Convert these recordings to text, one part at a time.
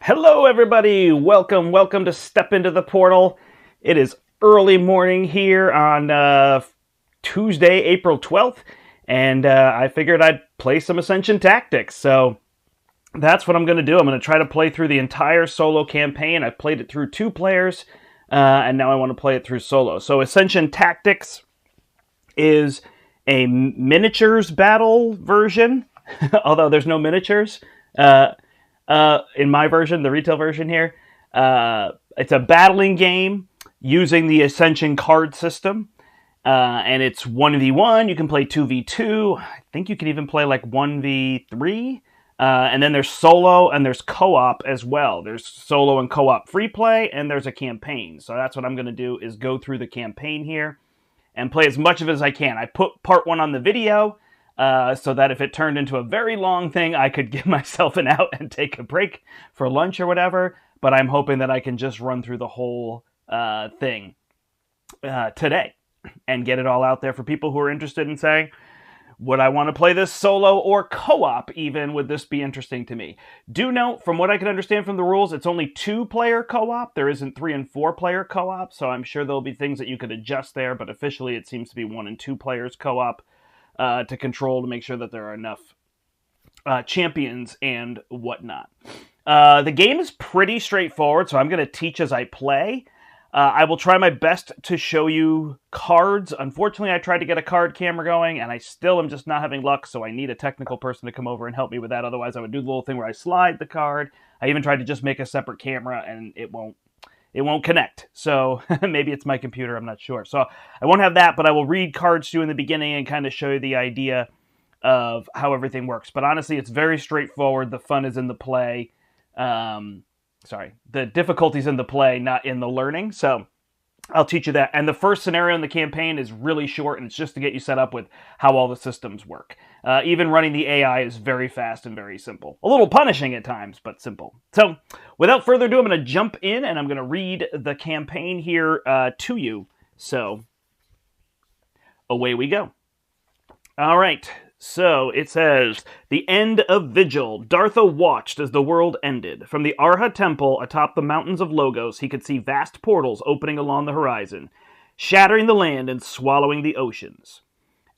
Hello, everybody. Welcome to Step Into the Portal. It is early morning here on Tuesday, April 12th, and I figured I'd play some Ascension Tactics. So that's what I'm going to do. I'm going to try to play through the entire solo campaign. I've played it through 2 players, and now I want to play it through solo. So Ascension Tactics is a miniatures battle version, although there's no miniatures. In my version, the retail version here, it's a battling game using the Ascension card system, and it's 1v1. You can play 2v2. I think you can even play like 1v3. And then there's solo and there's co-op as well. There's solo and co-op free play, and there's a campaign. So that's what I'm going to do, is go through the campaign here and play as much of it as I can. I put part 1 on the video, so that if it turned into a very long thing, I could give myself an out and take a break for lunch or whatever. But I'm hoping that I can just run through the whole thing today and get it all out there for people who are interested in saying, would I want to play this solo or co-op even? Would this be interesting to me? Do note, from what I can understand from the rules, it's only 2-player co-op. There isn't 3 and 4-player co-op, so I'm sure there'll be things that you could adjust there, but officially it seems to be 1 and 2 players co-op to control, to make sure that there are enough champions and whatnot. The game is pretty straightforward, so I'm going to teach as I play. I will try my best to show you cards. Unfortunately, I tried to get a card camera going, and I still am just not having luck, so I need a technical person to come over and help me with that. Otherwise, I would do the little thing where I slide the card. I even tried to just make a separate camera, and it won't connect. So maybe it's my computer, I'm not sure. So I won't have that, but I will read cards to you in the beginning and kind of show you the idea of how everything works. But honestly, it's very straightforward. The fun is in the play. The difficulty's in the play, not in the learning. So I'll teach you that. And the first scenario in the campaign is really short, and it's just to get you set up with how all the systems work. Even running the AI is very fast and very simple. A little punishing at times, but simple. So without further ado, I'm going to jump in, and I'm going to read the campaign here to you. So away we go. All right. So it says, the end of Vigil. Dartha watched as the world ended. From the Arha Temple atop the mountains of Logos, he could see vast portals opening along the horizon, shattering the land and swallowing the oceans.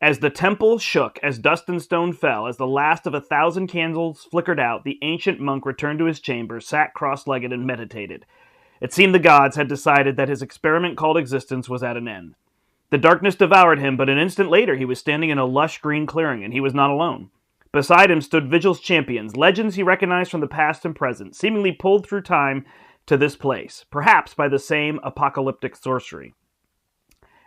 As the temple shook, as dust and stone fell, as the last of 1,000 candles flickered out, the ancient monk returned to his chamber, sat cross-legged and meditated. It seemed the gods had decided that his experiment called existence was at an end. The darkness devoured him, but an instant later he was standing in a lush green clearing, and he was not alone. Beside him stood Vigil's champions, legends he recognized from the past and present, seemingly pulled through time to this place, perhaps by the same apocalyptic sorcery.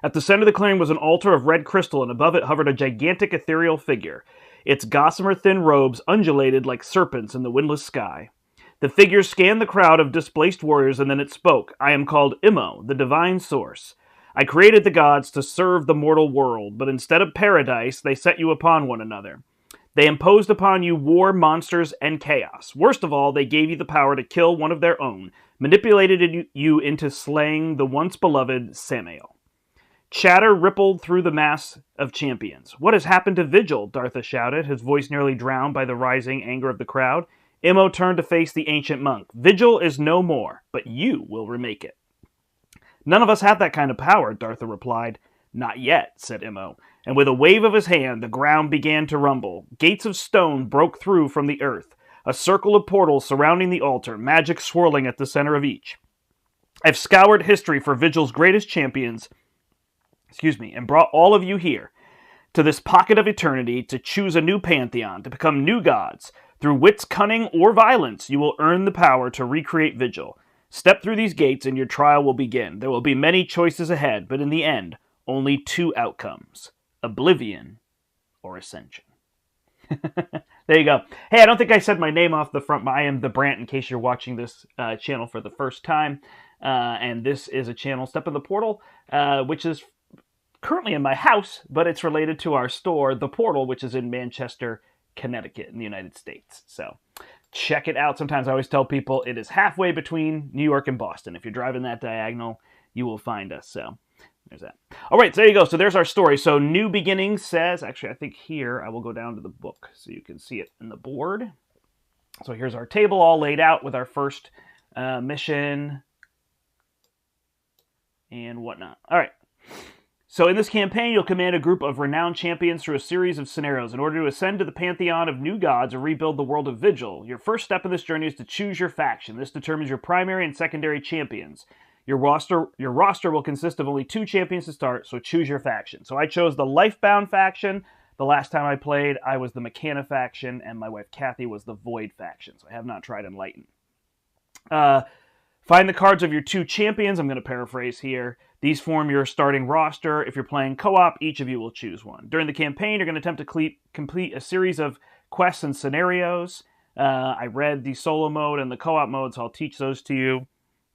At the center of the clearing was an altar of red crystal, and above it hovered a gigantic ethereal figure. Its gossamer-thin robes undulated like serpents in the windless sky. The figure scanned the crowd of displaced warriors, and then it spoke. I am called Imo, the divine source. I created the gods to serve the mortal world, but instead of paradise, they set you upon one another. They imposed upon you war, monsters, and chaos. Worst of all, they gave you the power to kill one of their own, manipulated you into slaying the once beloved Samael. Chatter rippled through the mass of champions. What has happened to Vigil? Dartha shouted, his voice nearly drowned by the rising anger of the crowd. Imo turned to face the ancient monk. Vigil is no more, but you will remake it. None of us have that kind of power, Dartha replied. Not yet, said Imo, and with a wave of his hand, the ground began to rumble. Gates of stone broke through from the earth, a circle of portals surrounding the altar, magic swirling at the center of each. I've scoured history for Vigil's greatest champions, and brought all of you here, to this pocket of eternity, to choose a new pantheon, to become new gods. Through wit's cunning or violence, you will earn the power to recreate Vigil. Step through these gates and your trial will begin. There will be many choices ahead, but in the end, only 2 outcomes. Oblivion or Ascension. There you go. Hey, I don't think I said my name off the front, but I am the Brandt in case you're watching this channel for the first time. And this is a channel, Step in the Portal, which is currently in my house, but it's related to our store, The Portal, which is in Manchester, Connecticut in the United States. So check it out. Sometimes I always tell people it is halfway between New York and Boston. If you're driving that diagonal, you will find us. So there's that. All right, so there you go. So there's our story. So New Beginnings says, actually, I think here I will go down to the book so you can see it in the board. So here's our table all laid out with our first mission and whatnot. All right. So in this campaign, you'll command a group of renowned champions through a series of scenarios in order to ascend to the pantheon of new gods and rebuild the world of Vigil. Your first step in this journey is to choose your faction. This determines your primary and secondary champions. Your roster will consist of only 2 champions to start, so choose your faction. So I chose the Lifebound faction. The last time I played, I was the Mechana faction, and my wife Kathy was the Void faction. So I have not tried Enlighten. Find the cards of your 2 champions. I'm going to paraphrase here. These form your starting roster. If you're playing co-op, each of you will choose one. During the campaign, you're going to attempt to complete a series of quests and scenarios. I read the solo mode and the co-op mode, so I'll teach those to you.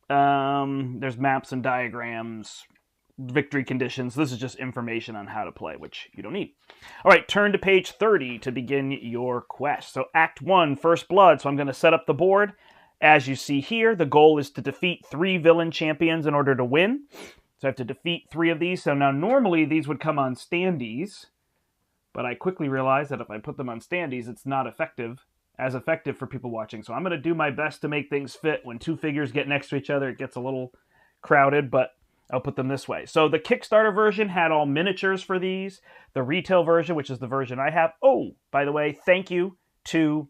There's maps and diagrams, victory conditions. This is just information on how to play, which you don't need. All right, turn to page 30 to begin your quest. So Act 1, First Blood. So I'm going to set up the board. As you see here, the goal is to defeat 3 villain champions in order to win. So I have to defeat 3 of these. So now normally these would come on standees, but I quickly realized that if I put them on standees, it's not as effective for people watching. So I'm going to do my best to make things fit. When 2 figures get next to each other, it gets a little crowded, but I'll put them this way. So the Kickstarter version had all miniatures for these. The retail version, which is the version I have. Oh, by the way, thank you to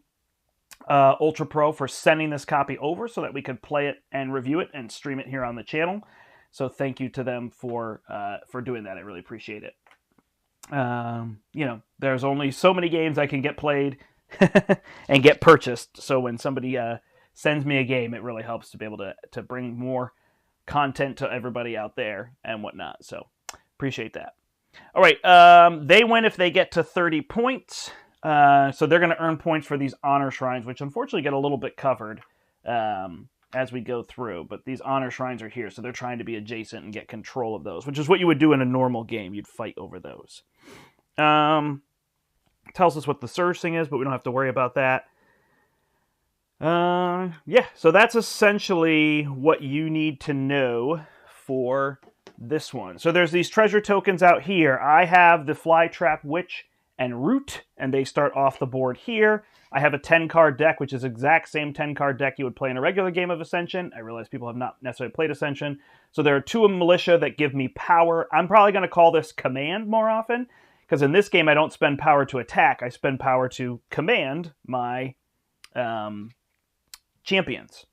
Ultra Pro for sending this copy over so that we could play it and review it and stream it here on the channel. So thank you to them for doing that. I really appreciate it. You know, there's only so many games I can get played and get purchased. So when somebody sends me a game, it really helps to be able to bring more content to everybody out there and whatnot. So appreciate that. All right, they win if they get to 30 points. So they're going to earn points for these honor shrines, which unfortunately get a little bit covered as we go through. But these honor shrines are here, so they're trying to be adjacent and get control of those, which is what you would do in a normal game. You'd fight over those. Tells us what the surge thing is, but we don't have to worry about that. Yeah, so that's essentially what you need to know for this one. So there's these treasure tokens out here. I have the Flytrap Witch and Root, and they start off the board here. I have a 10-card deck, which is the exact same 10-card deck you would play in a regular game of Ascension. I realize people have not necessarily played Ascension. So there are 2 of Militia that give me power. I'm probably going to call this Command more often, because in this game I don't spend power to attack. I spend power to command my champions.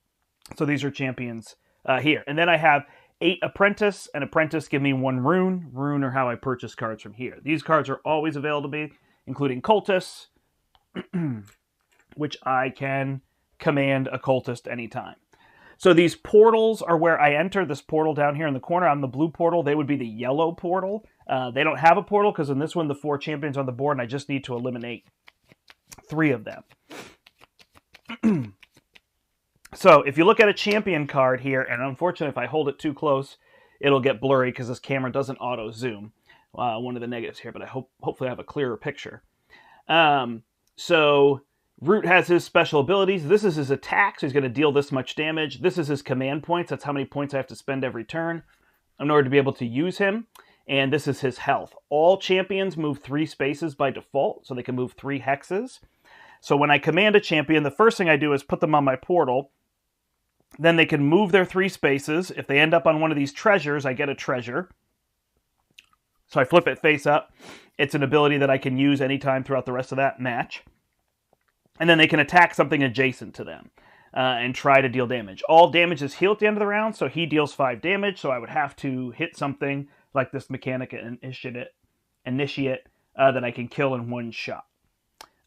So these are champions here. And then I have 8 Apprentice, and Apprentice give me 1 Rune. Rune are how I purchase cards from here. These cards are always available to me, including Cultists, which I can command a Cultist anytime. So these portals are where I enter. This portal down here in the corner, I'm the blue portal. They would be the yellow portal. They don't have a portal because in this one, the 4 champions on the board, and I just need to eliminate 3 of them. So if you look at a champion card here, and unfortunately if I hold it too close, it'll get blurry because this camera doesn't auto zoom. One of the negatives here, but I hopefully I have a clearer picture. So Root has his special abilities. This is his attack, so he's going to deal this much damage. This is his command points. That's how many points I have to spend every turn in order to be able to use him. And this is his health. All champions move 3 spaces by default, so they can move 3 hexes. So when I command a champion, the first thing I do is put them on my portal. Then they can move their 3 spaces. If they end up on one of these treasures, I get a treasure. So I flip it face up. It's an ability that I can use anytime throughout the rest of that match. And then they can attack something adjacent to them and try to deal damage. All damage is healed at the end of the round, so he deals 5 damage. So I would have to hit something like this Mechanic Initiate that I can kill in 1 shot.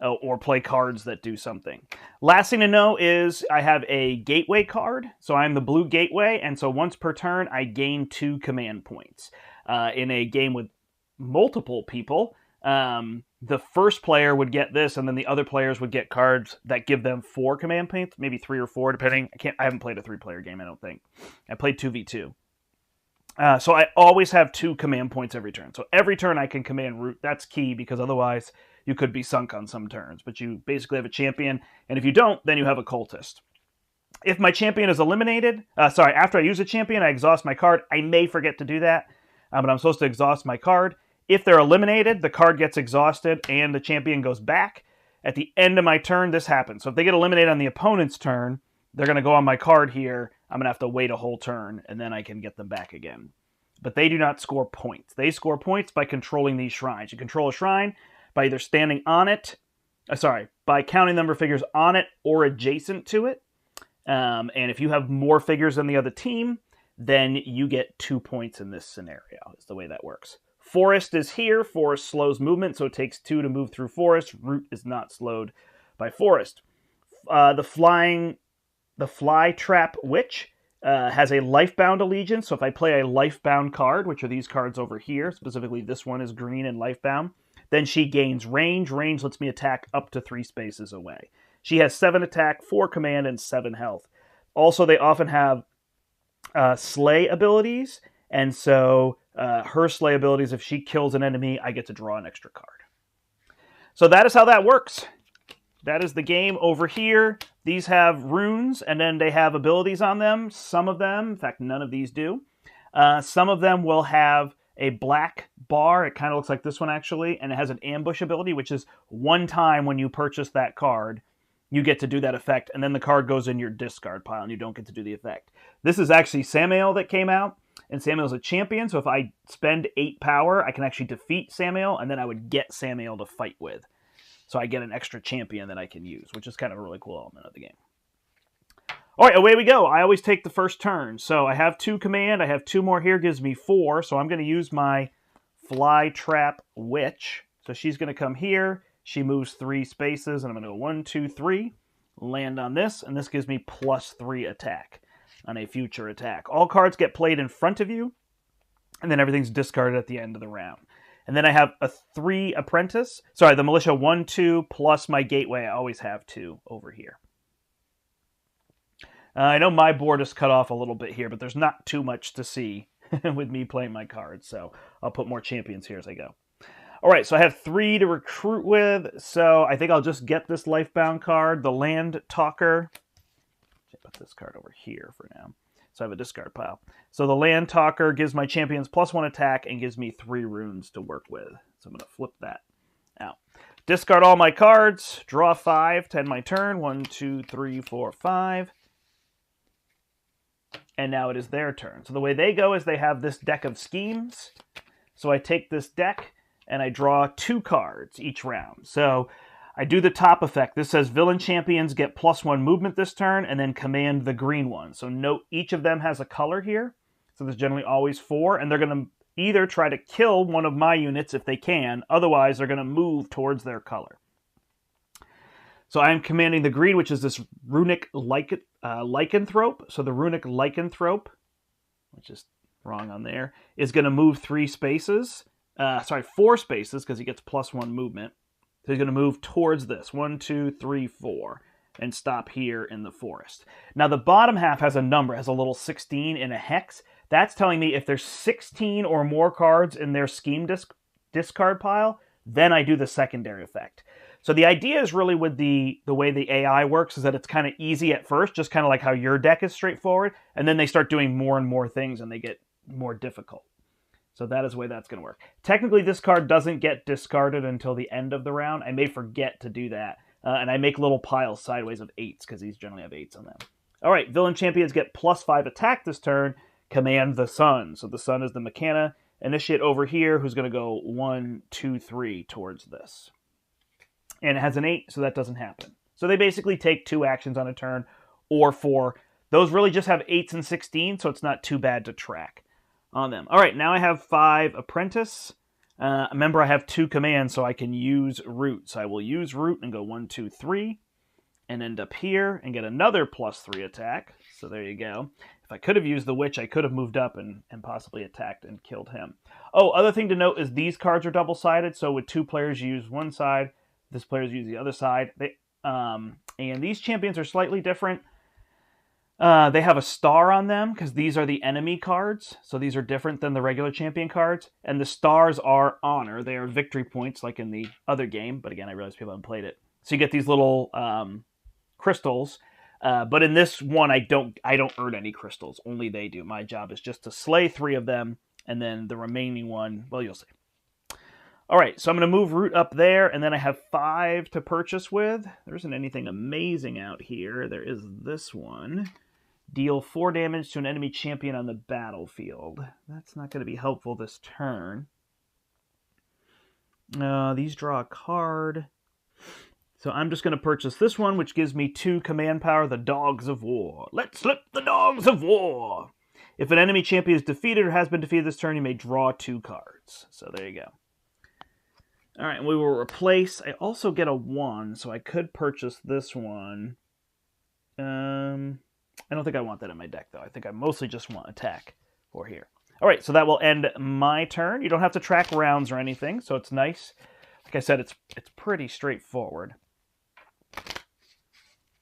Or play cards that do something. Last thing to know is I have a gateway card. So I'm the blue gateway, and so once per turn, I gain 2 command points. In a game with multiple people, the first player would get this, and then the other players would get cards that give them 4 command points, maybe 3 or 4, depending. I haven't played a 3-player game, I don't think. I played 2v2. So I always have 2 command points every turn. So every turn I can command Root. That's key, because otherwise you could be sunk on some turns. But you basically have a champion, and if you don't, then you have a cultist. If my champion is eliminated, after I use a champion, I exhaust my card. I may forget to do that, but I'm supposed to exhaust my card. If they're eliminated, the card gets exhausted, and the champion goes back. At the end of my turn, this happens. So if they get eliminated on the opponent's turn, they're going to go on my card here. I'm going to have to wait a whole turn, and then I can get them back again. But they do not score points. They score points by controlling these shrines. You control a shrine by either standing on it, by counting the number of figures on it or adjacent to it. And if you have more figures than the other team, then you get 2 points in this scenario, is the way that works. Forest is here. Forest slows movement, so it takes 2 to move through forest. Root is not slowed by forest. The Fly Trap Witch has a Lifebound allegiance. So if I play a Lifebound card, which are these cards over here, specifically this one is green and Lifebound, then she gains range. Range lets me attack up to 3 spaces away. She has 7 attack, 4 command, and 7 health. Also, they often have slay abilities, and so her slay abilities, if she kills an enemy, I get to draw an extra card. So that is how that works. That is the game over here. These have runes, and then they have abilities on them. Some of them, in fact, none of these do. Some of them will have a black bar. It kind of looks like this one, actually, and it has an ambush ability, which is one time when you purchase that card, you get to do that effect, and then the card goes in your discard pile, and you don't get to do the effect. This is actually Samael that came out, and Samael's a champion, so if I spend 8 power, I can actually defeat Samael, and then I would get Samael to fight with. So I get an extra champion that I can use, which is kind of a really cool element of the game. All right, away we go. I always take the first turn. So I have 2 command. I have 2 more here, gives me 4. So I'm going to use my Fly Trap Witch. So she's going to come here. She moves 3 spaces, and I'm going to go 1, 2, 3, land on this, and this gives me +3 attack on a future attack. All cards get played in front of you, and then everything's discarded at the end of the round. And then I have a 3 apprentice. Sorry, the militia 1, 2, plus my gateway. I always have 2 over here. I know my board is cut off a little bit here, but there's not too much to see with me playing my cards, so I'll put more champions here as I go. All right, so I have 3 to recruit with, so I think I'll just get this Lifebound card, the Land Talker. I'll put this card over here for now. So I have a discard pile. So the Land Talker gives my champions +1 attack and gives me 3 runes to work with. So I'm going to flip that out. Discard all my cards, draw 5 to end my turn. 1, 2, 3, 4, 5. And now it is their turn. So the way they go is they have this deck of schemes. So I take this deck and I draw 2 cards each round. So I do the top effect. This says villain champions get +1 movement this turn and then command the green one. So note each of them has a color here. So there's generally always 4, and they're going to either try to kill one of my units if they can. Otherwise, they're going to move towards their color. So I'm commanding the green, which is this runic lycanthrope. So the runic lycanthrope, which is wrong on there, is going to move 4 spaces, because he gets +1 movement. So he's going to move towards this, 1, 2, 3, 4, and stop here in the forest. Now the bottom half has a number, has a little 16 in a hex. That's telling me if there's 16 or more cards in their scheme discard pile, then I do the secondary effect. So the idea is really with the way the AI works is that it's kind of easy at first, just kind of like how your deck is straightforward, and then they start doing more and more things and they get more difficult. So that is the way that's going to work. Technically, this card doesn't get discarded until the end of the round. I may forget to do that, and I make little piles sideways of 8s because these generally have 8s on them. All right, villain champions get +5 attack this turn, command the sun. So the sun is the Mechana initiate over here who's going to go 1, 2, 3 towards this. And it has an 8, so that doesn't happen. So they basically take 2 actions on a turn, or 4. Those really just have 8s and 16, so it's not too bad to track on them. All right, now I have 5 apprentice. Remember, I have 2 commands, so I can use root. So I will use root and go 1, 2, 3, and end up here and get another +3 attack. So there you go. If I could have used the witch, I could have moved up and possibly attacked and killed him. Oh, other thing to note is these cards are double-sided, so with 2 players, you use one side. This players use the other side. And these champions are slightly different. They have a star on them because these are the enemy cards. So these are different than the regular champion cards. And the stars are honor. They are victory points like in the other game. But again, I realize people haven't played it. So you get these little crystals. But in this one, I don't earn any crystals. Only they do. My job is just to slay 3 of them. And then the remaining one, well, you'll see. All right, so I'm going to move root up there, and then I have 5 to purchase with. There isn't anything amazing out here. There is this one. Deal 4 damage to an enemy champion on the battlefield. That's not going to be helpful this turn. These draw a card. So I'm just going to purchase this one, which gives me 2 command power, the Dogs of War. Let's slip the Dogs of War! If an enemy champion is defeated or has been defeated this turn, you may draw 2 cards. So there you go. All right, we will replace. I also get a 1, so I could purchase this one. I don't think I want that in my deck, though. I think I mostly just want attack for here. All right, so that will end my turn. You don't have to track rounds or anything, so it's nice. Like I said, it's pretty straightforward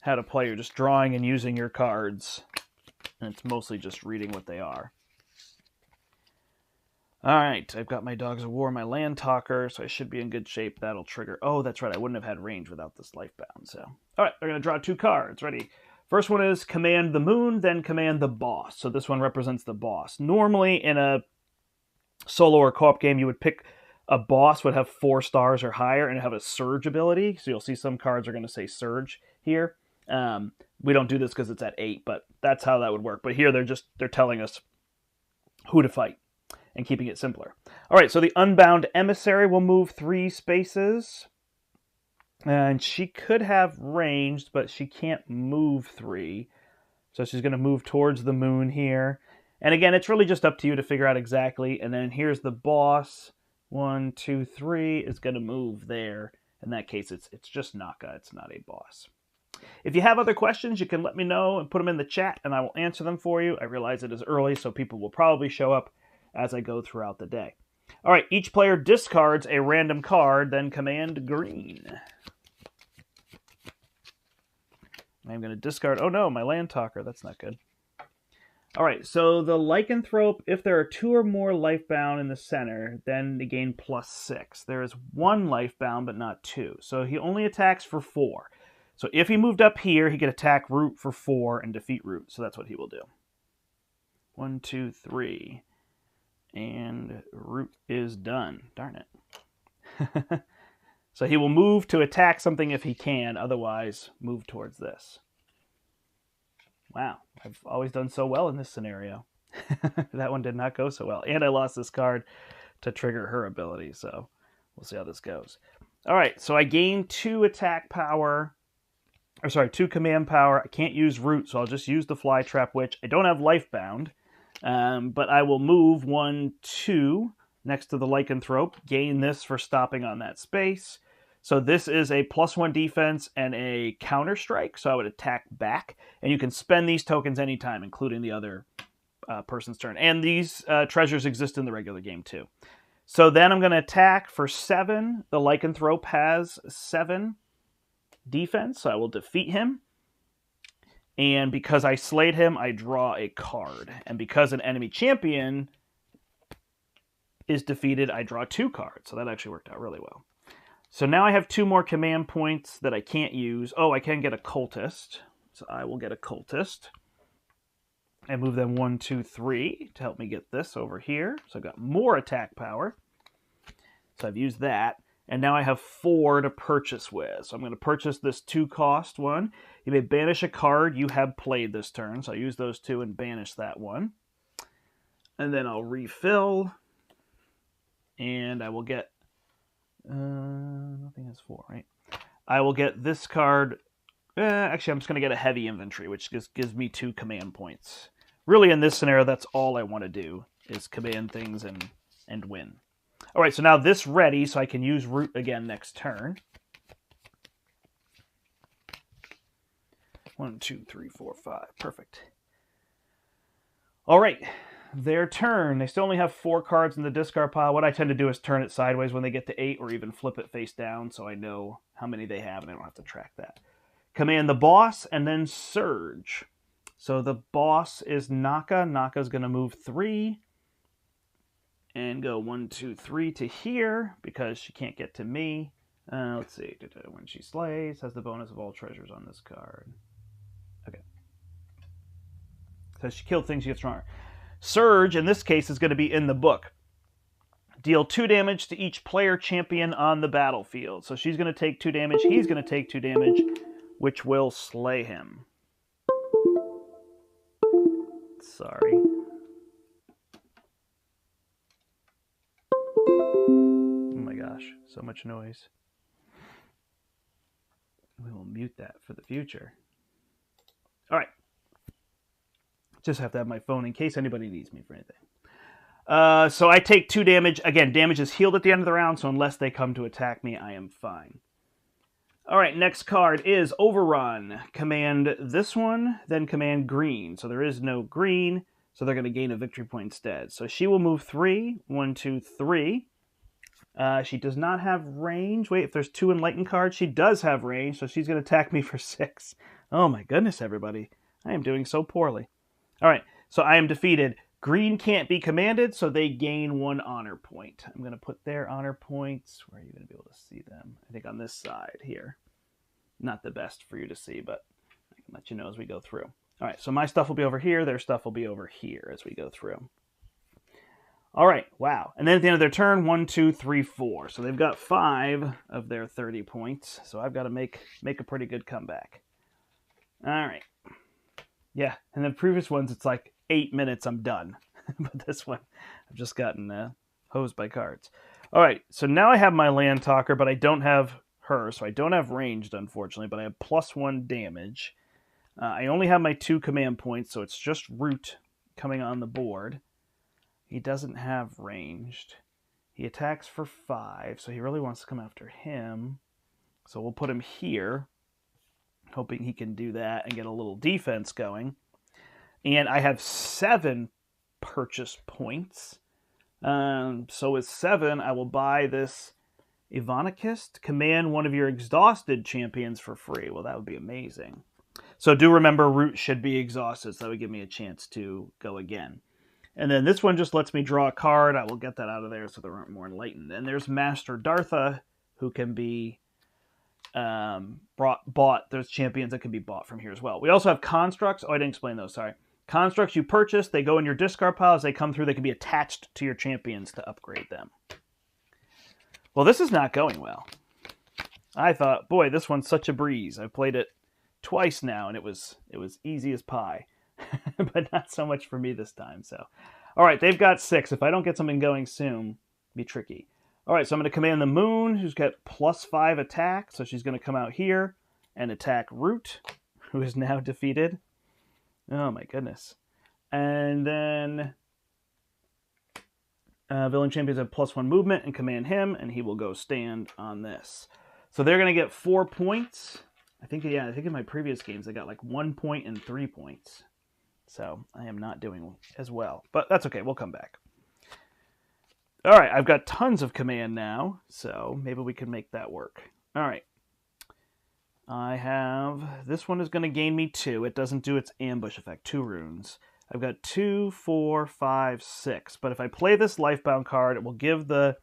how to play. You're just drawing and using your cards, and it's mostly just reading what they are. All right, I've got my Dogs of War, my Land Talker, so I should be in good shape. That'll trigger. Oh, that's right. I wouldn't have had range without this Lifebound. So, all right, we're going to draw 2 cards. Ready? First one is Command the Moon, then Command the Boss. So this one represents the boss. Normally, in a solo or co-op game, you would pick a boss would have 4 stars or higher and have a Surge ability. So you'll see some cards are going to say Surge here. We don't do this because it's at 8, but that's how that would work. But here they're telling us who to fight and keeping it simpler. All right, so the Unbound Emissary will move 3 spaces. And she could have ranged, but she can't move 3. So she's going to move towards the moon here. And again, it's really just up to you to figure out exactly. And then here's the boss. 1, 2, 3 is going to move there. In that case, it's just Naka. It's not a boss. If you have other questions, you can let me know and put them in the chat, and I will answer them for you. I realize it is early, so people will probably show up as I go throughout the day. All right, each player discards a random card, then command green. I'm going to discard... Oh no, my Land Talker. That's not good. All right, so the Lycanthrope, if there are 2 or more Lifebound in the center, then they gain +6. There is 1 Lifebound, but not 2. So he only attacks for 4. So if he moved up here, he could attack Root for 4 and defeat Root. So that's what he will do. 1, 2, 3. And Root is done. Darn it. So he will move to attack something if he can, otherwise move towards this. Wow, I've always done so well in this scenario. That one did not go so well. And I lost this card to trigger her ability, so we'll see how this goes. All right, so I gain 2 attack power, or sorry, 2 command power. I can't use Root, so I'll just use the Flytrap Witch. I don't have Lifebound, but I will move 1, 2 next to the Lycanthrope, gain this for stopping on that space. So this is a +1 defense and a counter strike, so I would attack back. And you can spend these tokens anytime, including the other person's turn. And these treasures exist in the regular game too. So then I'm going to attack for 7. The Lycanthrope has 7 defense, so I will defeat him. And because I slayed him, I draw a card. And because an enemy champion is defeated, I draw 2 cards. So that actually worked out really well. So now I have 2 more command points that I can't use. Oh, I can get a Cultist. So I will get a Cultist. And move them 1, 2, 3 to help me get this over here. So I've got more attack power. So I've used that. And now I have 4 to purchase with. So I'm going to purchase this 2-cost one. You may banish a card you have played this turn. So I use those 2 and banish that one. And then I'll refill. And I will get... nothing has 4, right? I will get this card. Actually, I'm just going to get a heavy inventory, which just gives me 2 command points. Really, in this scenario, that's all I want to do, is command things and win. All right, so now this ready, so I can use Root again next turn. 1, 2, 3, 4, 5. Perfect. All right. Their turn. They still only have 4 cards in the discard pile. What I tend to do is turn it sideways when they get to 8, or even flip it face down so I know how many they have and I don't have to track that. Command the boss and then Surge. So the boss is Naka. Naka's going to move 3 and go 1, 2, 3 to here because she can't get to me. Let's see. When she slays, has the bonus of all treasures on this card. Okay. So she killed things, she gets stronger. Surge, in this case, is going to be in the book. Deal 2 damage to each player champion on the battlefield. So she's going to take 2 damage. He's going to take 2 damage, which will slay him. Sorry. Oh my gosh, so much noise. We will mute that for the future. All right. Just have to have my phone in case anybody needs me for anything. So I take 2 damage. Again, damage is healed at the end of the round, so unless they come to attack me, I am fine. All right, next card is Overrun. Command this one, then command green. So there is no green, so they're going to gain a victory point instead. So she will move 3. 1, 2, 3. She does not have range. Wait, if there's 2 enlightened cards, she does have range, so she's going to attack me for 6. Oh my goodness, everybody. I am doing so poorly. All right, so I am defeated. Green can't be commanded, so they gain 1 honor point. I'm going to put their honor points. Where are you going to be able to see them? I think on this side here. Not the best for you to see, but I can let you know as we go through. All right, so my stuff will be over here. Their stuff will be over here as we go through. All right, wow. And then at the end of their turn, 1, 2, 3, 4. So they've got 5 of their 30 points. So I've got to make a pretty good comeback. All right. Yeah, and the previous ones, it's like 8 minutes, I'm done. But this one, I've just gotten hosed by cards. All right, so now I have my land talker, but I don't have her, so I don't have ranged, unfortunately, but I have +1 damage. I only have my 2 command points, so it's just root coming on the board. He doesn't have ranged. He attacks for 5, so he really wants to come after him. So we'll put him here, hoping he can do that and get a little defense going. And I have 7 purchase points. So with 7, I will buy this Evonicist. Command one of your exhausted champions for free. Well, that would be amazing. So do remember, root should be exhausted, so that would give me a chance to go again. And then this one just lets me draw a card. I will get that out of there so there aren't more enlightened. And there's Master Dartha, who can be bought. There's champions that can be bought from here as well. We also have constructs. Oh, I didn't explain those, sorry. Constructs you purchase, they go in your discard pile. As they come through, they can be attached to your champions to upgrade them. Well, this is not going well. I thought, boy, this one's such a breeze. I've played it twice now, and it was easy as pie. But not so much for me this time. So, all right, they've got 6. If I don't get something going soon, it'll be tricky. All right, so I'm going to command the moon, who's got +5 attack. So she's going to come out here and attack Root, who is now defeated. Oh, my goodness. And then villain champions have +1 movement and command him, and he will go stand on this. So they're going to get 4 points. I think in my previous games, they got like 1 point and 3 points. So I am not doing as well. But that's okay. We'll come back. All right. I've got tons of command now. So maybe we can make that work. All right. I have... This one is going to gain me 2. It doesn't do its ambush effect. 2 runes. I've got 2, 4, 5, 6. But if I play this Lifebound card, it will give the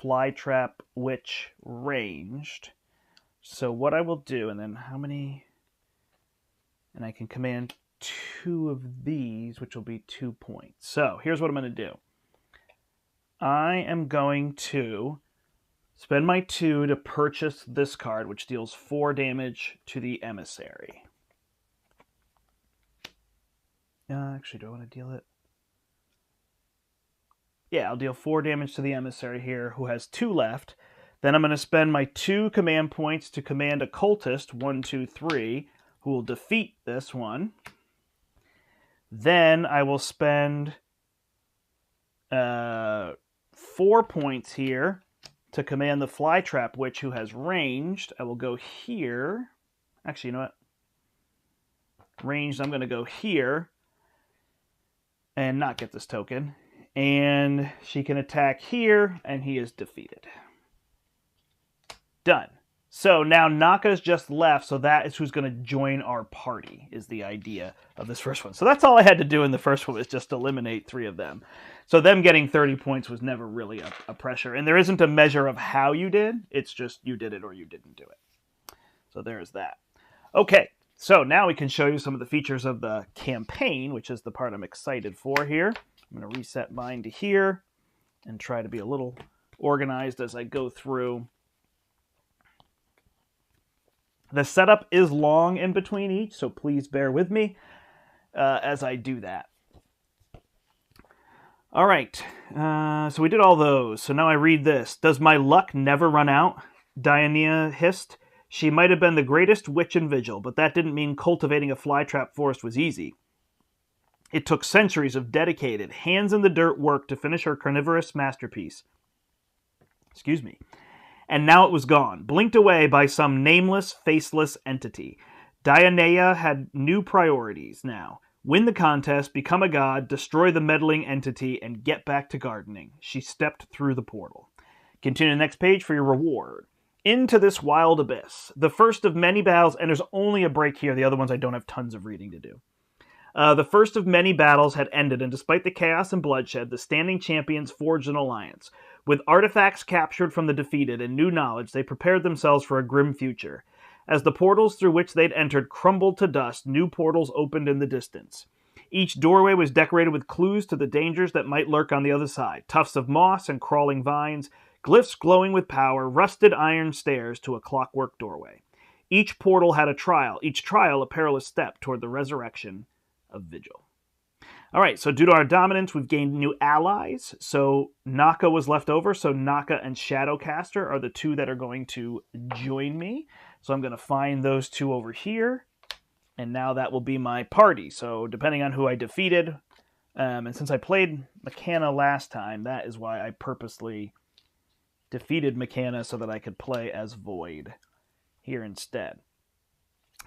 Flytrap Witch ranged. So what I will do... And then how many... And I can command 2 of these, which will be 2 points. So here's what I'm going to do. I am going to spend my 2 to purchase this card, which deals 4 damage to the Emissary. Actually, do I want to deal it? Yeah, I'll deal 4 damage to the Emissary here, who has 2 left. Then I'm going to spend my 2 command points to command a Cultist, 1, 2, 3, who will defeat this one. Then I will spend 4 points here to command the Flytrap Witch, who has ranged. I will go here. Actually, you know what? Ranged, I'm going to go here and not get this token. And she can attack here, and he is defeated. Done. So now Naka's just left, so that is who's going to join our party, is the idea of this first one. So that's all I had to do in the first one, was just eliminate 3 of them. So them getting 30 points was never really a pressure. And there isn't a measure of how you did. It's just you did it or you didn't do it. So there's that. Okay, so now we can show you some of the features of the campaign, which is the part I'm excited for here. I'm going to reset mine to here. and try to be a little organized as I go through. The setup is long in between each, so please bear with me as I do that. All right, so we did all those. So now I read this. Does my luck never run out? Dionea hissed. She might have been the greatest witch in Vigil, but that didn't mean cultivating a flytrap forest was easy. It took centuries of dedicated, hands-in-the-dirt work to finish her carnivorous masterpiece. Excuse me. And now it was gone, blinked away by some nameless, faceless entity. Dionea had new priorities now. Win the contest, become a god, destroy the meddling entity, and get back to gardening. She stepped through the portal. Continue the next page for your reward. Into this wild abyss. The first of many battles, and there's only a break here. The other ones I don't have tons of reading to do. The first of many battles had ended, and despite the chaos and bloodshed, the standing champions forged an alliance. With artifacts captured from the defeated and new knowledge, they prepared themselves for a grim future. As the portals through which they'd entered crumbled to dust, new portals opened in the distance. Each doorway was decorated with clues to the dangers that might lurk on the other side. Tufts of moss and crawling vines, glyphs glowing with power, rusted iron stairs to a clockwork doorway. Each portal had a trial, each trial a perilous step toward the resurrection of Vigil. All right, so due to our dominance, we've gained new allies. So Naka was left over, so Naka and Shadowcaster are the two that are going to join me. So I'm going to find those two over here, and now that will be my party. So depending on who I defeated, and since I played McCanna last time, that is why I purposely defeated McCanna so that I could play as Void here instead.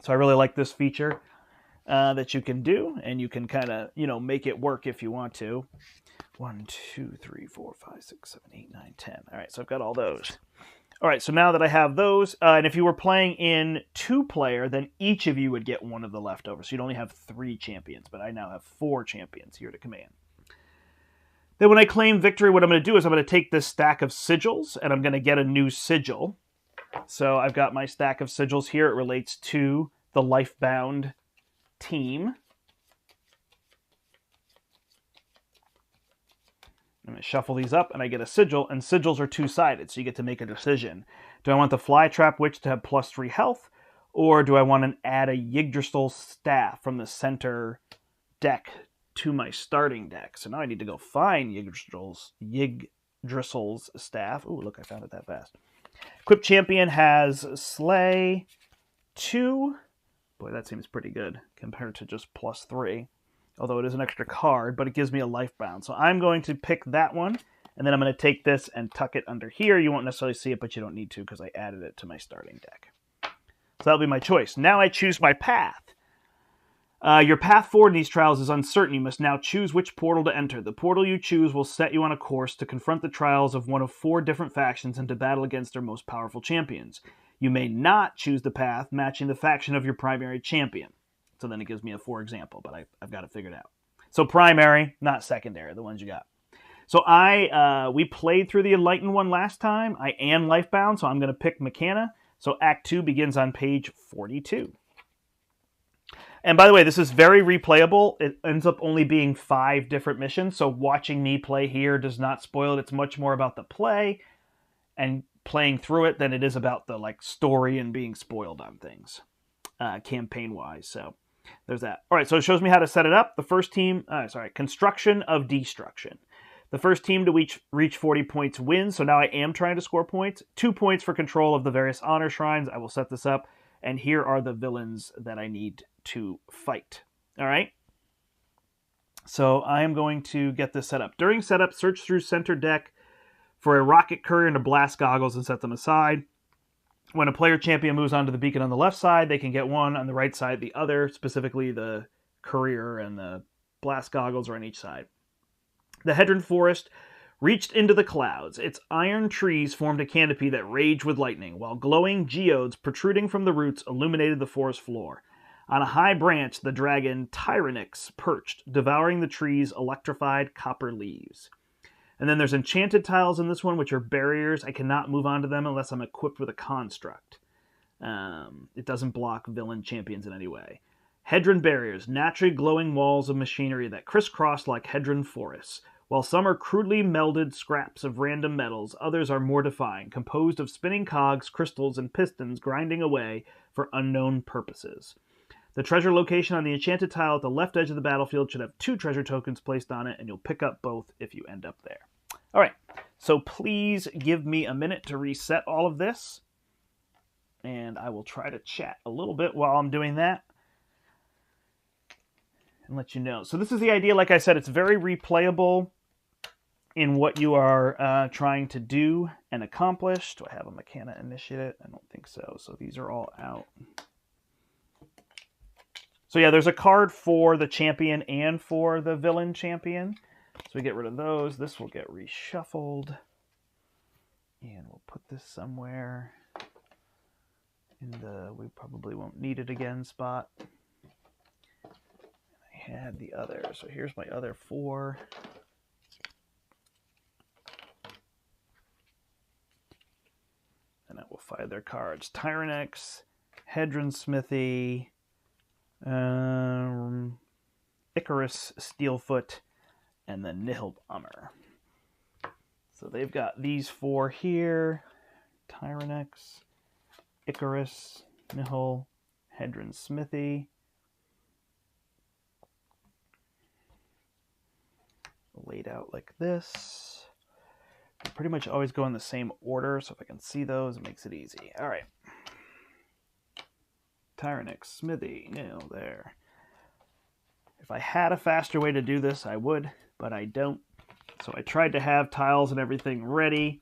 So I really like this feature that you can do, and you can kind of, make it work if you want to. 1, 2, 3, 4, 5, 6, 7, 8, 9, 10. All right, so I've got all those. All right, so now that I have those, and if you were playing in 2-player, then each of you would get one of the leftovers. So you'd only have 3 champions, but I now have 4 champions here to command. Then when I claim victory, what I'm going to do is I'm going to take this stack of sigils, and I'm going to get a new sigil. So I've got my stack of sigils here. It relates to the Lifebound team. I'm going to shuffle these up, and I get a sigil, and sigils are 2-sided, so you get to make a decision. Do I want the Flytrap Witch to have +3 health, or do I want to add a Yggdrasil staff from the center deck to my starting deck? So now I need to go find Yggdrasil's staff. Ooh, look, I found it that fast. Equipped champion has Slay 2. Boy, that seems pretty good compared to just +3. Although it is an extra card, but it gives me a Lifebound. So I'm going to pick that one, and then I'm going to take this and tuck it under here. You won't necessarily see it, but you don't need to because I added it to my starting deck. So that'll be my choice. Now I choose my path. Your path forward in these trials is uncertain. You must now choose which portal to enter. The portal you choose will set you on a course to confront the trials of one of 4 different factions and to battle against their most powerful champions. You may not choose the path matching the faction of your primary champion. So then it gives me a 4 example, but I've got it figured out. So primary, not secondary, the ones you got. So we played through the Enlightened one last time. I am Lifebound, so I'm going to pick McCanna. So Act 2 begins on page 42. And by the way, this is very replayable. It ends up only being 5 different missions, so watching me play here does not spoil it. It's much more about the play and playing through it than it is about the story and being spoiled on things, campaign-wise. So there's that. All right, so it shows me how to set it up. The first team, construction of destruction. The first team to reach 40 points wins, so now I am trying to score points. 2 points for control of the various honor shrines. I will set this up, and here are the villains that I need to fight. All right? So I am going to get this set up. During setup, search through center deck for a rocket courier and a blast goggles and set them aside. When a player champion moves onto the beacon on the left side, they can get one on the right side, the other, specifically the courier and the blast goggles are on each side. The Hedron Forest reached into the clouds. Its iron trees formed a canopy that raged with lightning, while glowing geodes protruding from the roots illuminated the forest floor. On a high branch, the dragon Tyrannix perched, devouring the tree's electrified copper leaves. And then there's enchanted tiles in this one, which are barriers. I cannot move onto them unless I'm equipped with a construct. It doesn't block villain champions in any way. Hedron barriers, naturally glowing walls of machinery that crisscross like Hedron forests. While some are crudely melded scraps of random metals, others are more defined, composed of spinning cogs, crystals, and pistons grinding away for unknown purposes. The treasure location on the enchanted tile at the left edge of the battlefield should have 2 treasure tokens placed on it, and you'll pick up both if you end up there. All right, so please give me a minute to reset all of this, and I will try to chat a little bit while I'm doing that and let you know. So this is the idea. Like I said, it's very replayable in what you are trying to do and accomplish. Do I have a Mechana Initiate? I don't think so. So these are all out. So yeah, there's a card for the champion and for the villain champion. So we get rid of those. This will get reshuffled. And we'll put this somewhere in the we probably won't need it again spot. I had the other. So here's my other 4. And I will fire their cards. Tyrannex, Hedron Smithy, Icarus Steelfoot, and the Nihil Bomber. So they've got these 4 here. Tyrannex, Icarus, Nihil, Hedron Smithy. Laid out like this. They pretty much always go in the same order, so if I can see those, it makes it easy. All right. Tyrannex, Smithy, Nihil, there. If I had a faster way to do this, I would, but I don't. So I tried to have tiles and everything ready.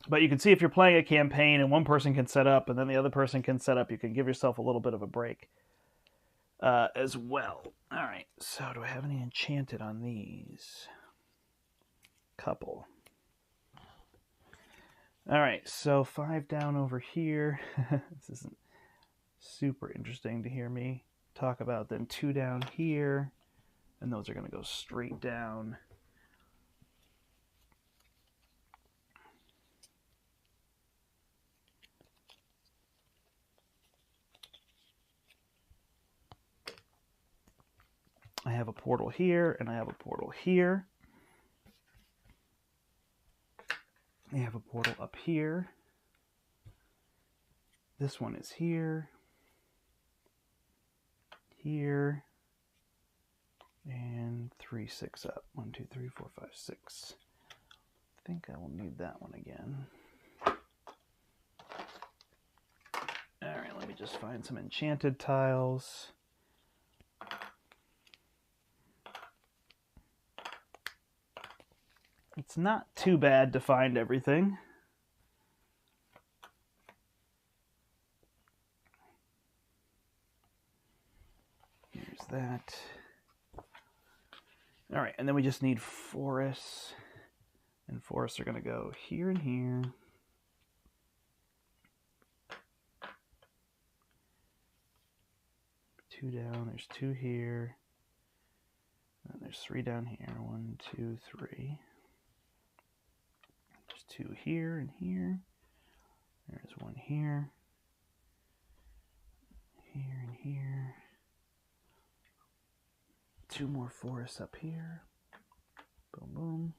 But you can see if you're playing a campaign and one person can set up and then the other person can set up, you can give yourself a little bit of a break as well. All right, so do I have any enchanted on these? Couple. All right, so 5 down over here. This isn't super interesting to hear me talk about. Then 2 down here, and those are going to go straight down. I have a portal here, and I have a portal here. I have a portal up here. This one is here. Here. And 3, 6 up. 1, 2, 3, 4, 5, 6. I think I will need that one again. Alright, let me just find some enchanted tiles. It's not too bad to find everything. Here's that. All right, and then we just need forests. And forests are going to go here and here. Two down, there's 2 here. And there's 3 down here. 1, 2, 3. There's 2 here and here. There's 1 here. Here and here. 2 more forests up here. Boom, boom.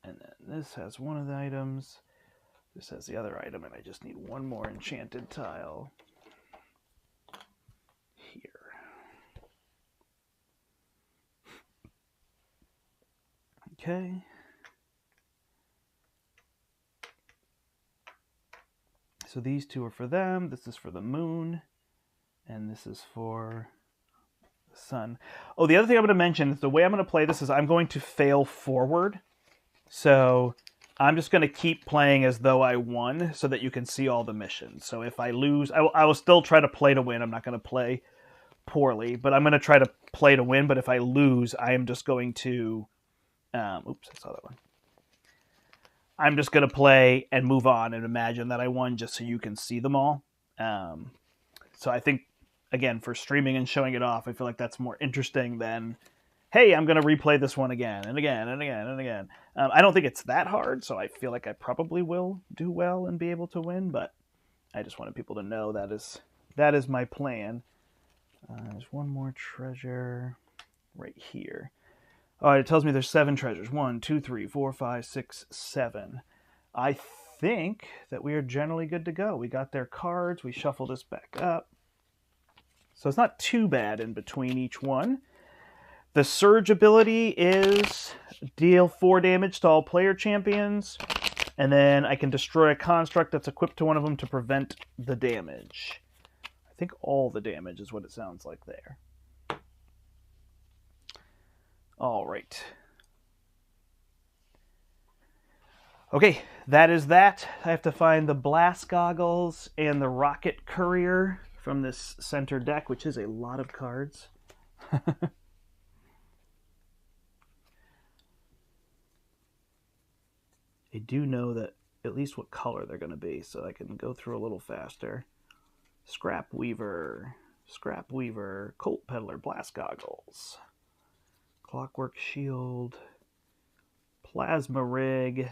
And then this has one of the items. This has the other item, and I just need 1 more enchanted tile here. Okay. So these 2 are for them. This is for the moon. And this is for the sun. Oh, the other thing I'm going to mention is the way I'm going to play this is I'm going to fail forward. So I'm just going to keep playing as though I won so that you can see all the missions. So if I lose, I will still try to play to win. I'm not going to play poorly, but I'm going to try to play to win. But if I lose, I am just going to... oops, I saw that one. I'm just going to play and move on and imagine that I won just so you can see them all. So I think, again, for streaming and showing it off, I feel like that's more interesting than, hey, I'm going to replay this one again and again and again and again. I don't think it's that hard, so I feel like I probably will do well and be able to win, but I just wanted people to know that is my plan. There's 1 more treasure. right here. All right, it tells me there's 7 treasures. 1, 2, 3, 4, 5, 6, 7. I think that we are generally good to go. We got their cards. We shuffle this back up. So it's not too bad in between each one. The Surge ability is deal 4 damage to all player champions. And then I can destroy a construct that's equipped to one of them to prevent the damage. I think all the damage is what it sounds like there. All right. Okay, that is that. I have to find the Blast Goggles and the Rocket Courier from this center deck, which is a lot of cards. I do know that at least what color they're going to be, so I can go through a little faster. Scrap Weaver, Colt Peddler, Blast Goggles, Clockwork Shield, Plasma Rig.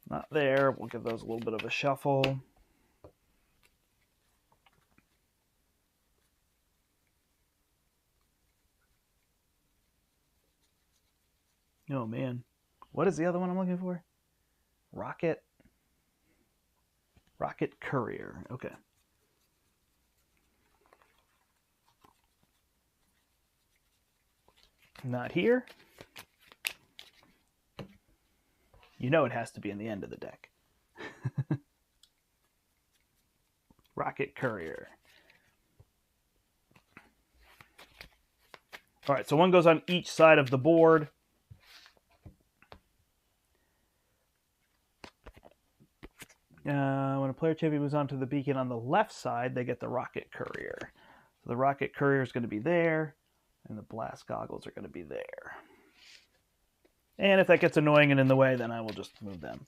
Not there. We'll give those a little bit of a shuffle. Oh, man. What is the other one I'm looking for? Rocket Courier. Okay. Not here. You know it has to be in the end of the deck. Rocket Courier. All right, so one goes on each side of the board. When a player champion moves on to the beacon on the left side, they get the Rocket Courier. So the Rocket Courier is going to be there, and the Blast Goggles are going to be there. And if that gets annoying and in the way, then I will just move them.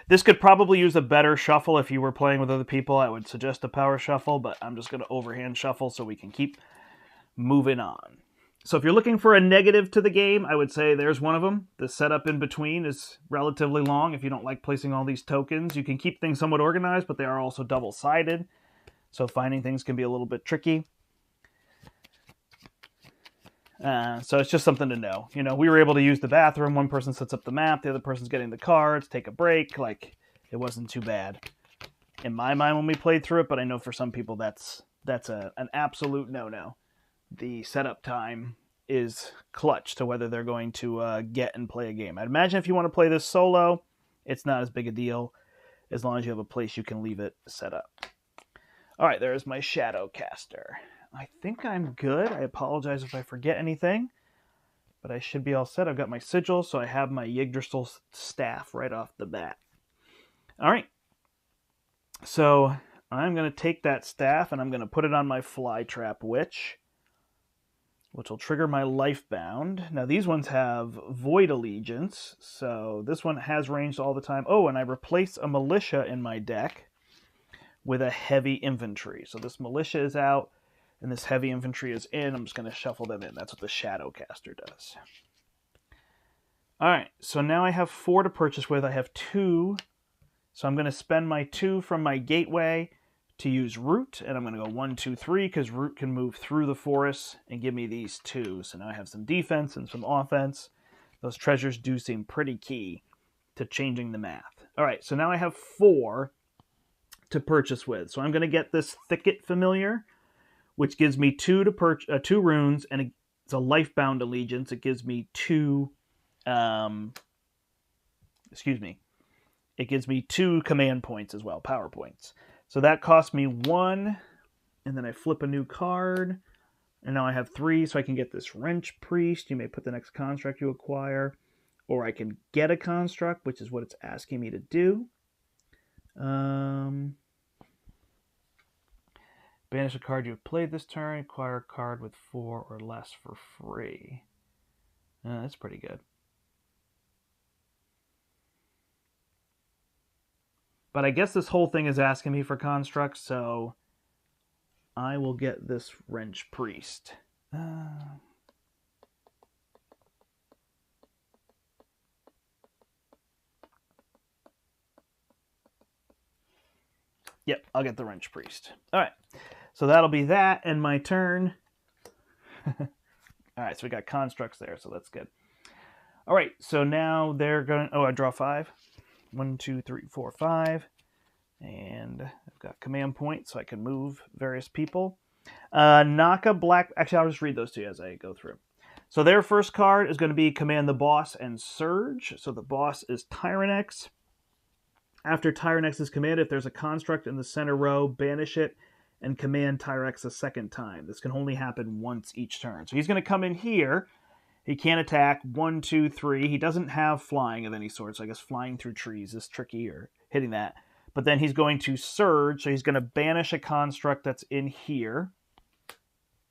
This could probably use a better shuffle if you were playing with other people. I would suggest a power shuffle, but I'm just going to overhand shuffle so we can keep moving on. So if you're looking for a negative to the game, I would say there's one of them. The setup in between is relatively long. If you don't like placing all these tokens, you can keep things somewhat organized, but they are also double-sided. So finding things can be a little bit tricky. So it's just something to know. You know, we were able to use the bathroom. One person sets up the map. The other person's getting the cards. Take a break. Like, it wasn't too bad in my mind when we played through it, but I know for some people that's an absolute no-no. The setup time is clutch to whether they're going to get and play a game. I'd imagine if you want to play this solo, it's not as big a deal as long as you have a place you can leave it set up. All right, there's my Shadowcaster. I think I'm good. I apologize if I forget anything, but I should be all set. I've got my sigil, so I have my Yggdrasil staff right off the bat. All right, so I'm going to take that staff and I'm going to put it on my Flytrap Witch, which will trigger my Lifebound. Now, these ones have Void Allegiance, so this one has ranged all the time. Oh, and I replace a Militia in my deck with a Heavy Infantry. So this Militia is out, and this Heavy Infantry is in. I'm just going to shuffle them in. That's what the Shadowcaster does. All right, so now I have 4 to purchase with. I have 2, so I'm going to spend my 2 from my Gateway to use Root, and I'm going to go 1, 2, 3, because Root can move through the forest and give me these 2. So now I have some defense and some offense. Those treasures do seem pretty key to changing the math. All right, so now I have 4 to purchase with. So I'm going to get this Thicket Familiar, which gives me 2 runes, and it's a Lifebound Allegiance. It gives me 2, it gives me 2 command points as well, power points. So that cost me 1, and then I flip a new card, and now I have 3, so I can get this Wrench Priest. You may put the next construct you acquire, or I can get a construct, which is what it's asking me to do. Banish a card you have played this turn. Acquire a card with 4 or less for free. That's pretty good. But I guess this whole thing is asking me for constructs, so I will get this Wrench Priest. Yep, I'll get the Wrench Priest. All right, so that'll be that and my turn. All right, so we got constructs there, so that's good. All right, so now they're going. Oh, I draw 5. 1, 2, 3, 4, 5, and I've got command points, so I can move various people. Naka Black. Actually, I'll just read those to you as I go through. So their first card is going to be Command the Boss and Surge. So the boss is Tyrannex. After Tyrannex is commanded, if there's a construct in the center row, banish it and command Tyrex a second time. This can only happen once each turn. So he's going to come in here. He can't attack. 1, 2, 3. He doesn't have flying of any sort, so I guess flying through trees is tricky, or hitting that. But then he's going to surge, so he's going to banish a construct that's in here.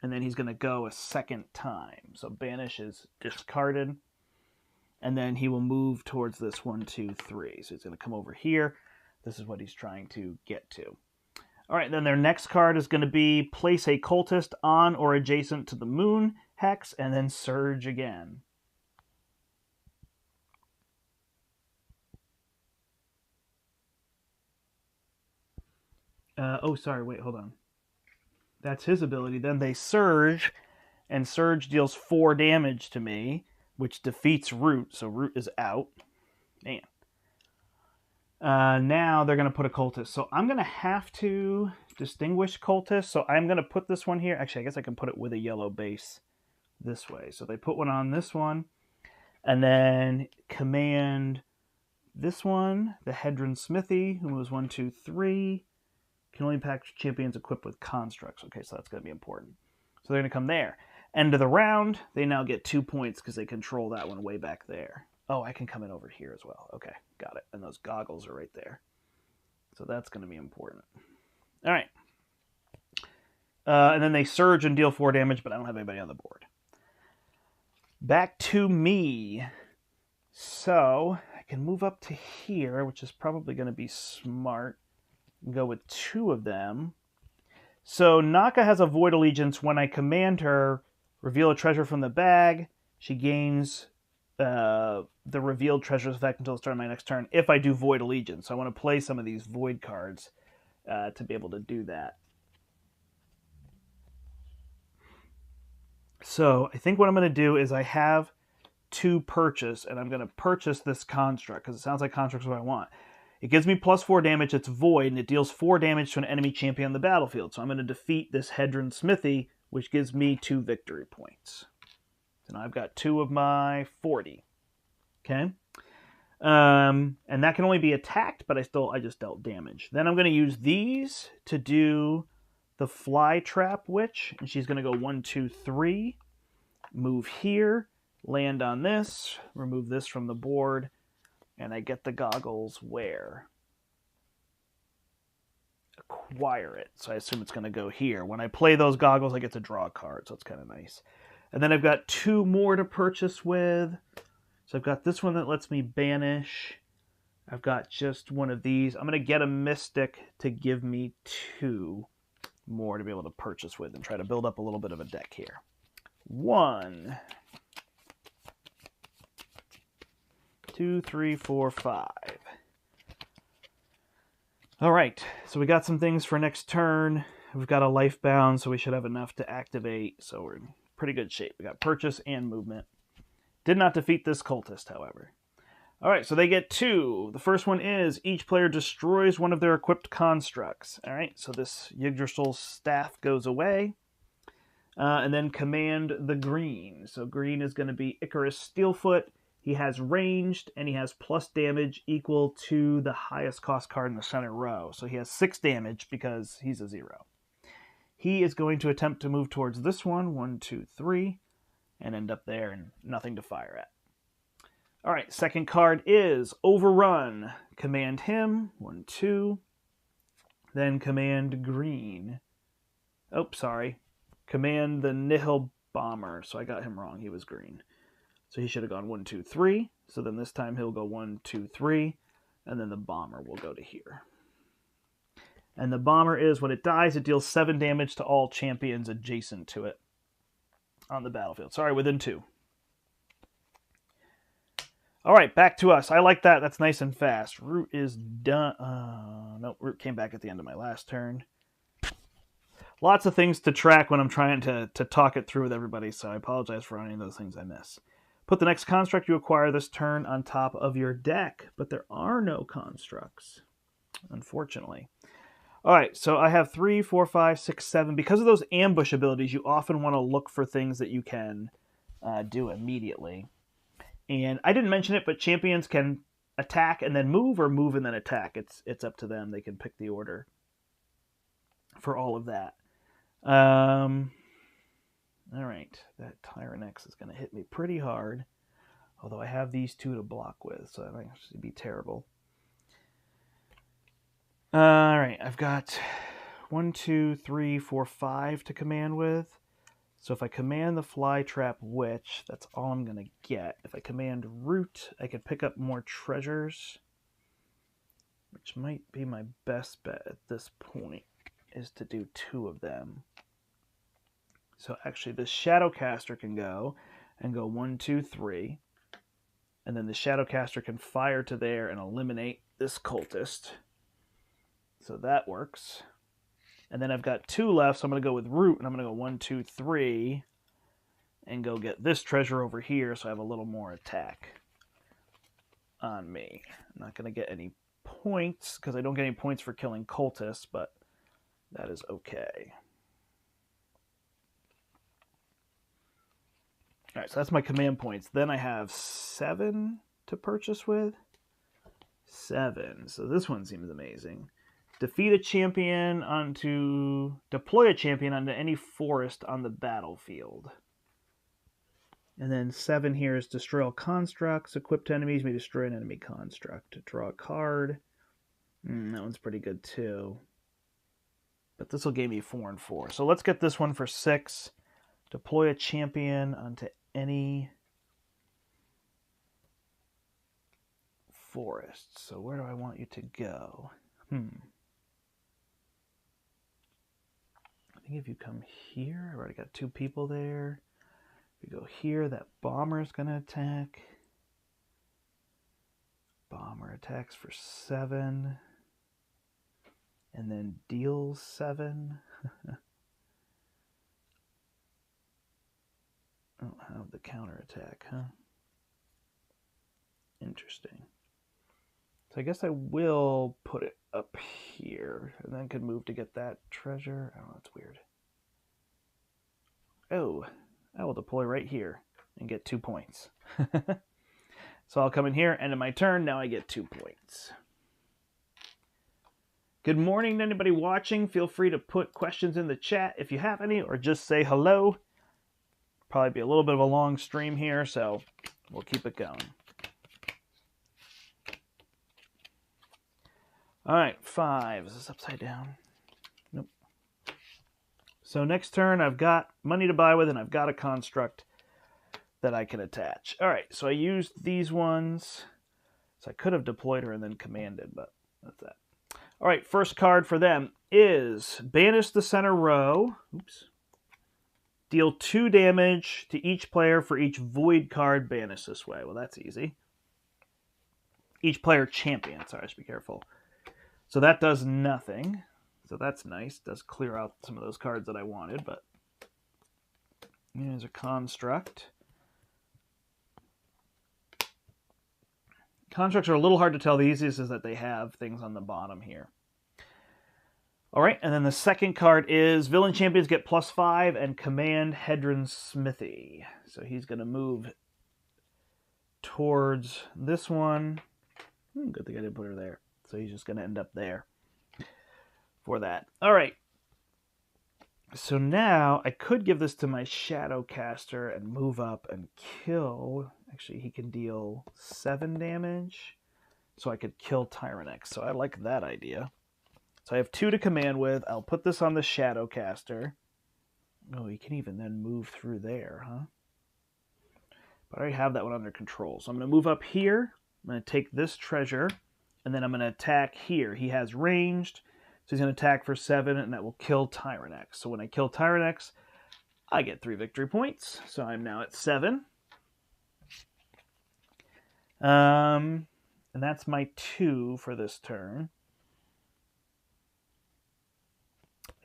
And then he's going to go a second time. So banish is discarded. And then he will move towards this 1, 2, 3. So he's going to come over here. This is what he's trying to get to. All right, then their next card is going to be place a cultist on or adjacent to the moon hex, and then surge again. Oh, sorry, wait, hold on. That's his ability. Then they surge, and surge deals 4 damage to me, which defeats Root, so Root is out. Man. Now they're going to put a cultist. So I'm going to have to distinguish cultist. So I'm going to put this one here. Actually, I guess I can put it with a yellow base this way. So they put one on this one. And then command this one, the Hedron Smithy, who moves 1, 2, 3. Can only impact champions equipped with constructs. Okay, so that's going to be important. So they're going to come there. End of the round, they now get 2 points because they control that one way back there. Oh, I can come in over here as well. Okay, got it. And those goggles are right there. So that's going to be important. All right. And then they surge and deal 4 damage, but I don't have anybody on the board. Back to me. So I can move up to here, which is probably going to be smart. Go with 2 of them. So Naka has a Void Allegiance. When I command her, reveal a treasure from the bag. She gains the revealed treasures effect until the start of my next turn if I do Void Allegiance. So I want to play some of these Void cards to be able to do that. So I think what I'm going to do is I have 2 purchase, and I'm going to purchase this construct because it sounds like construct's what I want. It gives me +4 damage, it's void, and it deals 4 damage to an enemy champion on the battlefield. So I'm going to defeat this Hedron Smithy, which gives me 2 victory points. So now I've got 2 of my 40. Okay? And that can only be attacked, but I just dealt damage. Then I'm going to use these to do the Fly Trap Witch, and she's going to go 1, 2, 3, move here, land on this, remove this from the board, and I get the goggles where? Acquire it. So I assume it's going to go here. When I play those goggles, I get to draw a card, so it's kind of nice. And then I've got 2 more to purchase with. So I've got this one that lets me banish. I've got just one of these. I'm going to get a Mystic to give me 2 more to be able to purchase with and try to build up a little bit of a deck here. 1, 2, 3, 4, 5. All right, so we got some things for next turn. We've got a life bound, so we should have enough to activate. So we're in pretty good shape. We got purchase and movement. Did not defeat this cultist, however. All right, so they get 2. The first one is each player destroys one of their equipped constructs. All right, so this Yggdrasil's staff goes away. And then command the green. So green is going to be Icarus Steelfoot. He has ranged, and he has plus damage equal to the highest cost card in the center row. So he has 6 damage because he's a 0. He is going to attempt to move towards this one, 1, 2, 3, and end up there and nothing to fire at. All right, second card is Overrun. Command him, 1, 2. Then command green. Oh, sorry. Command the Nihil Bomber. So I got him wrong. He was green. So he should have gone 1, 2, 3. So then this time he'll go 1, 2, 3. And then the Bomber will go to here. And the Bomber is, when it dies, it deals 7 damage to all champions adjacent to it on the battlefield. Sorry, within 2. All right, back to us. I like that. That's nice and fast. Root is done. No, Root came back at the end of my last turn. lots of things to track when I'm trying to talk it through with everybody, so I apologize for any of those things I miss. Put the next construct you acquire this turn on top of your deck, but there are no constructs, unfortunately. All right, so I have 3, 4, 5, 6, 7. Because of those ambush abilities, you often want to look for things that you can do immediately. And I didn't mention it, but champions can attack and then move, or move and then attack. It's up to them. They can pick the order for all of that. All right, that Tyrannex is going to hit me pretty hard, although I have these 2 to block with, so that might actually be terrible. All right, I've got 1, 2, 3, 4, 5 to command with. So if I command the Flytrap Witch, that's all I'm going to get. If I command Root, I can pick up more treasures, which might be my best bet at this point, is to do 2 of them. So actually, the Shadowcaster can go and go 1, 2, 3. And then the Shadowcaster can fire to there and eliminate this cultist. So that works. And then I've got 2 left, so I'm going to go with Root, and I'm going to go 1, 2, 3, and go get this treasure over here, so I have a little more attack on me. I'm not going to get any points, because I don't get any points for killing cultists, but that is okay. All right, so that's my command points. Then I have 7 to purchase with. 7. So this one seems amazing. Deploy a champion onto any forest on the battlefield. And then 7 here is destroy all constructs. Equipped enemies may destroy an enemy construct. Draw a card. That one's pretty good too. But this will give me 4 and 4. So let's get this one for 6. Deploy a champion onto any forest. So where do I want you to go? I think if you come here, I've already got 2 people there. If you go here, that bomber is going to attack. Bomber attacks for 7. And then deals 7. I don't have the counterattack, huh? Interesting. So I guess I will put it up here, and then could move to get that treasure. Oh, that's weird. Oh, I will deploy right here and get 2 points. So I'll come in here, end of my turn. Now I get 2 points. Good morning to anybody watching. Feel free to put questions in the chat if you have any, or just say hello. Probably be a little bit of a long stream here, so we'll keep it going. All right, 5. Is this upside down? Nope. So next turn, I've got money to buy with, and I've got a construct that I can attach. All right, so I used these ones. So I could have deployed her and then commanded, but that's that. All right, first card for them is Banish the Center Row. Oops. Deal 2 damage to each player for each void card banished this way. Well, that's easy. Each player champion. Sorry, I should be careful. So that does nothing. So that's nice. Does clear out some of those cards that I wanted, but here's a construct. Constructs are a little hard to tell. The easiest is that they have things on the bottom here. All right, and then the second card is Villain Champions get +5 and command Hedron's Smithy. So he's going to move towards this one. Good thing I didn't put her there. So he's just going to end up there for that. All right. So now I could give this to my Shadowcaster and move up and kill. Actually, he can deal 7 damage. So I could kill Tyrannex. So I like that idea. So I have 2 to command with. I'll put this on the Shadowcaster. Oh, he can even then move through there, huh? But I already have that one under control. So I'm going to move up here. I'm going to take this treasure. And then I'm going to attack here. He has ranged. So he's going to attack for 7, and that will kill Tyrannex. So when I kill Tyrannex, I get 3 victory points. So I'm now at 7. And that's my 2 for this turn.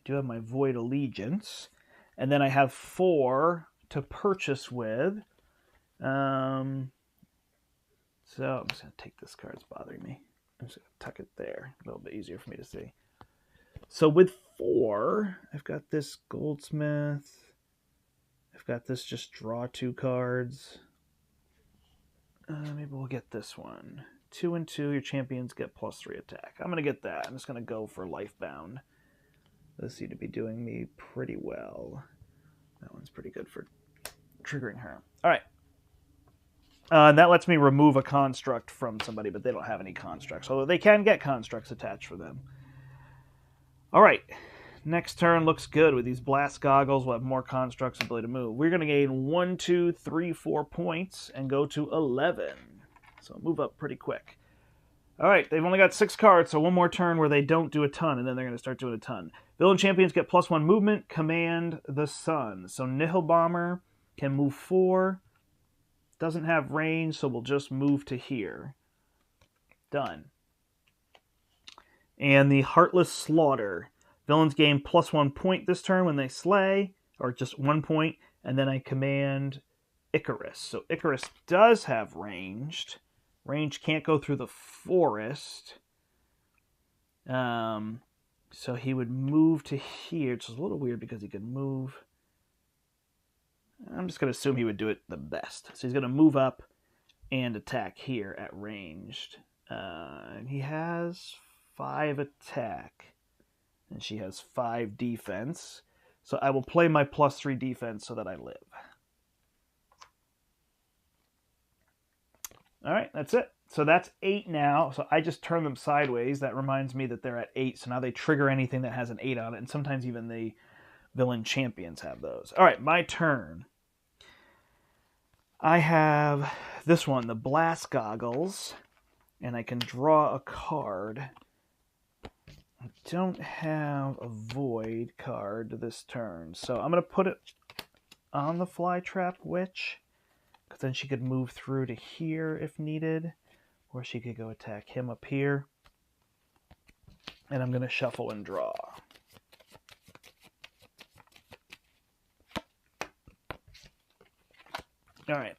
do have my Void Allegiance. And then I have 4 to purchase with. So I'm just going to take this card. It's bothering me. I'm just going to tuck it there. A little bit easier for me to see. So with 4, I've got this Goldsmith. I've got this just draw 2 cards. Maybe we'll get this one. 2 and 2, your champions get +3 attack. I'm going to get that. I'm just going to go for Lifebound. Those seem to be doing me pretty well. That one's pretty good for triggering her. All right. And that lets me remove a construct from somebody, but they don't have any constructs. Although they can get constructs attached for them. All right. Next turn looks good. With these blast goggles, we'll have more constructs, ability to move. We're going to gain 1, 2, 3, 4 points and go to 11. So move up pretty quick. All right, they've only got 6 cards, so one more turn where they don't do a ton, and then they're going to start doing a ton. Villain champions get +1 movement, command the sun. So Nihil Bomber can move 4. Doesn't have range, so we'll just move to here. Done. And the Heartless Slaughter. Villains gain +1 point this turn when they slay, or just 1 point, and then I command Icarus. So Icarus does have ranged. Range can't go through the forest. So he would move to here, which is a little weird because he could move. I'm just going to assume he would do it the best. So he's going to move up and attack here at ranged. And he has 5 attack. And she has 5 defense. So I will play my +3 defense so that I live. All right, that's it. So that's 8 now. So I just turn them sideways. That reminds me that they're at 8. So now they trigger anything that has an 8 on it. And sometimes even the villain champions have those. All right, my turn. I have this one, the Blast Goggles. And I can draw a card. I don't have a Void card this turn. So I'm going to put it on the Flytrap Witch. Because then she could move through to here if needed. Or she could go attack him up here. And I'm going to shuffle and draw. Alright.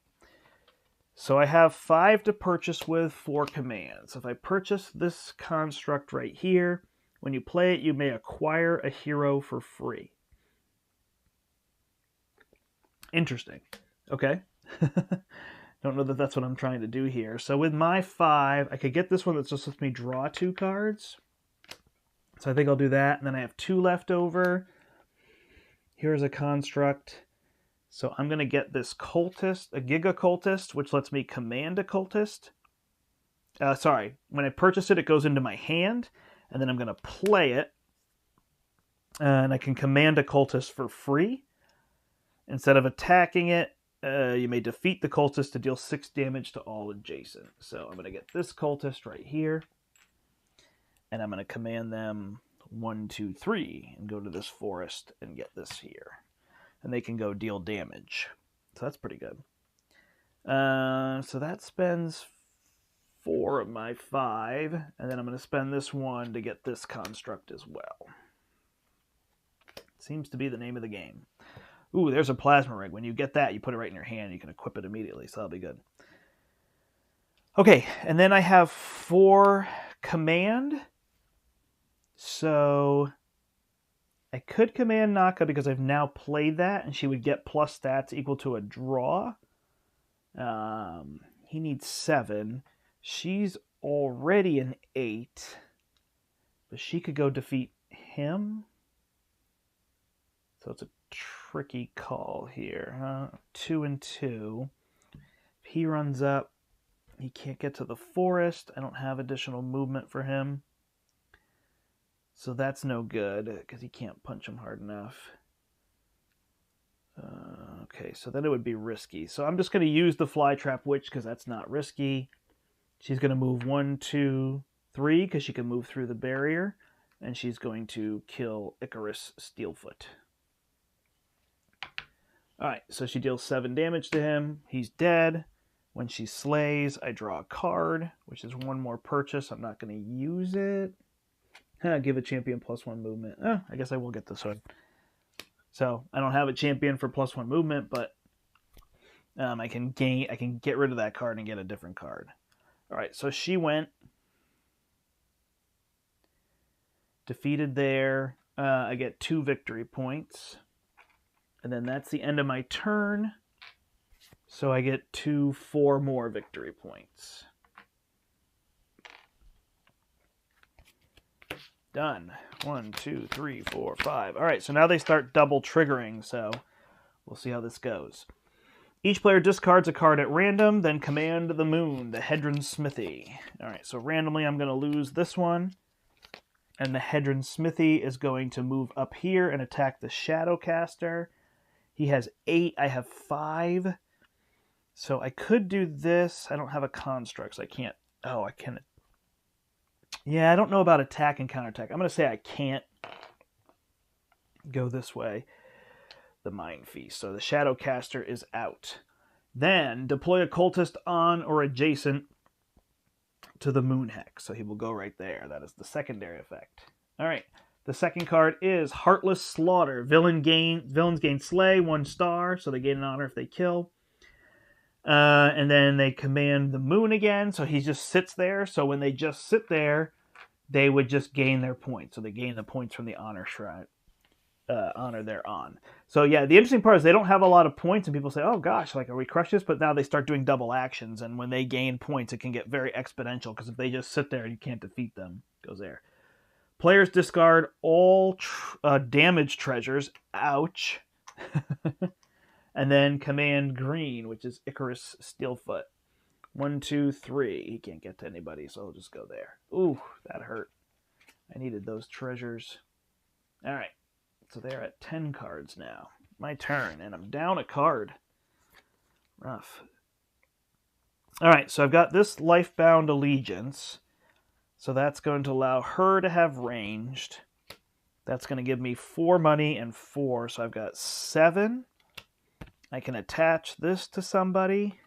So I have 5 to purchase with 4 commands. So if I purchase this construct right here, when you play it, you may acquire a hero for free. Interesting. Okay. Don't know that that's what I'm trying to do here. So with my 5, I could get this one that just lets me draw 2 cards. So I think I'll do that. And then I have 2 left over. Here's a construct. So I'm going to get this cultist, a Giga Cultist, which lets me command a cultist. Sorry, when I purchase it, it goes into my hand. And then I'm going to play it. And I can command a cultist for free. Instead of attacking it, you may defeat the cultist to deal 6 damage to all adjacent. So I'm going to get this cultist right here. And I'm going to command them 1, 2, 3 and go to this forest and get this here. And they can go deal damage. So that's pretty good. So that spends 4 of my 5. And then I'm going to spend this 1 to get this construct as well. Seems to be the name of the game. Ooh, there's a plasma ring. When you get that, you put it right in your hand. You can equip it immediately, so that'll be good. Okay, and then I have 4 command. So I could command Naka because I've now played that, and she would get plus stats equal to a draw. He needs 7. She's already an 8. But she could go defeat him. So it's a tricky call here. 2 and 2. If he runs up, he can't get to the forest. I don't have additional movement for him. So that's no good, because he can't punch him hard enough. Okay, so then it would be risky. So I'm just going to use the Flytrap Witch, because that's not risky. She's going to move 1, 2, 3, because she can move through the barrier. And she's going to kill Icarus Steelfoot. Alright, so she deals 7 damage to him. He's dead. When she slays, I draw a card, which is 1 more purchase. I'm not going to use it. Give a champion +1 movement. I guess I will get this one. So I don't have a champion for +1 movement, but I can get rid of that card and get a different card. All right, so she went. Defeated there. I get 2 victory points. And then that's the end of my turn. So I get 4 more victory points. Done. 1, 2, 3, 4, 5. All right, so now they start double triggering, so we'll see how this goes. Each player discards a card at random, then command the moon, the Hedron Smithy. All right, so randomly I'm going to lose this one. And the Hedron Smithy is going to move up here and attack the Shadowcaster. He has 8. I have 5. So I could do this. I don't have a construct, so I can't. Oh, I can. Yeah, I don't know about attack and counterattack. I'm going to say I can't go this way. The Mind Feast. So the Shadowcaster is out. Then deploy a cultist on or adjacent to the Moon Hex. So he will go right there. That is the secondary effect. All right. The second card is Heartless Slaughter. Villains gain Slay, 1 star, so they gain an honor if they kill. And then they command the moon again, so he just sits there. So when they just sit there, they would just gain their points. So they gain the points from the honor shrine. Honor they're on. So yeah, the interesting part is they don't have a lot of points, and people say, "Oh gosh, like are we crushed this?" But now they start doing double actions, and when they gain points, it can get very exponential. Because if they just sit there and you can't defeat them, it goes there. Players discard all damage treasures. Ouch. And then command green, which is Icarus Steelfoot. 1, 2, 3. He can't get to anybody, so he'll just go there. Ooh, that hurt. I needed those treasures. All right. So they're at 10 cards now. My turn, and I'm down a card. Rough. All right, so I've got this Lifebound Allegiance. So that's going to allow her to have ranged. That's going to give me 4 money and 4. So I've got 7. I can attach this to somebody.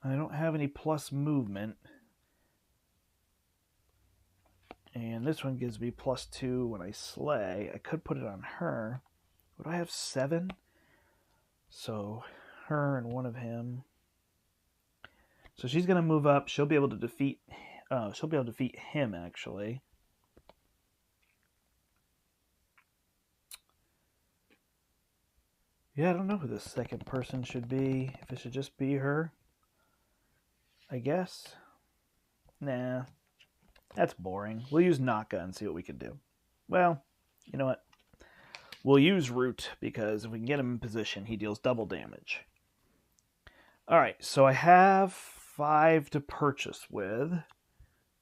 I don't have any plus movement. And this one gives me +2 when I slay. I could put it on her. Would I have 7? So her and 1 of him. So she's going to move up. She'll be able to defeat. She'll be able to defeat him actually. Yeah, I don't know who the second person should be. If it should just be her, I guess. Nah. That's boring. We'll use Naka and see what we can do. Well, you know what? We'll use Root, because if we can get him in position, he deals double damage. Alright, so I have 5 to purchase with.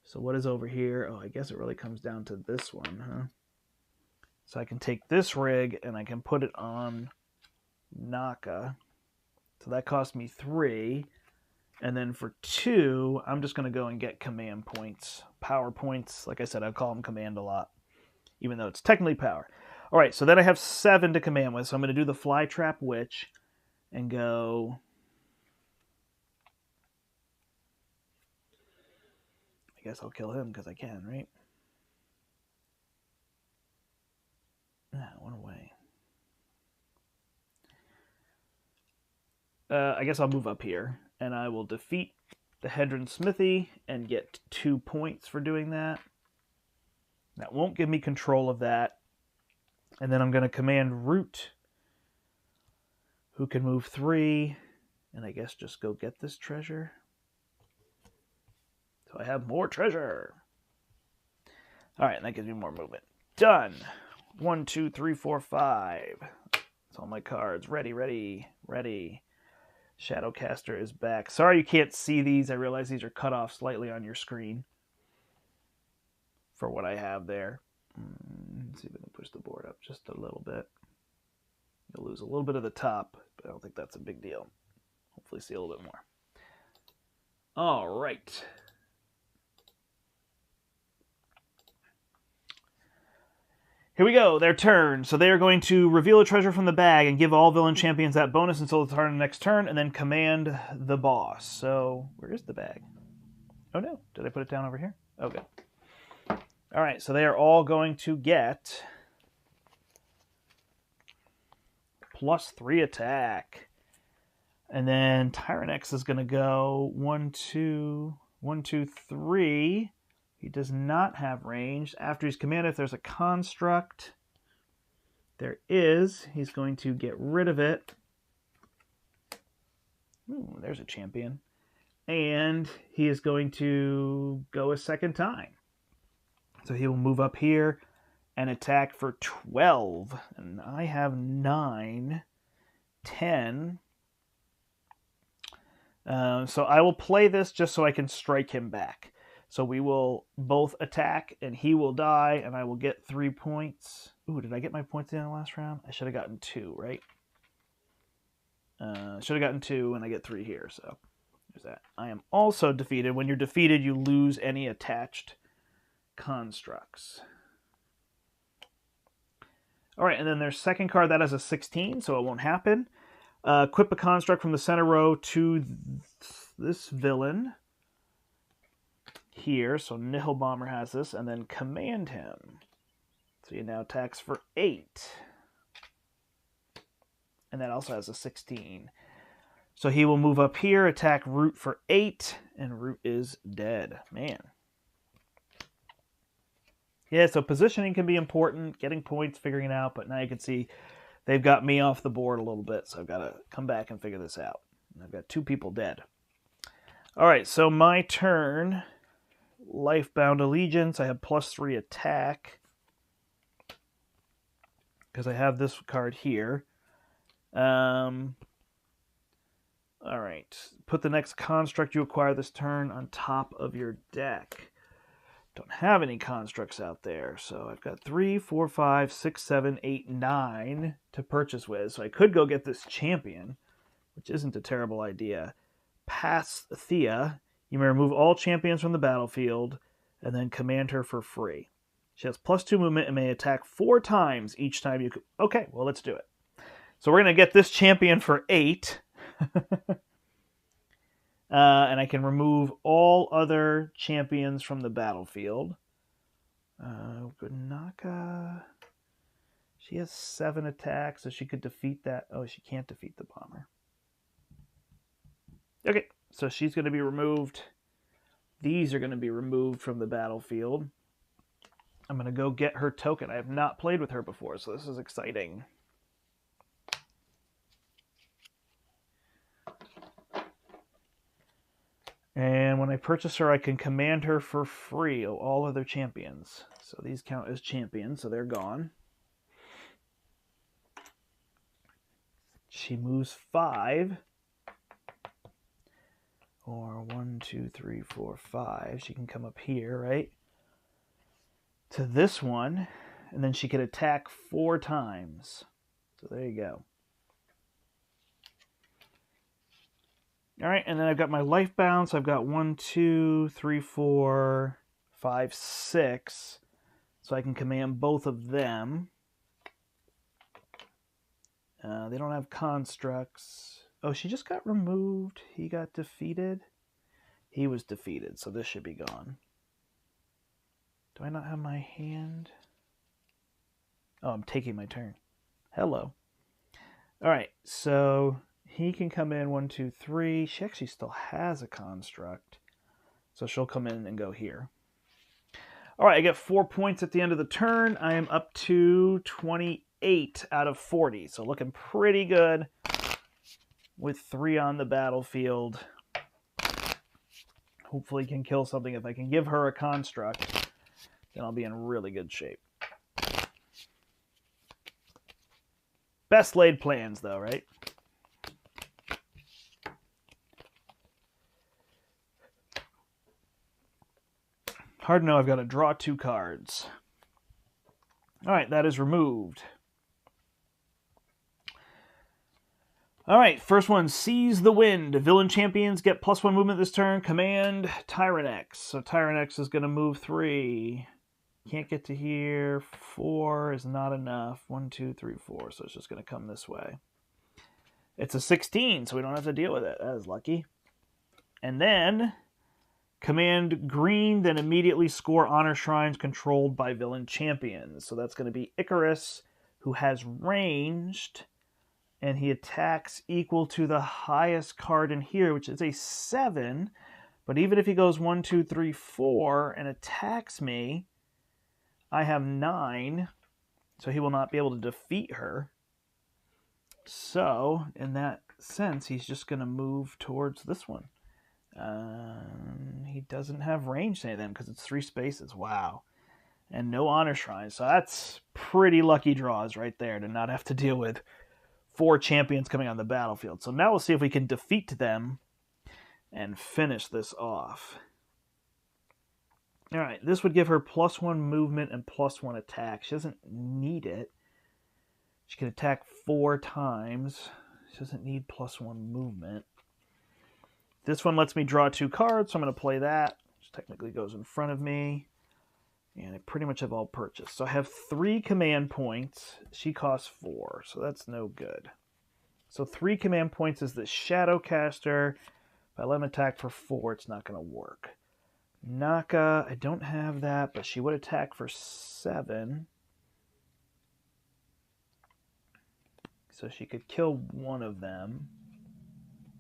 So what is over here? Oh, I guess it really comes down to this one, huh? So I can take this rig and I can put it on Naka. So that cost me 3. And then for 2, I'm just going to go and get command points. Power points. Like I said, I call them command a lot, even though it's technically power. All right, so then I have 7 to command with. So I'm going to do the Flytrap Witch and go... I guess I'll kill him because I can, right? Ah, one away. I guess I'll move up here. And I will defeat the Hedron Smithy and get 2 points for doing that. That won't give me control of that. And then I'm going to command Root, who can move 3. And I guess just go get this treasure. So I have more treasure. All right, and that gives me more movement. Done. 1, 2, 3, 4, 5. That's all my cards. Ready, ready, ready. Shadowcaster is back. Sorry you can't see these. I realize these are cut off slightly on your screen for what I have there. Let's see if I can push the board up just a little bit. You'll lose a little bit of the top, but I don't think that's a big deal. Hopefully see a little bit more. All right. Here we go, their turn. So they are going to reveal a treasure from the bag and give all villain champions that bonus until the turn of the next turn, and then command the boss. So, where is the bag? Oh no, did I put it down over here? Oh, good. All right, so they are all going to get +3 attack. And then Tyrant X is going to go 1, 2, 1, 2, 3. He does not have range. After he's commanded, if there's a construct, there is. He's going to get rid of it. Ooh, there's a champion. And he is going to go a second time. So he will move up here and attack for 12. And I have 9, 10. So I will play this just so I can strike him back. So we will both attack, and he will die, and I will get 3 points. Ooh, did I get my points in the last round? I should have gotten 2, right? Should have gotten 2, and I get 3 here, so there's that. I am also defeated. When you're defeated, you lose any attached constructs. All right, and then there's second card. That has a 16, so it won't happen. Equip a construct from the center row to this villain here. So Nihil Bomber has this, and then command him. So he now attacks for 8. And that also has a 16. So he will move up here, attack Root for 8, and Root is dead. Man. Yeah, so positioning can be important, getting points, figuring it out, but now you can see they've got me off the board a little bit, so I've got to come back and figure this out. And I've got 2 people dead. All right, so my turn. Lifebound Allegiance. I have +3 attack because I have this card here. All right. Put the next construct you acquire this turn on top of your deck. Don't have any constructs out there, so I've got 3, 4, 5, 6, 7, 8, 9 to purchase with. So I could go get this champion, which isn't a terrible idea. Pass Thea. You may remove all champions from the battlefield and then command her for free. She has +2 movement and may attack 4 times each time you... Okay, well, let's do it. So we're going to get this champion for 8. And I can remove all other champions from the battlefield. Gunaka. She has 7 attacks, so she could defeat that. Oh, she can't defeat the bomber. Okay, so she's going to be removed. These are going to be removed from the battlefield. I'm going to go get her token. I have not played with her before, so this is exciting. And when I purchase her, I can command her for free. Oh, all other champions. So these count as champions, so they're gone. She moves 5. Or 1, 2, 3, 4, 5. She can come up here, right? To this one. And then she could attack 4 times. So there you go. All right, and then I've got my life bound. So I've got 1, 2, 3, 4, 5, 6. So I can command both of them. They don't have constructs. Oh, she just got removed. He got defeated. He was defeated, so this should be gone. Do I not have my hand? Oh, I'm taking my turn. Hello. All right, so he can come in 1, 2, 3. She actually still has a construct, so she'll come in and go here. All right, I get 4 points at the end of the turn. I am up to 28 out of 40, so looking pretty good with 3 on the battlefield. Hopefully can kill something. If I can give her a construct, then I'll be in really good shape. Best laid plans, though, right? Hard to know. I've got to draw 2 cards. All right, that is removed. All right, first one, Seize the Wind. Villain champions get +1 movement this turn. Command Tyrant X. So Tyrant X is going to move 3. Can't get to here. 4 is not enough. 1, 2, 3, 4. So it's just going to come this way. It's a 16, so we don't have to deal with it. That is lucky. And then Command green, then immediately score honor shrines controlled by villain champions. So that's going to be Icarus, who has ranged, and he attacks equal to the highest card in here, which is a 7. But even if he goes 1, 2, 3, 4 and attacks me, I have 9, so he will not be able to defeat her. So, in that sense, he's just going to move towards this one. He doesn't have range to any of them because it's 3 spaces. Wow. And no honor shrines. So that's pretty lucky draws right there to not have to deal with 4 champions coming on the battlefield. So now we'll see if we can defeat them and finish this off. All right, this would give her +1 movement and +1 attack. She doesn't need it. She can attack 4 times. She doesn't need +1 movement. This one lets me draw 2 cards, so I'm going to play that, which technically goes in front of me. And I pretty much have all purchased. So I have 3 command points. She costs 4, so that's no good. So 3 command points is the Shadowcaster. If I let him attack for 4, it's not going to work. Naka, I don't have that, but she would attack for 7. So she could kill one of them.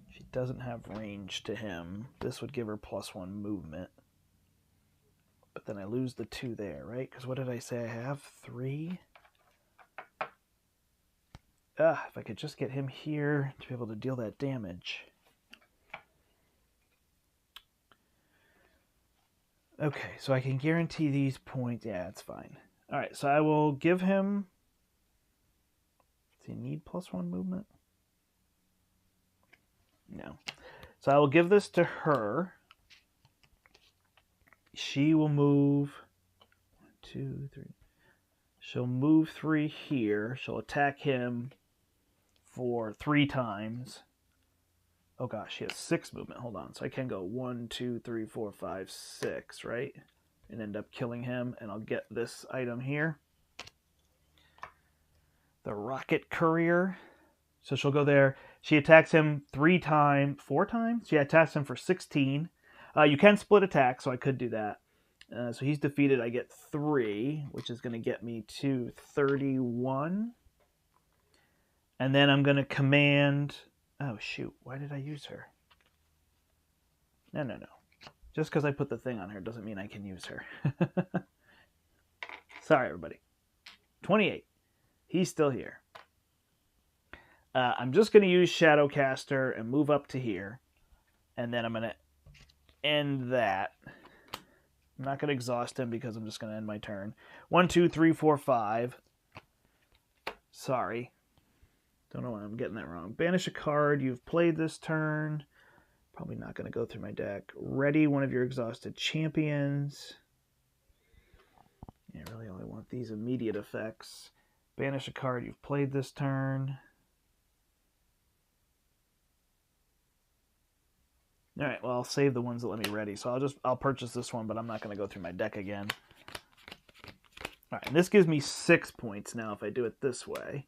She doesn't have range to him. This would give her +1 movement. But then I lose the 2 there, right? Because what did I say I have? 3? If I could just get him here to be able to deal that damage. Okay, so I can guarantee these points. Yeah, that's fine. All right, so I will give him... Does he need +1 movement? No. So I will give this to her. She will move 1, 2, 3. She'll move 3 here. She'll attack him for 3 times. Oh gosh, she has 6 movement. Hold on. So I can go 1, 2, 3, 4, 5, 6, right? And end up killing him. And I'll get this item here. The Rocket Courier. So she'll go there. She attacks him 4 times. She attacks him for 16. You can split attack, so I could do that. So he's defeated. I get 3, which is going to get me to 31. And then I'm going to command... Oh, shoot. Why did I use her? No. Just because I put the thing on her doesn't mean I can use her. Sorry, everybody. 28. He's still here. I'm just going to use Shadowcaster and move up to here. And then I'm going to end that. I'm not going to exhaust him because I'm just going to end my turn. 1, 2, 3, 4, 5. Sorry. Don't know why I'm getting that wrong. Banish a card. You've played this turn. Probably not going to go through my deck. Ready one of your exhausted champions. Yeah, really only want these immediate effects. Banish a card. You've played this turn. All right, well, I'll save the ones that let me ready. So I'll purchase this one, but I'm not going to go through my deck again. All right, and this gives me 6 points now if I do it this way.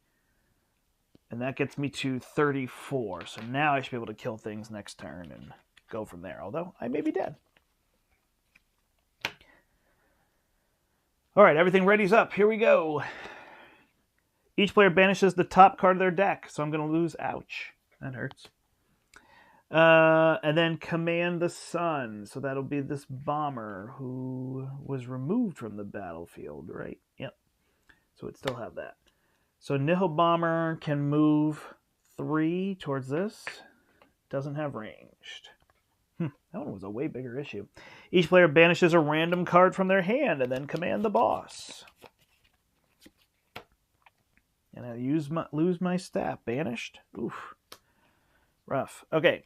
And that gets me to 34. So now I should be able to kill things next turn and go from there. Although I may be dead. All right, everything ready's up. Here we go. Each player banishes the top card of their deck. So I'm going to lose. Ouch. That hurts. And then command the sun. So that'll be this bomber who was removed from the battlefield, right? Yep. So it'd still have that. So Nihil Bomber can move 3 towards this. Doesn't have ranged. That one was a way bigger issue. Each player banishes a random card from their hand and then command the boss. And I lose my staff. Banished? Oof. Rough. Okay.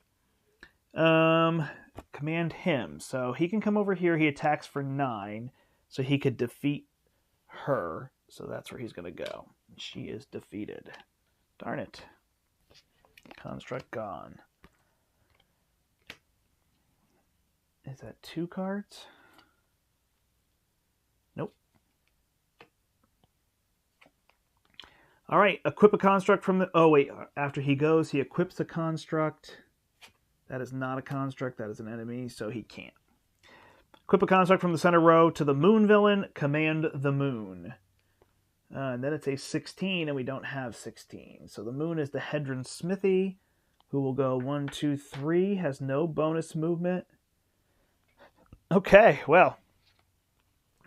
Command him. So he can come over here. He attacks for 9. So he could defeat her. So that's where he's going to go. She is defeated. Darn it. Construct gone. Is that 2 cards? Nope. All right. Equip a construct from the... Oh, wait. After he goes, he equips a construct. That is not a construct. That is an enemy, so he can't. Equip a construct from the center row to the moon villain. Command the moon. And then it's a 16, and we don't have 16. So the moon is the Hedron Smithy, who will go 1, 2, 3. Has no bonus movement. Okay, well,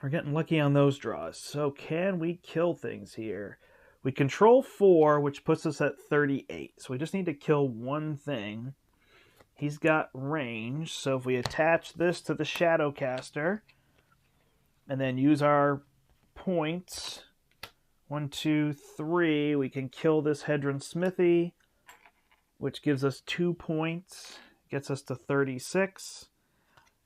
we're getting lucky on those draws. So can we kill things here? We control 4, which puts us at 38. So we just need to kill one thing. He's got range, so if we attach this to the Shadowcaster and then use our points, 1, 2, 3, we can kill this Hedron Smithy, which gives us 2 points, gets us to 36,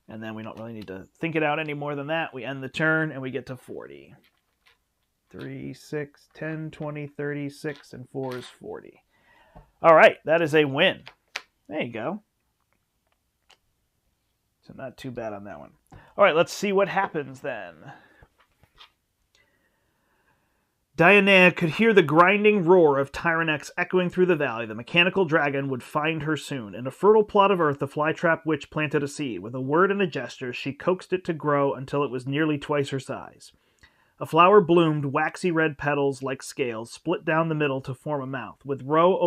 and then we don't really need to think it out any more than that. We end the turn, and we get to 40. 3, 6, 10, 20, 36, and 4 is 40. All right, that is a win. There you go. So not too bad on that one. All right, let's see what happens then. Dionea could hear the grinding roar of Tyrannex echoing through the valley. The mechanical dragon would find her soon. In a fertile plot of earth, the flytrap witch planted a seed. With a word and a gesture, she coaxed it to grow until it was nearly twice her size. A flower bloomed, waxy red petals like scales, split down the middle to form a mouth, with row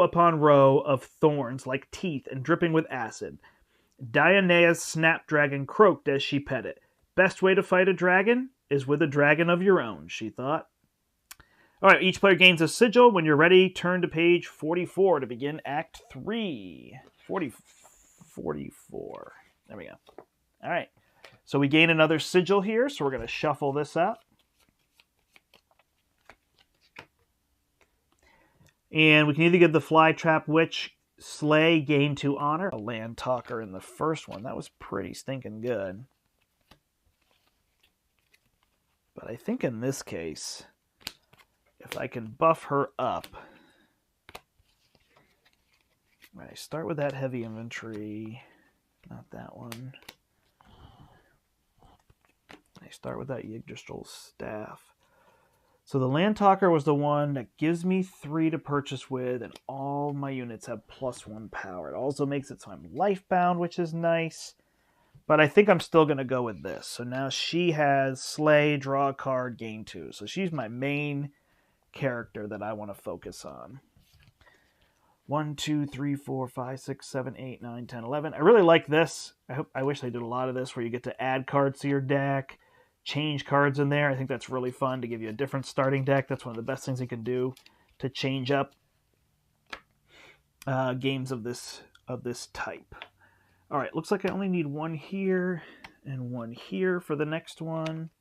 upon row of thorns like teeth and dripping with acid. Dionea's snapdragon croaked as she pet it. Best way to fight a dragon is with a dragon of your own, she thought. All right, each player gains a sigil. When you're ready, turn to page 44 to begin Act 3. 44. There we go. All right, so we gain another sigil here, so we're going to shuffle this up. And we can either give the Flytrap Witch Slay, gain 2 honor. A land talker in the first one. That was pretty stinking good. But I think in this case, if I can buff her up, I start with that heavy inventory, not that one. I start with that Yggdrasil staff. So the Land Talker was the one that gives me 3 to purchase with, and all my units have +1 power. It also makes it so I'm life-bound, which is nice. But I think I'm still going to go with this. So now she has Slay, draw a card, gain 2. So she's my main character that I want to focus on. 1, 2, 3, 4, 5, 6, 7, 8, 9, 10, 11. I really like this. I wish they did a lot of this where you get to add cards to your deck, change cards in there. I think that's really fun to give you a different starting deck. That's one of the best things you can do to change up games of this type. All right, looks like I only need 1 here and 1 here for the next one.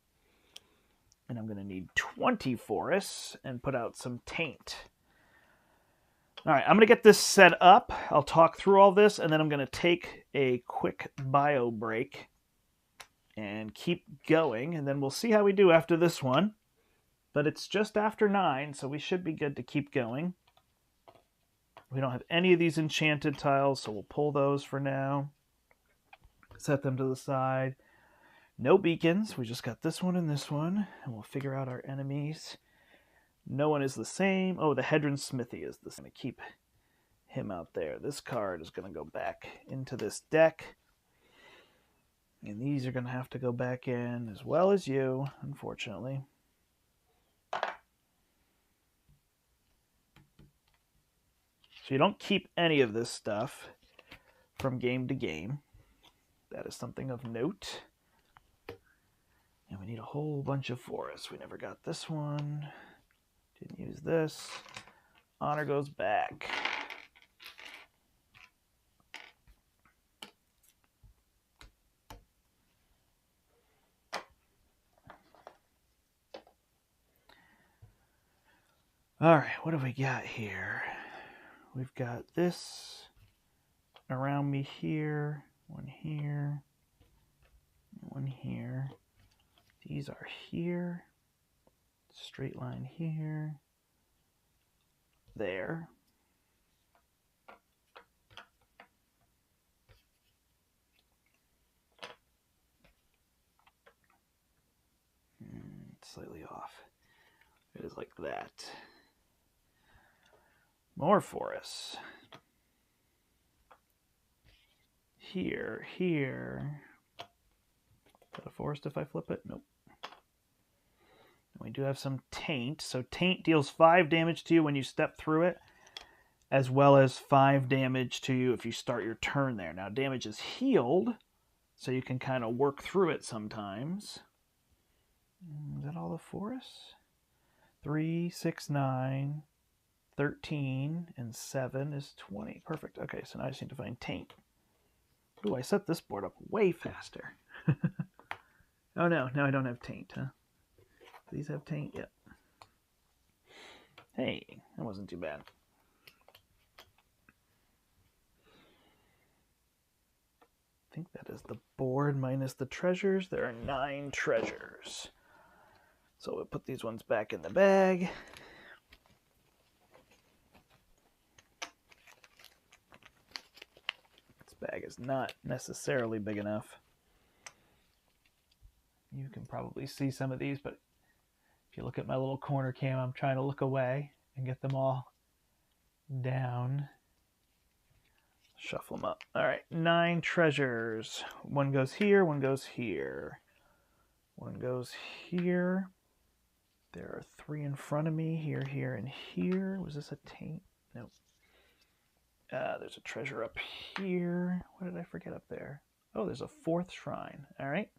And I'm going to need 20 forests and put out some taint. All right, I'm going to get this set up. I'll talk through all this, and then I'm going to take a quick bio break and keep going, and then we'll see how we do after this one. But it's just after 9, so we should be good to keep going. We don't have any of these enchanted tiles, so we'll pull those for now. Set them to the side. No beacons. We just got this one and this one, and we'll figure out our enemies. No one is the same. Oh, the Hedron Smithy is the same. I'm going to keep him out there. This card is going to go back into this deck. And these are going to have to go back in as well as you, unfortunately. So you don't keep any of this stuff from game to game. That is something of note. And we need a whole bunch of forests. We never got this one. Didn't use this. Honor goes back. All right, what have we got here? We've got this around me here, 1 here, 1 here. These are here. Straight line here. There. Slightly off. It is like that. More forests. here, here. Is that a forest if I flip it? Nope. We do have some taint. So taint deals 5 damage to you when you step through it, as well as 5 damage to you if you start your turn there. Now damage is healed, so you can kind of work through it sometimes. Is that all the forests? 3, 6, 9, 13, and 7 is 20. Perfect. Okay, so now I just need to find taint. Ooh, I set this board up way faster. Oh no, now I don't have taint, huh? Do these have taint? Yep. Hey, that wasn't too bad. I think that is the board minus the treasures. There are 9 treasures. So we'll put these ones back in the bag. This bag is not necessarily big enough. You can probably see some of these, but if you look at my little corner cam, I'm trying to look away and get them all down. Shuffle them up. All right, 9 treasures. One goes here, one goes here. One goes here. There are 3 in front of me, here, here, and here. Was this a taint? Nope. There's a treasure up here. What did I forget up there? Oh, there's a 4th shrine. All right.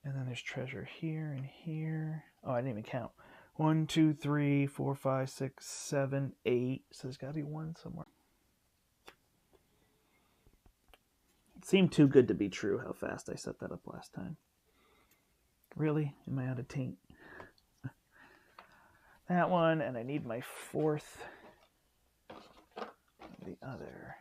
And then there's treasure here and here. Oh, I didn't even count. 1, 2, 3, 4, 5, 6, 7, 8. So there's got to be one somewhere. It seemed too good to be true how fast I set that up last time. Really? Am I out of taint? That one, and I need my 4th. The other.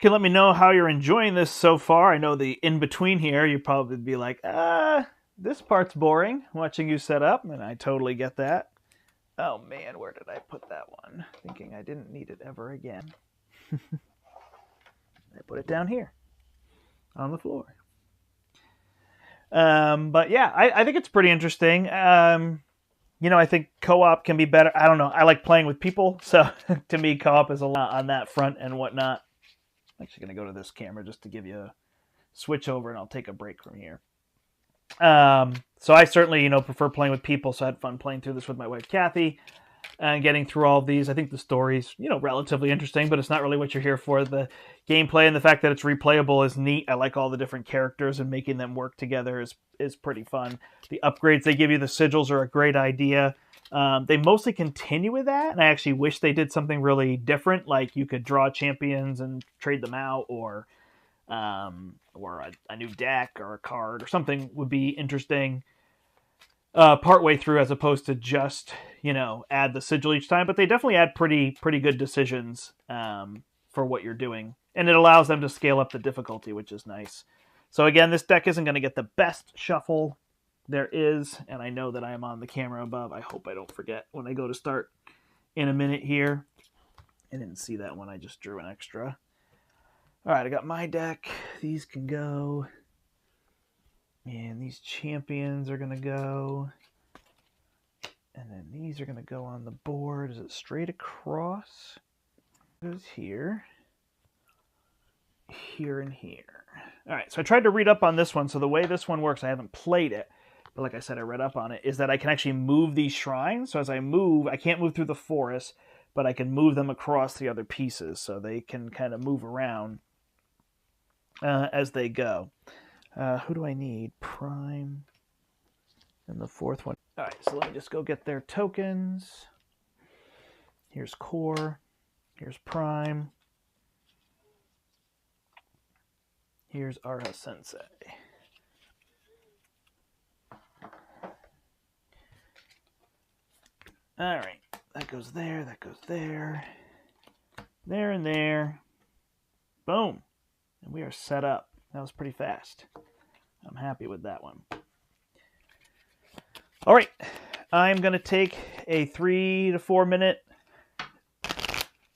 Can let me know how you're enjoying this so far. I know the in-between here, you probably be like, this part's boring, watching you set up, and I totally get that. Oh man, where did I put that one? Thinking I didn't need it ever again. I put it down here, on the floor. But yeah, I think it's pretty interesting. You know, I think co-op can be better. I don't know. I like playing with people, so to me, co-op is a lot on that front and whatnot. I'm actually going to go to this camera just to give you a switch over, and I'll take a break from here. So I certainly, you know, prefer playing with people, so I had fun playing through this with my wife, Kathy, and getting through all of these. I think the story's, you know, relatively interesting, but it's not really what you're here for. The gameplay and the fact that it's replayable is neat. I like all the different characters, and making them work together is pretty fun. The upgrades they give you, the sigils, are a great idea. They mostly continue with that, and I actually wish they did something really different, like you could draw champions and trade them out, or a new deck or a card or something would be interesting partway through, as opposed to just, you know, add the sigil each time. But they definitely add pretty good decisions for what you're doing, and it allows them to scale up the difficulty, which is nice. So again, this deck isn't going to get the best shuffle there is, and I know that I am on the camera above. I hope I don't forget when I go to start in a minute here. I didn't see that one. I just drew an extra. All right, I got my deck. These can go. And these champions are going to go. And then these are going to go on the board. Is it straight across? It goes here. Here and here. All right, so I tried to read up on this one. So the way this one works, I haven't played it, but like I said, I read up on it, is that I can actually move these shrines. So as I move, I can't move through the forest, but I can move them across the other pieces, so they can kind of move around as they go. Who do I need? Prime. And the 4th one. All right, so let me just go get their tokens. Here's Core. Here's Prime. Here's Arha Sensei. All right, that goes there, that goes there. There and there. Boom. And we are set up. That was pretty fast. I'm happy with that one. All right, I'm going to take a 3 to 4 minute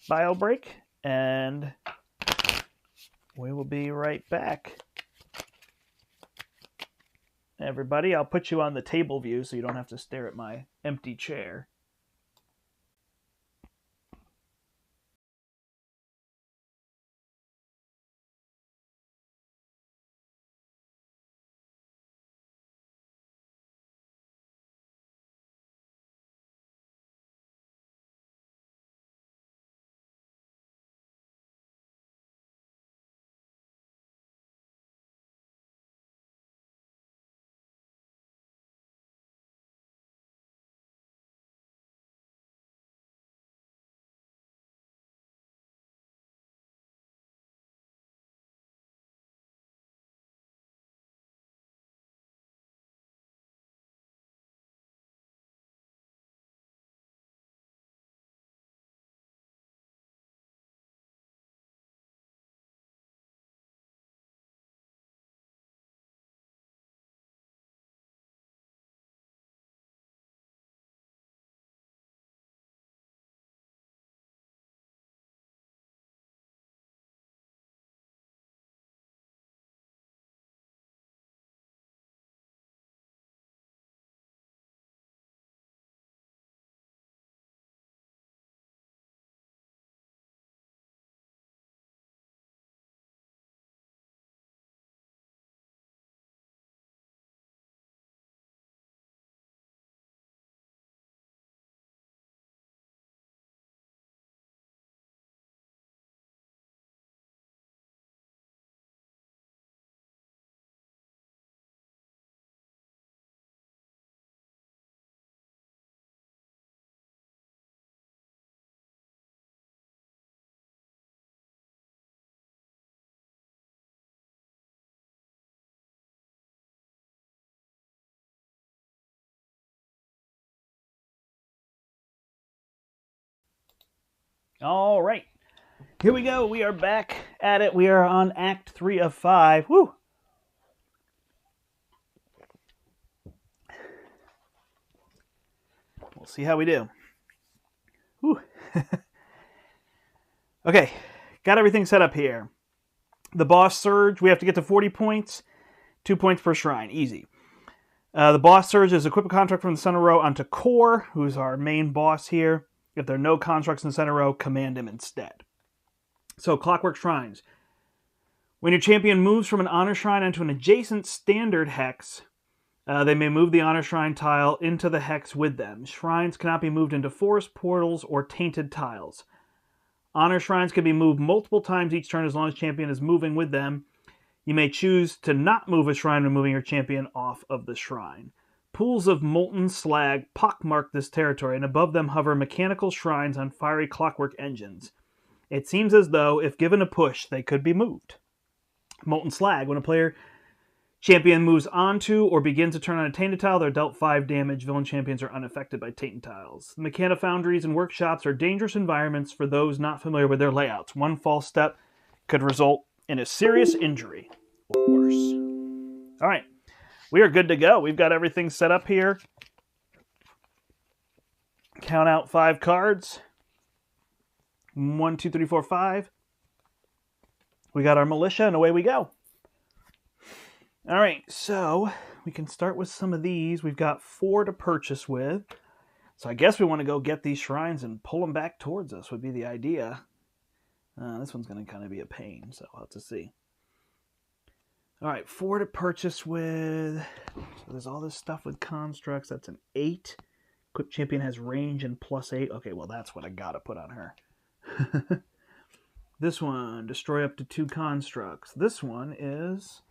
bio break, and we will be right back everybody. I'll put you on the table view so you don't have to stare at my empty chair. All right. Here we go. We are back at it. We are on Act 3 of 5. Woo! We'll see how we do. Woo. Okay. Got everything set up here. The boss surge, we have to get to 40 points. 2 points per shrine. Easy. The boss surge is equip a construct from the center row onto Core, who's our main boss here. If there are no constructs in the center row, command him instead. So, Clockwork Shrines. When your champion moves from an honor shrine onto an adjacent standard hex, they may move the honor shrine tile into the hex with them. Shrines cannot be moved into forest, portals, or tainted tiles. Honor shrines can be moved multiple times each turn as long as champion is moving with them. You may choose to not move a shrine when moving your champion off of the shrine. Pools of molten slag pockmark this territory, and above them hover mechanical shrines on fiery clockwork engines. It seems as though, if given a push, they could be moved. Molten slag. When a player champion moves onto or begins a turn on a tainted tile, they're dealt 5 damage. Villain champions are unaffected by tainted tiles. Mechana foundries and workshops are dangerous environments for those not familiar with their layouts. One false step could result in a serious injury or worse. All right, we are good to go. We've got everything set up here. Count out 5 cards. 1, 2, 3, 4, 5. We got our militia, and away we go. All right, so we can start with some of these. We've got 4 to purchase with. So I guess we want to go get these shrines and pull them back towards us would be the idea. This one's going to kind of be a pain, so we'll have to see. All right, 4 to purchase with. So there's all this stuff with constructs. That's an 8. Equipped champion has range and +8. Okay, well, that's what I got to put on her. This one, destroy up to 2 constructs. This one is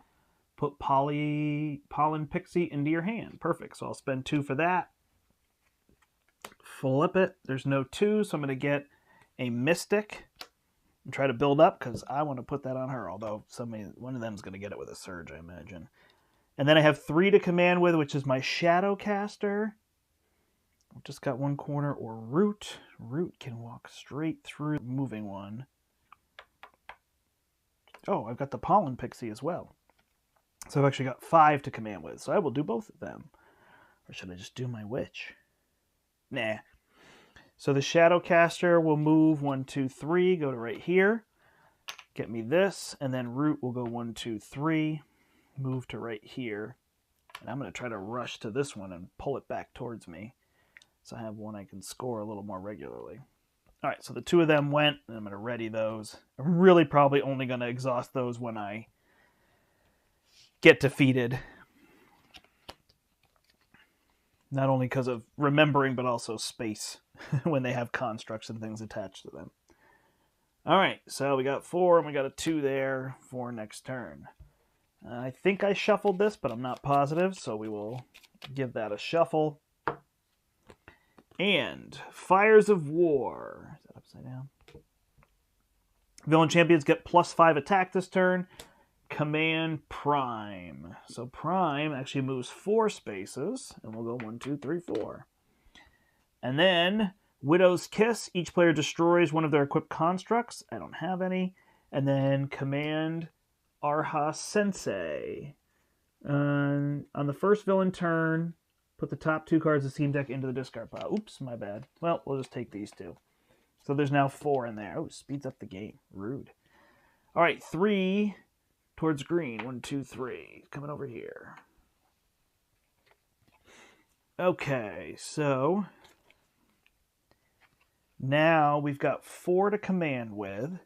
put Pollen Pixie into your hand. Perfect, so I'll spend 2 for that. Flip it. There's no 2, so I'm going to get a Mystic and try to build up because I want to put that on her, although one of them is going to get it with a Surge, I imagine. And then I have 3 to command with, which is my Shadowcaster. I've just got 1 corner, or Root. Root can walk straight through the moving one. Oh, I've got the Pollen Pixie as well. So I've actually got 5 to command with, so I will do both of them. Or should I just do my Witch? Nah. So the Shadowcaster will move 1, 2, 3, go to right here. Get me this, and then Root will go 1, 2, 3, move to right here. And I'm going to try to rush to this one and pull it back towards me, so I have one I can score a little more regularly. All right, so the 2 of them went, and I'm going to ready those. I'm really probably only going to exhaust those when I get defeated. Not only because of remembering, but also space when they have constructs and things attached to them. All right, so we got 4 and we got a 2 there for next turn. I think I shuffled this, but I'm not positive, so we will give that a shuffle. And Fires of War. Is that upside down? Villain champions get +5 attack this turn. Command Prime. So Prime actually moves 4 spaces, and we'll go 1, 2, 3, 4. And then Widow's Kiss. Each player destroys one of their equipped constructs. I don't have any. And then Command Arha Sensei. On the first villain turn, put the top 2 cards of the team deck into the discard pile. Oops, my bad. Well, we'll just take these 2. So there's now 4 in there. Oh, speeds up the game. Rude. All right, 3 towards green. 1, 2, 3. Coming over here. Okay, so now we've got 4 to command with.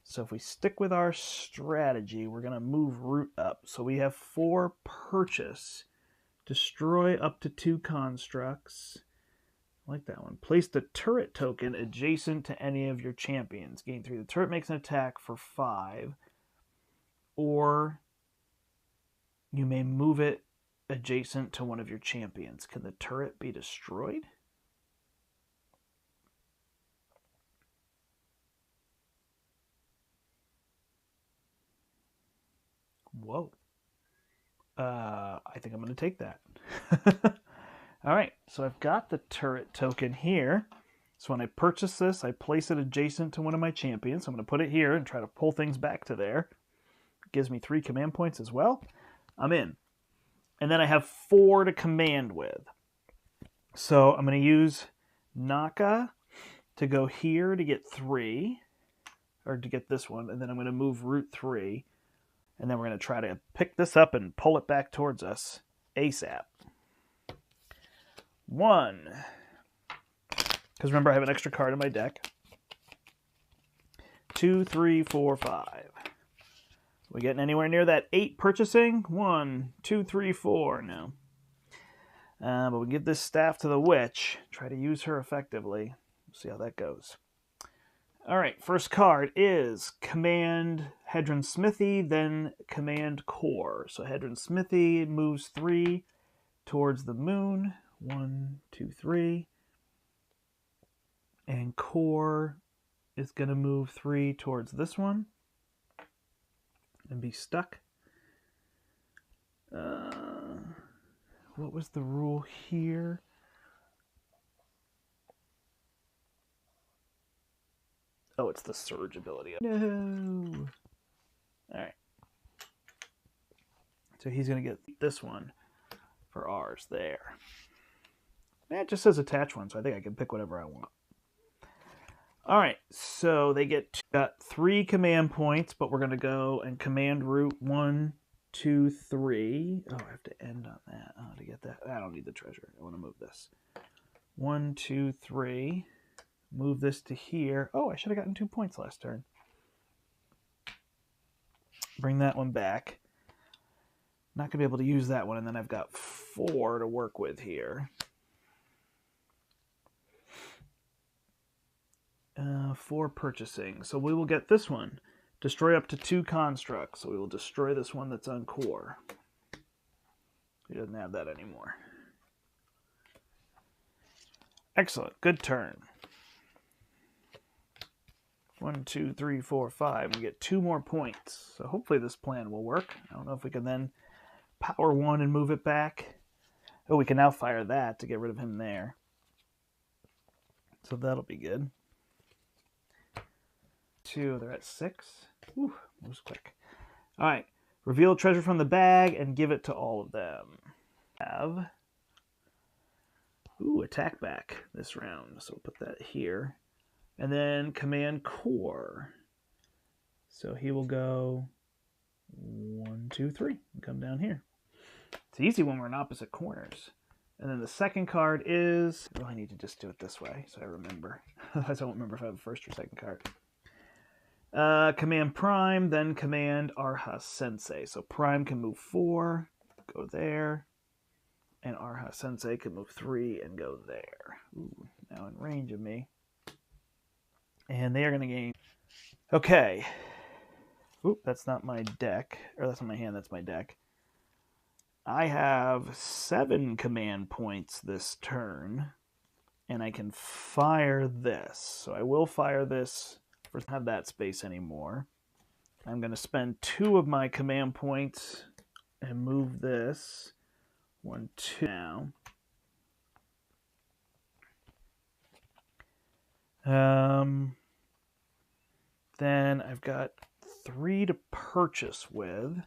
So if we stick with our strategy, we're going to move root up. So we have 4 purchase. Destroy up to 2 constructs. I like that one. Place the turret token adjacent to any of your champions. Gain 3. The turret makes an attack for 5. Or you may move it adjacent to one of your champions. Can the turret be destroyed? Whoa. I think I'm going to take that. All right, so I've got the turret token here. So when I purchase this, I place it adjacent to one of my champions. So I'm going to put it here and try to pull things back to there. It gives me 3 command points as well. I'm in. And then I have 4 to command with. So I'm going to use Naka to go here to get 3, or to get this one, and then I'm going to move root 3. And then we're going to try to pick this up and pull it back towards us ASAP. 1. Because remember, I have an extra card in my deck. 2, 3, 4, 5. We getting anywhere near that 8 purchasing? 1, 2, 3, 4. No. But we give this staff to the witch. Try to use her effectively. See how that goes. All right, first card is Command Hedron Smithy, then Command Core. So Hedron Smithy moves 3 towards the moon. 1, 2, 3. And Core is going to move 3 towards this one and be stuck. What was the rule here? Oh, it's the surge ability. No. All right. So he's going to get this one for ours there. It just says attach one, so I think I can pick whatever I want. All right, so they got 3 command points, but we're going to go and command root 1, 2, 3. Oh, I have to end on that. Oh, to get that. I don't need the treasure. I want to move this. 1, 2, 3. Move this to here. Oh, I should have gotten 2 points last turn. Bring that one back. Not going to be able to use that one, and then I've got 4 to work with here. 4 purchasing. So we will get this one. Destroy up to 2 constructs. So we will destroy this one that's on core. He doesn't have that anymore. Excellent. Good turn. 1, 2, 3, 4, 5. We get 2 more points. So hopefully this plan will work. I don't know if we can then power 1 and move it back. Oh, we can now fire that to get rid of him there. So that'll be good. 2, they're at 6. Whew, moves quick. All right. Reveal treasure from the bag and give it to all of them. Have attack back this round. So we'll put that here. And then command core. So he will go 1, 2, 3 and come down here. It's easy when we're in opposite corners. And then the second card is... Oh, I need to just do it this way so I remember. Otherwise I won't remember if I have a first or second card. Command Prime, then Command Arha Sensei. So Prime can move 4, go there. And Arha Sensei can move 3 and go there. Ooh, now in range of me. And they are going to gain... Okay. Oop, that's not my deck. Or that's not my hand, that's my deck. I have 7 command points this turn. And I can fire this. So I will fire this. I don't have that space anymore. I'm going to spend 2 of my command points and move this 1, 2 now. Then I've got 3 to purchase with.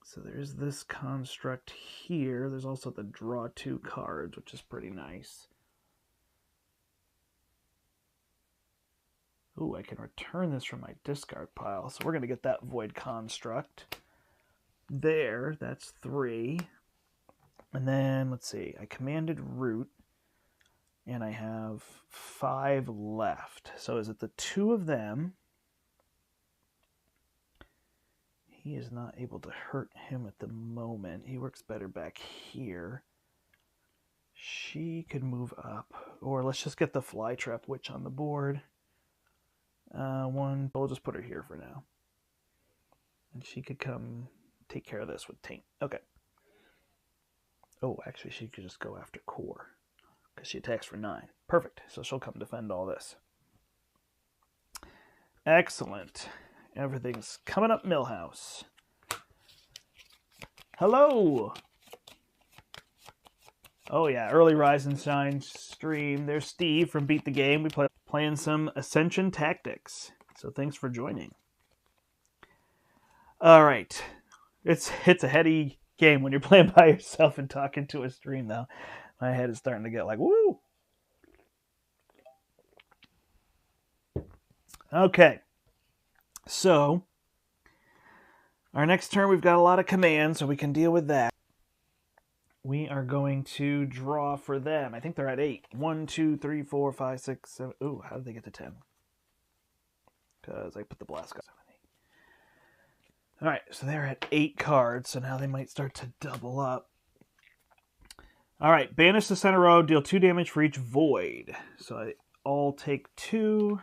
So there's this construct here. There's also the draw 2 cards, which is pretty nice. Ooh, I can return this from my discard pile. So we're going to get that void construct. There, that's 3. And then, let's see, I commanded root. And I have 5 left. So is it the 2 of them? He is not able to hurt him at the moment. He works better back here. She could move up. Or let's just get the Flytrap Witch on the board. We'll just put her here for now. And she could come take care of this with Taint. Okay. Oh, actually, she could just go after Core. Because she attacks for 9. Perfect. So she'll come defend all this. Excellent. Everything's coming up Millhouse. Hello! Oh yeah, early Rise and Shine stream. There's Steve from Beat the Game. We playing some Ascension Tactics. So thanks for joining. Alright. It's a heady game when you're playing by yourself and talking to a stream though. My head is starting to get like, woo! Okay. So, our next turn we've got a lot of commands, so we can deal with that. We are going to draw for them. I think they're at 8. 1, 2, 3, 4, 5, 6, 7. Ooh, how did they get to 10? Because I put the blast guys on 8. Alright, so they're at 8 cards, so now they might start to double up. Alright, banish the center row, deal 2 damage for each void. So I all take 2.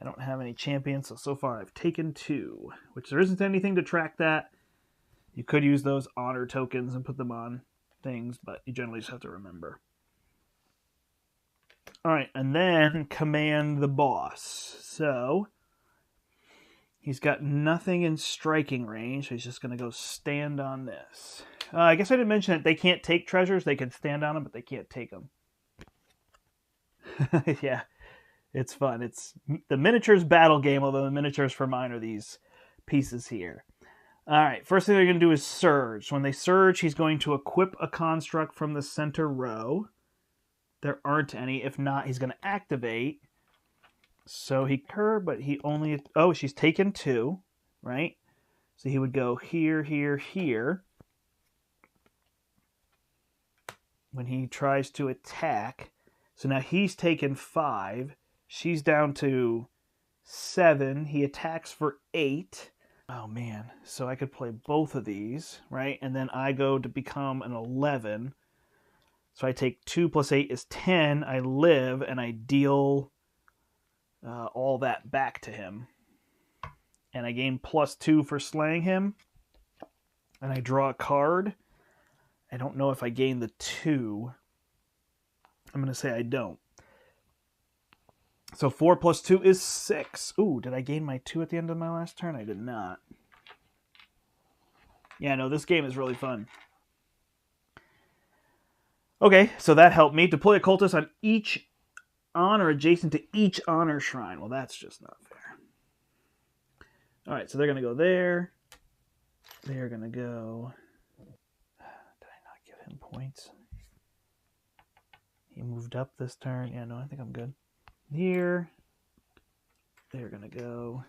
I don't have any champions, so far I've taken 2. Which there isn't anything to track that. You could use those honor tokens and put them on things, but you generally just have to remember. Alright, and then command the boss. So, he's got nothing in striking range, so he's just going to go stand on this. I guess I didn't mention that they can't take treasures. They can stand on them, but they can't take them. Yeah, it's fun. It's the miniatures battle game, although the miniatures for mine are these pieces here. Alright, first thing they're going to do is surge. When they surge, he's going to equip a construct from the center row. There aren't any. If not, he's going to activate. So he could, but he only... Oh, she's taken 2, right? So he would go here, here, here. When he tries to attack. So now he's taken 5. She's down to 7. He attacks for 8. Oh, man. So I could play both of these, right? And then I go to become an 11. So I take 2 plus 8 is 10. I live, and I deal all that back to him. And I gain plus 2 for slaying him. And I draw a card. I don't know if I gain the 2. I'm going to say I don't. So 4 plus 2 is 6. Ooh, did I gain my 2 at the end of my last turn? I did not. Yeah, no, this game is really fun. Okay, so that helped me. Deploy a cultist on or adjacent to each honor shrine. Well, that's just not fair. Alright, so they're going to go there. They're going to go... Did I not give him points? He moved up this turn. Yeah, no, I think I'm good. Here. They're going to go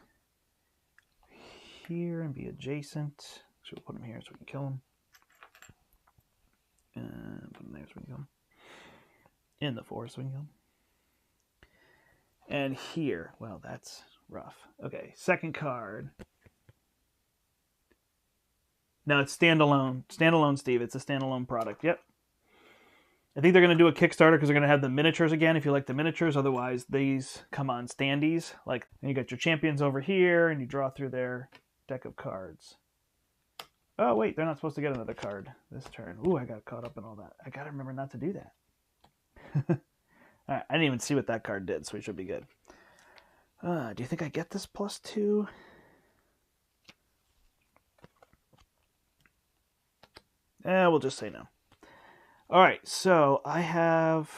here and be adjacent. So we'll put him here so we can kill him. Put them there so we can go. In the forest we can go. And here, well, that's rough. Okay, second card. No, it's standalone. Standalone, Steve. It's a standalone product. Yep. I think they're going to do a Kickstarter because they're going to have the miniatures again if you like the miniatures. Otherwise, these come on standees. Like, you got your champions over here, and you draw through their deck of cards. Oh, wait, they're not supposed to get another card this turn. Ooh, I got caught up in all that. I got to remember not to do that. All right, I didn't even see what that card did, so we should be good. Do you think I get this +2? We'll just say no. All right, so I have...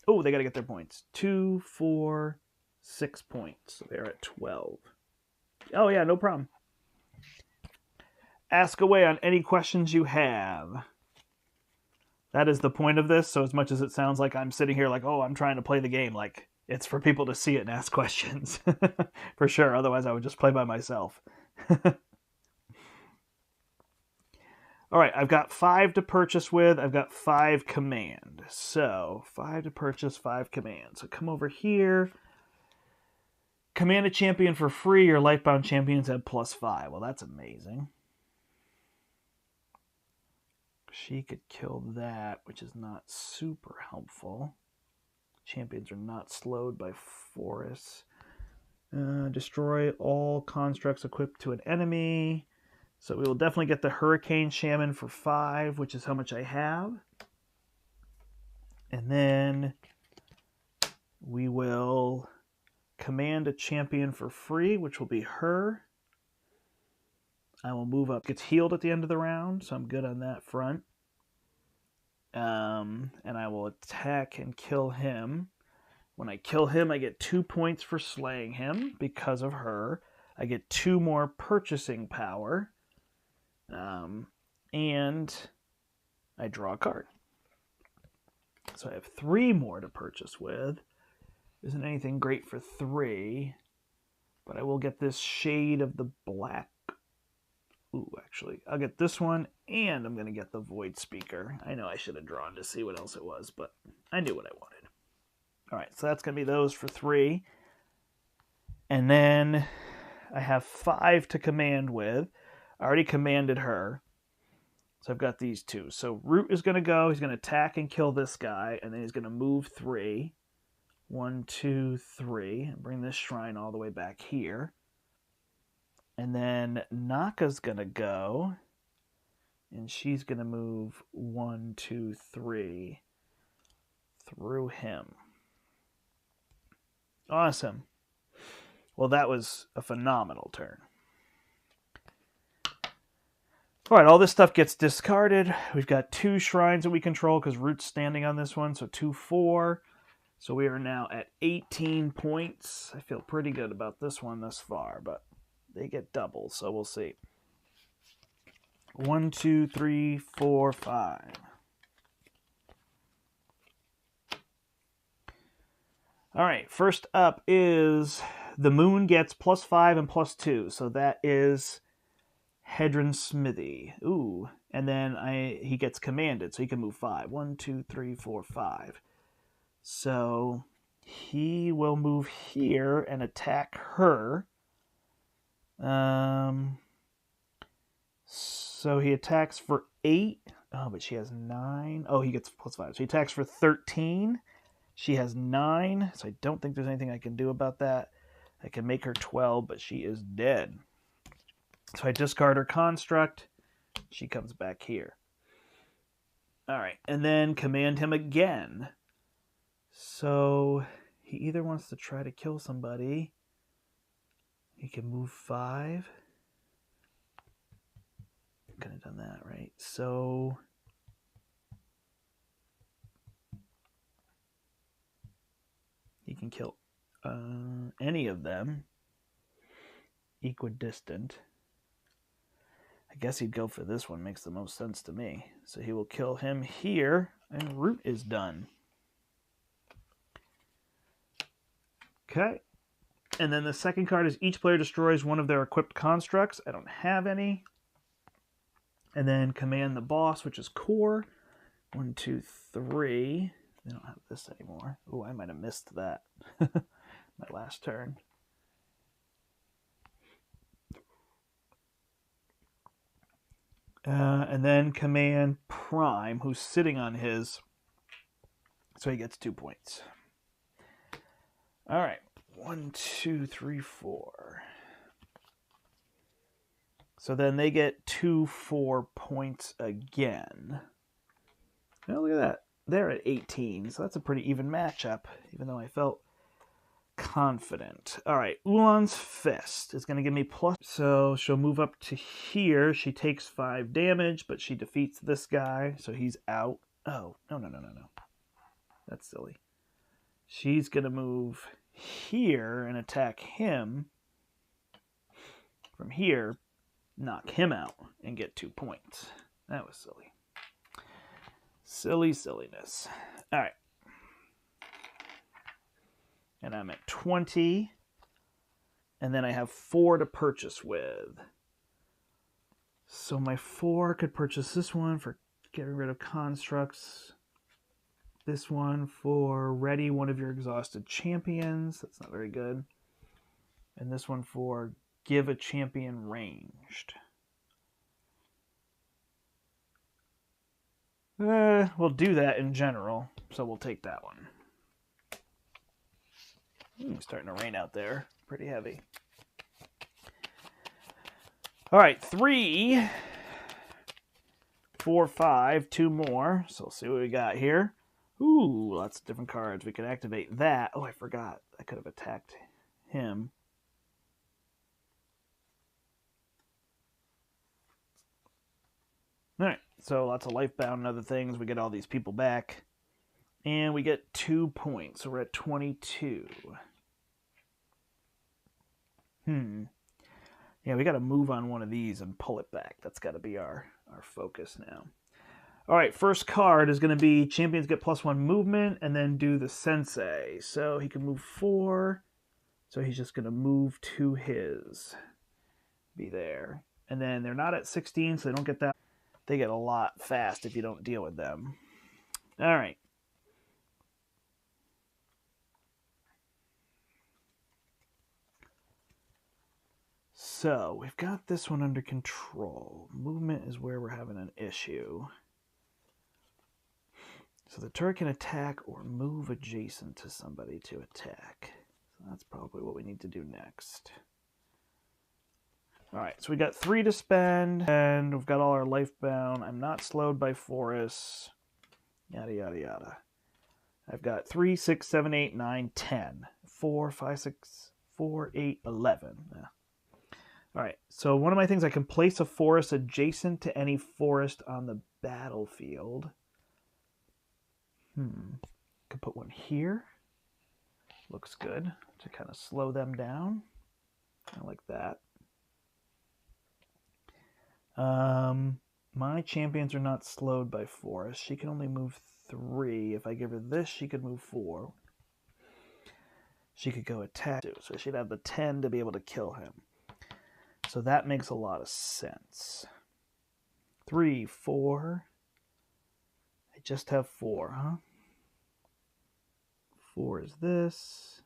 Oh, they got to get their points. 2, 4, 6 points. So they're at 12. Oh, yeah, no problem. Ask away on any questions you have. That is the point of this. So as much as it sounds like I'm sitting here like, oh, I'm trying to play the game, like, it's for people to see it and ask questions. For sure. Otherwise, I would just play by myself. All right, I've got 5 to purchase with. I've got 5 command. So 5 to purchase, 5 command. So come over here. Command a champion for free. Your Lightbound champions have +5. Well, that's amazing. She could kill that, which is not super helpful. Champions are not slowed by forests. Destroy all constructs equipped to an enemy. So we will definitely get the Hurricane Shaman for 5, which is how much I have. And then we will command a champion for free, which will be her. I will move up. Gets healed at the end of the round, so I'm good on that front. And I will attack and kill him. When I kill him, I get 2 points for slaying him because of her. I get 2 more purchasing power. And I draw a card. So I have 3 more to purchase with. Isn't anything great for 3, but I will get this Shade of the Black. Ooh, actually, I'll get this one, and I'm going to get the Void Speaker. I know I should have drawn to see what else it was, but I knew what I wanted. All right, so that's going to be those for 3. And then I have 5 to command with. I already commanded her. So I've got these 2. So Root is going to go. He's going to attack and kill this guy. And then he's going to move 3. 1, 2, 3. And bring this shrine all the way back here. And then Naka's going to go. And she's going to move 1, 2, 3 through him. Awesome. Well, that was a phenomenal turn. All right, all this stuff gets discarded. We've got 2 shrines that we control because Root's standing on this one, so 2, 4. So we are now at 18 points. I feel pretty good about this one thus far, but they get double, so we'll see. 1, 2, 3, 4, 5. All right, first up is the Moon gets +5 and +2, so that is Hedron Smithy. Ooh, and then he gets commanded, so he can move 5. 1, 2, 3, 4, 5. So he will move here and attack her. So he attacks for 8. Oh, but she has 9. Oh, he gets +5. So he attacks for 13. She has 9, so I don't think there's anything I can do about that. I can make her 12, but she is dead. So I discard her construct. She comes back here. All right, and then command him again. So he either wants to try to kill somebody. He can move 5. Could have done that, right? So he can kill any of them equidistant. I guess he'd go for this one. Makes the most sense to me. So he will kill him here, and Root is done. Okay. And then the second card is each player destroys one of their equipped constructs. I don't have any. And then command the boss, which is core. 1, 2, 3. They don't have this anymore. Oh, I might have missed that. My last turn. And then command Prime, who's sitting on his, so he gets 2 points. All right, 1, 2, 3, 4. So then they get 2, 4 points again. Oh, look at that. They're at 18, so that's a pretty even matchup, even though I felt confident. All right, Ulan's Fist is going to give me plus. So she'll move up to here. She takes 5 damage, but she defeats this guy, so he's out. Oh, no. That's silly. She's going to move here and attack him from here, knock him out, and get 2 points. That was silly. Silliness. All right. And I'm at 20. And then I have 4 to purchase with. So my 4 could purchase this one for getting rid of constructs. This one for ready one of your exhausted champions. That's not very good. And this one for give a champion ranged. We'll do that in general. So we'll take that one. Starting to rain out there. Pretty heavy. All right, 3, 4, 5, 2 more. So we'll see what we got here. Ooh, lots of different cards. We could activate that. Oh, I forgot. I could have attacked him. All right, so lots of lifebound and other things. We get all these people back. And we get 2 points. So we're at 22. Yeah, we got to move on one of these and pull it back. That's got to be our focus now. All right, first card is going to be champions get +1 movement and then do the sensei. So he can move 4. So he's just going to move to his. Be there. And then they're not at 16, so they don't get that. They get a lot fast if you don't deal with them. All right. So we've got this one under control. Movement is where we're having an issue. So the turret can attack or move adjacent to somebody to attack. So that's probably what we need to do next. All right, so we got 3 to spend, and we've got all our life bound. I'm not slowed by forests. Yada, yada, yada. I've got 3, 6, 7, 8, 9, 10. 4, 5, 6, 4, 8, 11. Yeah. All right, so one of my things, I can place a forest adjacent to any forest on the battlefield. Could put one here. Looks good to kind of slow them down. I like that. My champions are not slowed by forest. She can only move 3. If I give her this, she could move 4. She could go attack too, so she'd have the 10 to be able to kill him. So that makes a lot of sense. 3, 4. I just have 4, huh? 4 is this.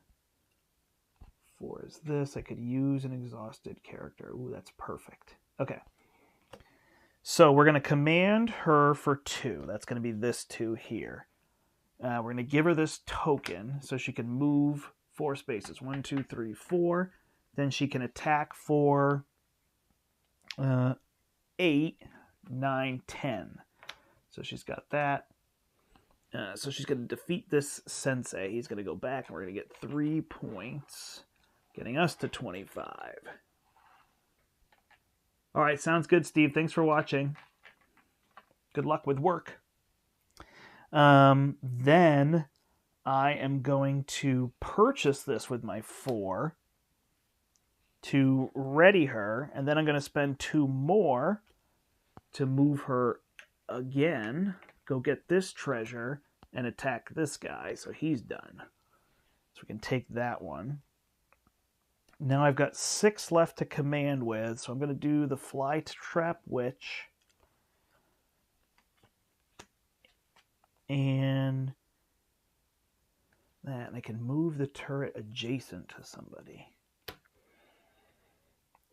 4 is this. I could use an exhausted character. Ooh, that's perfect. Okay. So we're going to command her for 2. That's going to be this 2 here. We're going to give her this token so she can move 4 spaces. 1, 2, 3, 4. Then she can attack for 8, 9, 10. So she's got that. So she's going to defeat this sensei. He's going to go back, and we're going to get 3 points, getting us to 25. All right, sounds good, Steve. Thanks for watching. Good luck with work. Then I am going to purchase this with my 4 to ready her, and then I'm going to spend 2 more to move her again, go get this treasure, and attack this guy, so he's done. So we can take that one. Now I've got 6 left to command with, so I'm going to do the Fly Trap Witch and that. And I can move the turret adjacent to somebody.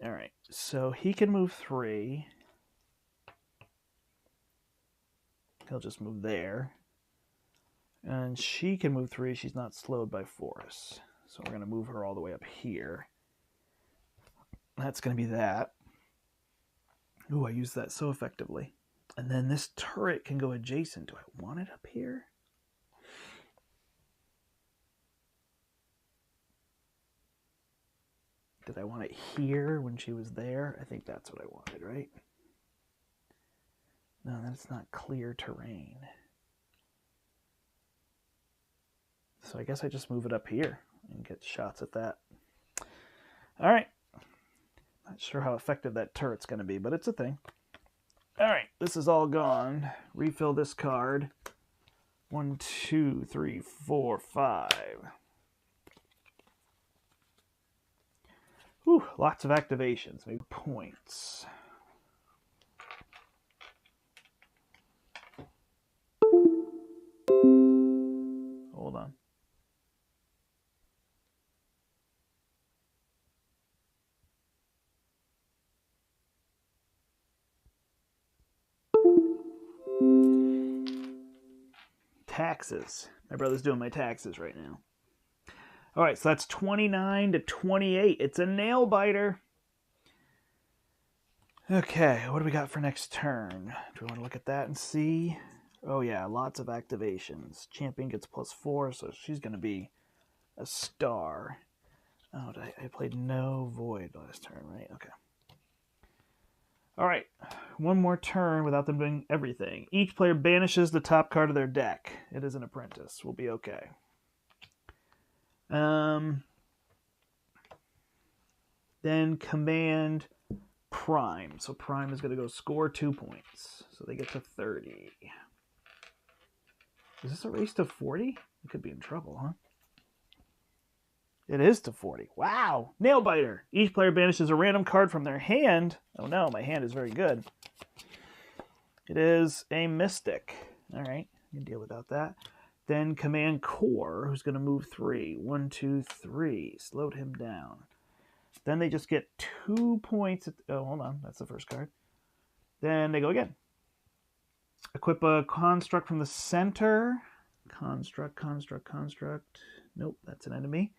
All right, so he can move 3. He'll just move there. And she can move 3. She's not slowed by force. So we're going to move her all the way up here. That's going to be that. Ooh, I used that so effectively. And then this turret can go adjacent. Do I want it up here? Did I want it here when she was there? I think that's what I wanted, right? No, that's not clear terrain. So I guess I just move it up here and get shots at that. All right. Not sure how effective that turret's going to be, but it's a thing. All right, this is all gone. Refill this card. 1, 2, 3, 4, 5. Whew, lots of activations. Maybe points. Hold on. Taxes. My brother's doing my taxes right now. All right, so that's 29 to 28. It's a nail biter. Okay, what do we got for next turn? Do we want to look at that and see? Oh yeah, lots of activations. Champion gets +4, so she's going to be a star. Oh, I played no void last turn, right? Okay. All right, one more turn without them doing everything. Each player banishes the top card of their deck. It is an apprentice. We'll be okay. Then command Prime. So Prime is going to go score 2 points. So they get to 30. Is this a race to 40? We could be in trouble, huh? It is to 40. Wow. Nail biter. Each player banishes a random card from their hand. Oh no, my hand is very good. It is a Mystic. All right, you can deal without that. Then command Core, who's going to move 3. 1, 2, 3. Slowed him down. Then they just get 2 points. Oh, hold on. That's the first card. Then they go again. Equip a construct from the center. Construct. Nope, that's an enemy.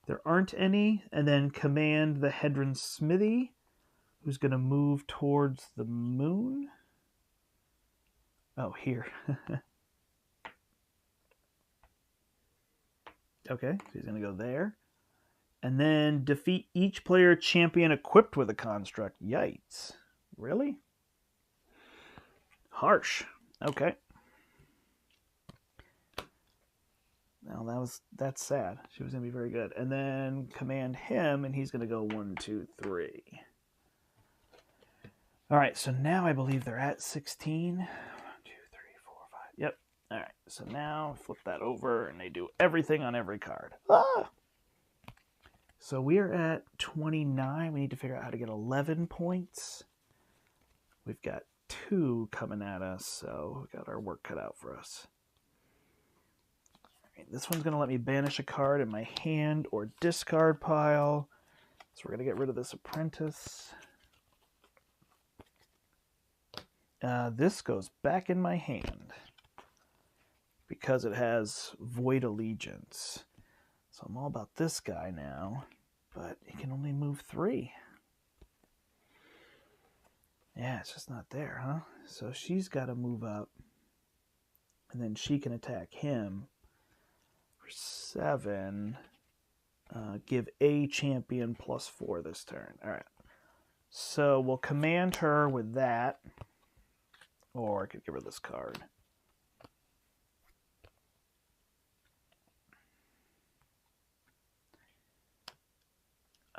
There aren't any. And then command the Hedron Smithy, who's going to move towards the moon. Oh, here. Okay, so he's going to go there. And then defeat each player champion equipped with a construct. Yikes. Really? Harsh. Okay. Now that's sad. She was going to be very good. And then command him, and he's going to go 1, 2, 3. All right, so now I believe they're at 16. 1, 2, 3, 4, 5. Yep. All right, so now flip that over, and they do everything on every card. Ah! So we're at 29. We need to figure out how to get 11 points. We've got 2 coming at us, so we've got our work cut out for us. All right, this one's going to let me banish a card in my hand or discard pile. So we're going to get rid of this apprentice. This goes back in my hand because it has Void Allegiance. So I'm all about this guy now, but he can only move 3. Yeah, it's just not there, huh? So she's got to move up, and then she can attack him for 7. Give a champion +4 this turn. All right. So we'll command her with that, or I could give her this card.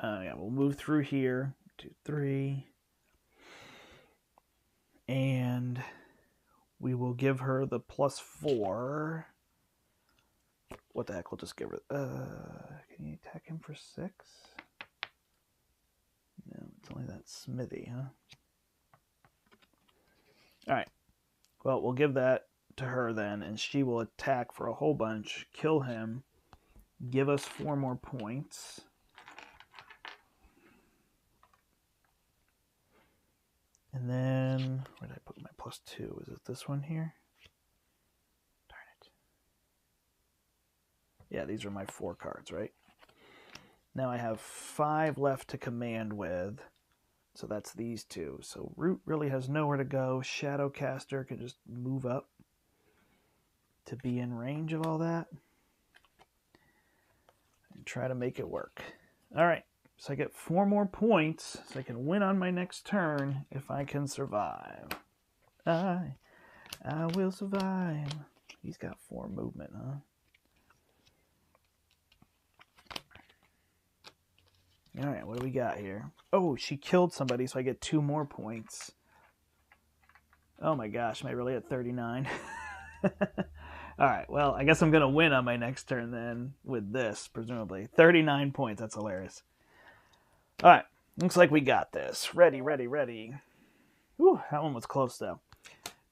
Yeah, we'll move through here. 2, 3. And we will give her the +4. What the heck? We'll just give her... can you attack him for 6? No, it's only that smithy, huh? All right. Well, we'll give that to her then, and she will attack for a whole bunch, kill him, give us 4 more points. And then, where did I put my +2? Is it this one here? Darn it. Yeah, these are my 4 cards, right? Now I have 5 left to command with. So that's these 2. So Root really has nowhere to go. Shadowcaster can just move up to be in range of all that. And try to make it work. All right. So I get 4 more points, so I can win on my next turn if I can survive. I will survive. He's got 4 movement, huh? All right, what do we got here? Oh, she killed somebody, so I get 2 more points. Oh my gosh, am I really at 39? All right, well, I guess I'm going to win on my next turn then with this, presumably. 39 points, that's hilarious. All right, looks like we got this. Ready, ready, ready. Ooh, that one was close, though.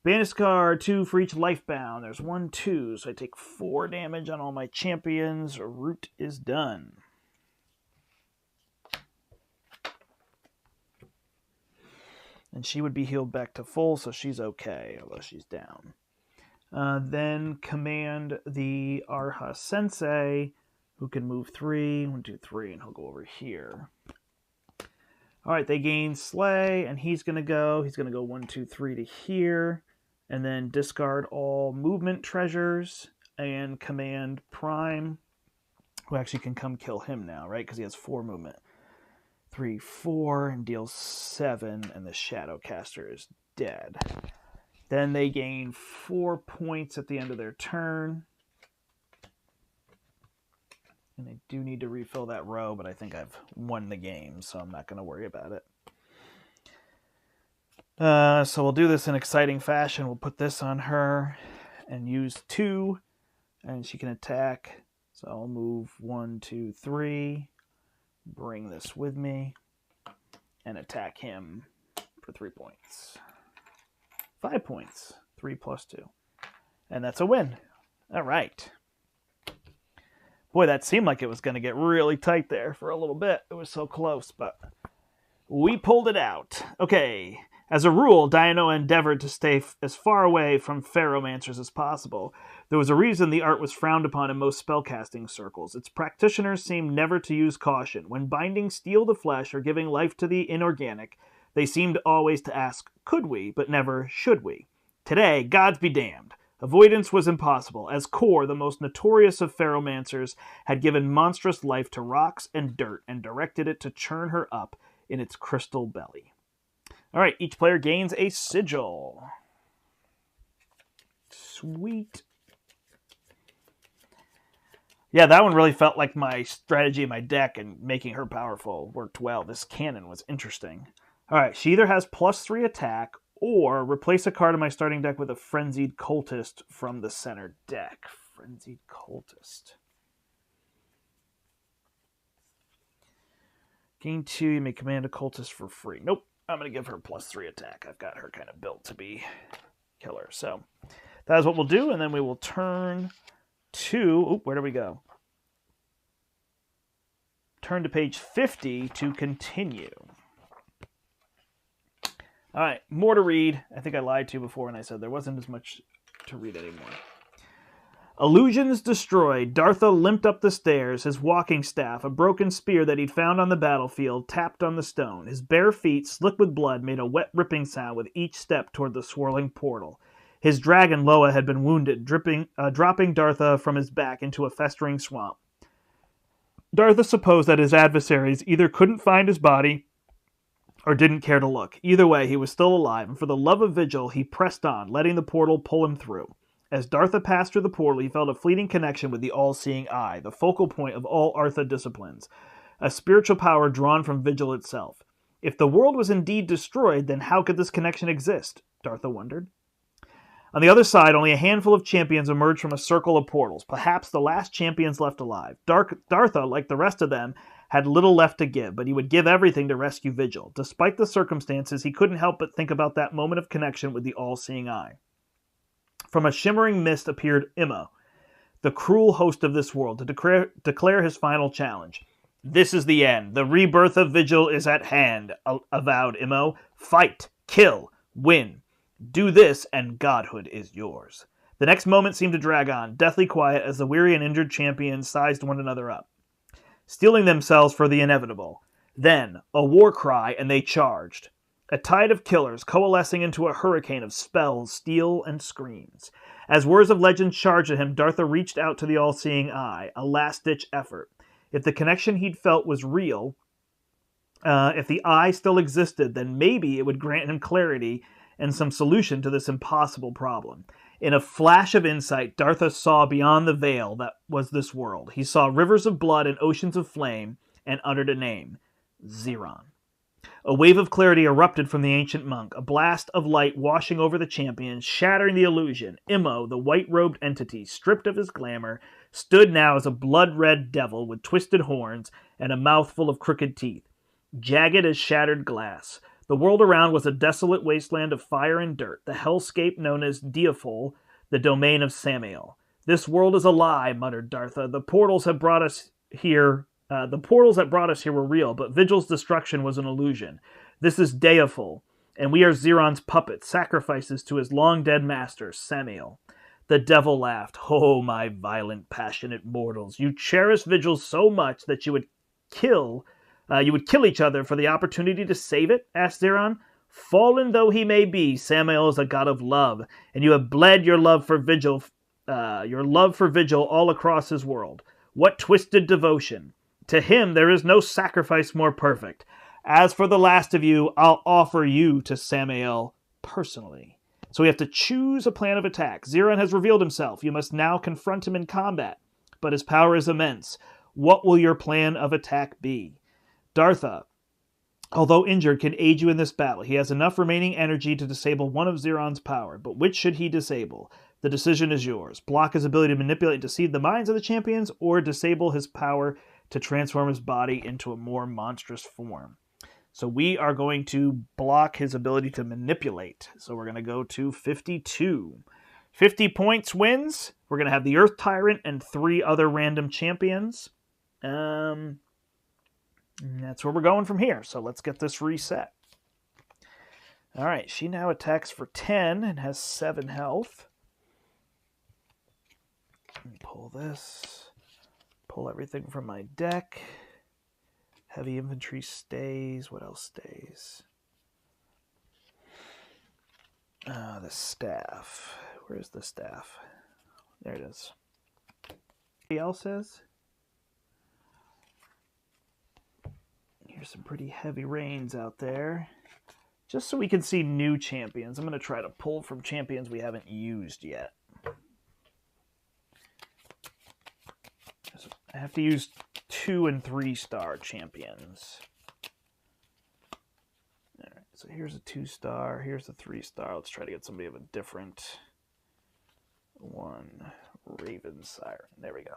Banish card, 2 for each life bound. There's 1, 2, so I take 4 damage on all my champions. Root is done. And she would be healed back to full, so she's okay, although she's down. Then command the Arha Sensei, who can move 3. 1, 2, 3, and he'll go over here. All right, they gain Slay, and he's going to go. He's going to go 1, 2, 3 to here, and then discard all movement treasures and command Prime, who actually can come kill him now, right? Because he has 4 movement. 3, 4, and deals 7, and the Shadowcaster is dead. Then they gain 4 points at the end of their turn. And I do need to refill that row, but I think I've won the game, so I'm not going to worry about it. So we'll do this in exciting fashion. We'll put this on her and use 2, and she can attack. So I'll move 1, 2, 3, bring this with me, and attack him for 3 points. 5 points. 3 plus 2. And that's a win. All right. Boy, that seemed like it was going to get really tight there for a little bit. It was so close, but we pulled it out. Okay. As a rule, Diano endeavored to stay as far away from Ferromancers as possible. There was a reason the art was frowned upon in most spellcasting circles. Its practitioners seemed never to use caution. When binding steel to flesh or giving life to the inorganic, they seemed always to ask, could we, but never should we. Today, gods be damned. Avoidance was impossible, as Kor, the most notorious of Ferromancers, had given monstrous life to rocks and dirt and directed it to churn her up in its crystal belly. All right, each player gains a sigil. Sweet. Yeah, that one really felt like my strategy in my deck and making her powerful worked well. This cannon was interesting. All right, she either has +3 attack or replace a card in my starting deck with a Frenzied Cultist from the center deck. Frenzied Cultist. Gain 2, you may command a Cultist for free. Nope, I'm going to give her +3 attack. I've got her kind of built to be killer. So that is what we'll do, and then we will turn to... where do we go? Turn to page 50 to continue. All right, more to read. I think I lied to you before when I said there wasn't as much to read anymore. Illusions destroyed, Dartha limped up the stairs, his walking staff, a broken spear that he'd found on the battlefield, tapped on the stone. His bare feet, slick with blood, made a wet ripping sound with each step toward the swirling portal. His dragon, Loa, had been wounded, dropping Dartha from his back into a festering swamp. Dartha supposed that his adversaries either couldn't find his body or didn't care to look. Either way, he was still alive, and for the love of Vigil, he pressed on, letting the portal pull him through. As Dartha passed through the portal, he felt a fleeting connection with the all-seeing eye, the focal point of all Artha disciplines, a spiritual power drawn from Vigil itself. If the world was indeed destroyed, then how could this connection exist? Dartha wondered. On the other side, only a handful of champions emerged from a circle of portals, perhaps the last champions left alive. Dartha, like the rest of them, had little left to give, but he would give everything to rescue Vigil. Despite the circumstances, he couldn't help but think about that moment of connection with the all-seeing eye. From a shimmering mist appeared Immo, the cruel host of this world, to declare his final challenge. This is the end. The rebirth of Vigil is at hand, avowed Immo. Fight, kill, win. Do this, and godhood is yours. The next moment seemed to drag on, deathly quiet as the weary and injured champions sized one another up, steeling themselves for the inevitable. Then, a war cry, and they charged. A tide of killers coalescing into a hurricane of spells, steel, and screams. As words of legend charged at him, Dartha reached out to the all-seeing eye, a last-ditch effort. If the connection he'd felt was real, if the eye still existed, then maybe it would grant him clarity and some solution to this impossible problem. In a flash of insight, Dartha saw beyond the veil that was this world. He saw rivers of blood and oceans of flame, and uttered a name: Xeron. A wave of clarity erupted from the ancient monk, a blast of light washing over the champion, shattering the illusion. Immo, the white-robed entity, stripped of his glamour, stood now as a blood-red devil with twisted horns and a mouthful of crooked teeth, jagged as shattered glass. The world around was a desolate wasteland of fire and dirt, the hellscape known as Diafol, the domain of Samael. This world is a lie, muttered Dartha. The portals that brought us here were real, but Vigil's destruction was an illusion. This is Diafol, and we are Xeron's puppets, sacrifices to his long-dead master, Samael. The devil laughed. Oh, my violent, passionate mortals, you cherish Vigil so much that you would kill each other for the opportunity to save it? Asked Xeron. Fallen though he may be, Samael is a god of love, and you have bled your love for Vigil all across his world. What twisted devotion! To him there is no sacrifice more perfect. As for the last of you, I'll offer you to Samael personally. So we have to choose a plan of attack. Xeron has revealed himself. You must now confront him in combat, but his power is immense. What will your plan of attack be? Dartha, although injured, can aid you in this battle. He has enough remaining energy to disable one of Xeron's power, but which should he disable? The decision is yours. Block his ability to manipulate and deceive the minds of the champions, or disable his power to transform his body into a more monstrous form. So we are going to block his ability to manipulate. So we're going to go to 52. 50 points wins. We're going to have the Earth Tyrant and 3 other random champions. That's where we're going from here. So let's get this reset. All right, she now attacks for 10 and has 7 health. Let me pull this. Pull everything from my deck. Heavy infantry stays. What else stays? The staff. Where's the staff? There it is. Anybody else is? Here's some pretty heavy rains out there. Just so we can see new champions, I'm going to try to pull from champions we haven't used yet. I have to use 2- and 3-star champions. All right, so here's a 2-star, here's a 3-star. Let's try to get somebody of a different one. Raven Siren. There we go.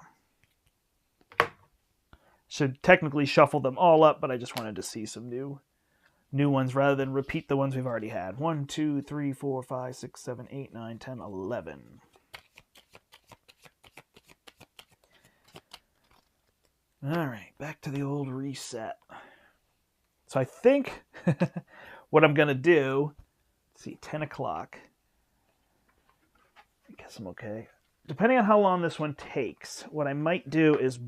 Should technically shuffle them all up, but I just wanted to see some new ones rather than repeat the ones we've already had. 1, 2, 3, 4, 5, 6, 7, 8, 9, 10, 11. All right, back to the old reset. So I think what I'm going to do, let's see, 10 o'clock. I guess I'm okay. Depending on how long this one takes, what I might do is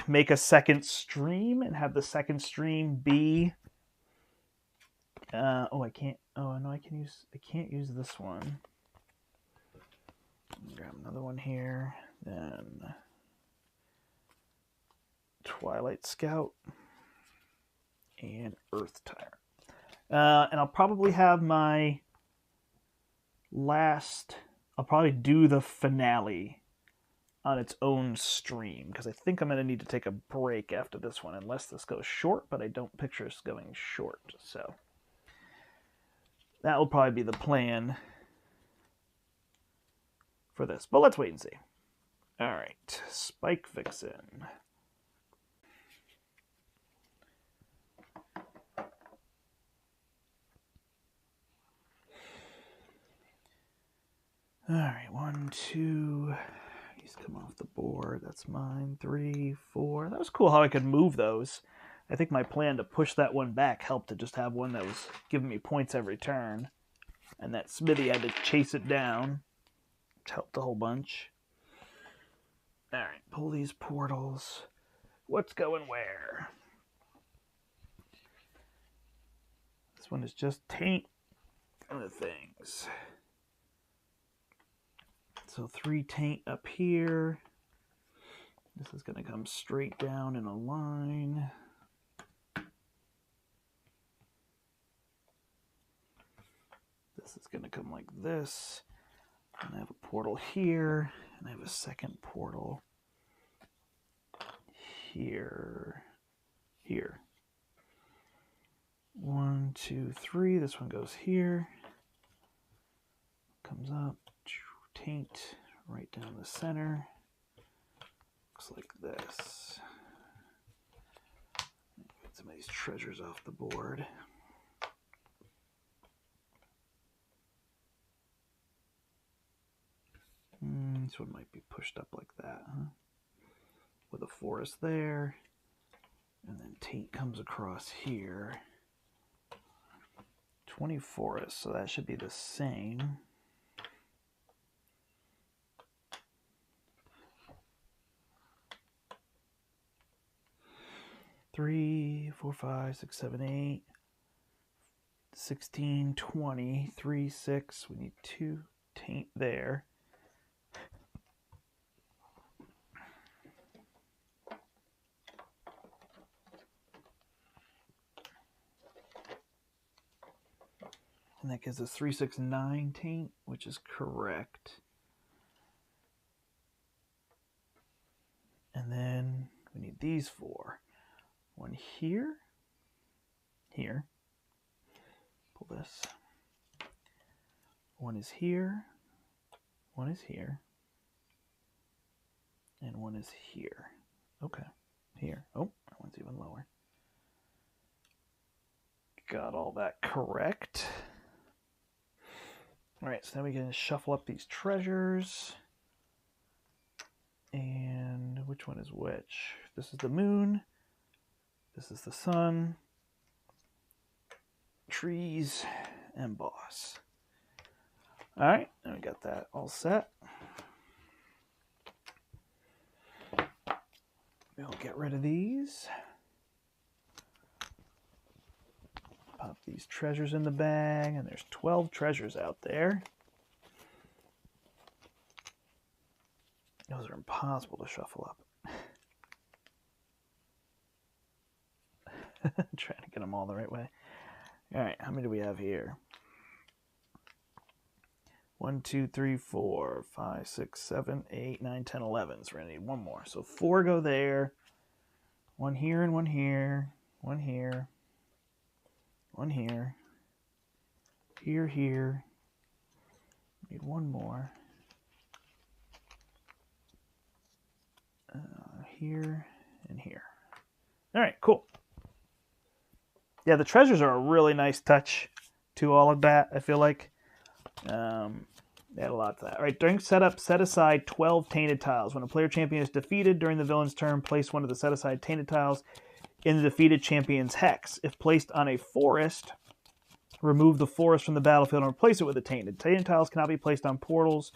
make a second stream and have the second stream be... I can't use this one. Grab another one here, then... Twilight Scout, and Earth Tyrant. And I'll probably have my I'll probably do the finale on its own stream, because I think I'm going to need to take a break after this one, unless this goes short, but I don't picture us going short. So that will probably be the plan for this. But let's wait and see. All right, Spike Vixen. All right, 1, 2. These come off the board. That's mine. 3, 4. That was cool how I could move those. I think my plan to push that one back helped to just have one that was giving me points every turn. And that Smithy had to chase it down, which helped a whole bunch. All right, pull these portals. What's going where? This one is just taint and the things. So 3 taint up here. This is going to come straight down in a line. This is going to come like this. And I have a portal here. And I have a second portal here. Here. 1, 2, 3. This one goes here. Comes up. Taint right down the center. Looks like this. Get some of these treasures off the board. This one might be pushed up like that, huh? With a forest there. And then taint comes across here. 20 forests, so that should be the same. Three, 4, 5, 6, 7, 8, 16, 20, 3, 6. We need 2 taint there. And that gives us 3, 6, 9 taint, which is correct. And then we need these 4. One here, here, pull this. One is here, one is here, and one is here. Okay, here. Oh, that one's even lower. Got all that correct. All right, so now we can shuffle up these treasures. And which one is which? This is the moon. This is the sun, trees, and boss. All right, and we got that all set. We'll get rid of these. Pop these treasures in the bag, and there's 12 treasures out there. Those are impossible to shuffle up. Trying to get them all the right way. All right, how many do we have here? 1, 2, 3, 4, 5, 6, 7, 8, 9, 10, 11. So we're going to need one more. So 4 go there. 1 here and 1 here. 1 here. 1 here. Here, here. Need 1 more. Here and here. All right, cool. Yeah, the treasures are a really nice touch to all of that, I feel like. They add a lot to that. All right, during setup, set aside 12 tainted tiles. When a player champion is defeated during the villain's turn, place one of the set-aside tainted tiles in the defeated champion's hex. If placed on a forest, remove the forest from the battlefield and replace it with a tainted. Tainted tiles cannot be placed on portals.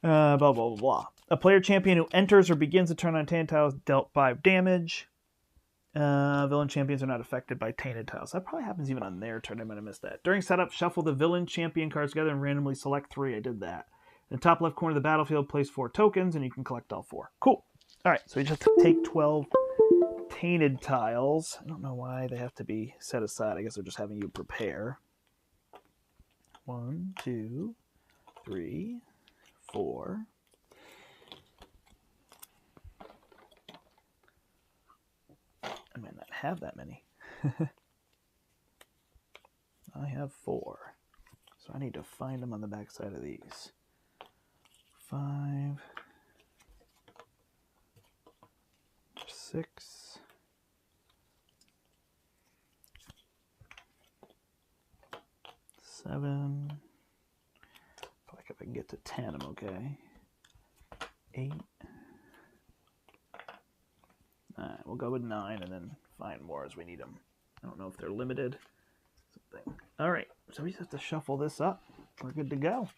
Blah, blah, blah, blah. A player champion who enters or begins a turn on tainted tiles dealt 5 damage. Villain champions are not affected by tainted tiles. That probably happens even on their turn. I might have missed that. During setup, shuffle the villain champion cards together and randomly select 3. I did that. In the top left corner of the battlefield, place 4 tokens, and you can collect all 4. Cool. All right, so we just take 12 tainted tiles. I don't know why they have to be set aside. I guess they're just having you prepare. 1, 2, 3, 4. I might not have that many. I have 4. So I need to find them on the back side of these. 5, 6, 7. I feel like if I can get to 10, I'm okay. 8. Alright, we'll go with 9 and then find more as we need them. I don't know if they're limited. Something. Alright, so we just have to shuffle this up. We're good to go.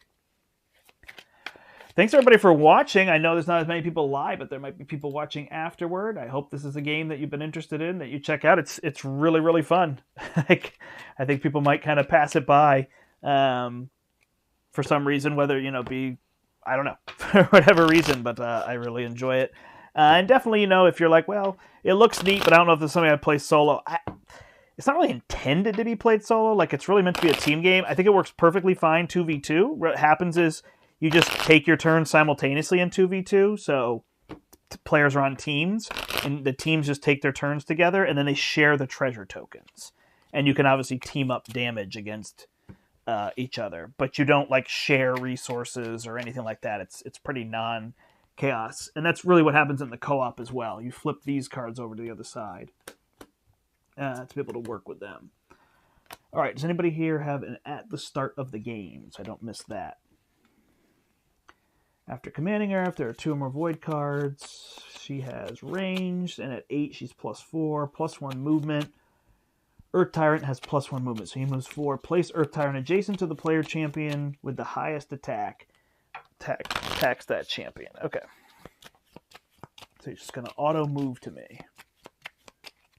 Thanks everybody for watching. I know there's not as many people live, but there might be people watching afterward. I hope this is a game that you've been interested in, that you check out. It's really, really fun. I think people might kind of pass it by for some reason, whether, I don't know, for whatever reason, but I really enjoy it. And definitely, if you're like, well, it looks neat, but I don't know if there's something I'd play solo. It's not really intended to be played solo. Like, it's really meant to be a team game. I think it works perfectly fine 2v2. What happens is you just take your turn simultaneously in 2v2. So players are on teams, and the teams just take their turns together, and then they share the treasure tokens. And you can obviously team up damage against each other, but you don't share resources or anything like that. It's pretty non-chaos, and that's really what happens in the co-op as well. You flip these cards over to the other side to be able to work with them. All right, does anybody here have an at the start of the game, so I don't miss that? After commanding her, if there are 2 or more void cards, she has ranged, and at 8 she's +4, +1 movement. Earth Tyrant has +1 movement, so he moves 4. Place Earth Tyrant adjacent to the player champion with the highest attack. Attacks that champion. Okay. So he's just going to auto move to me.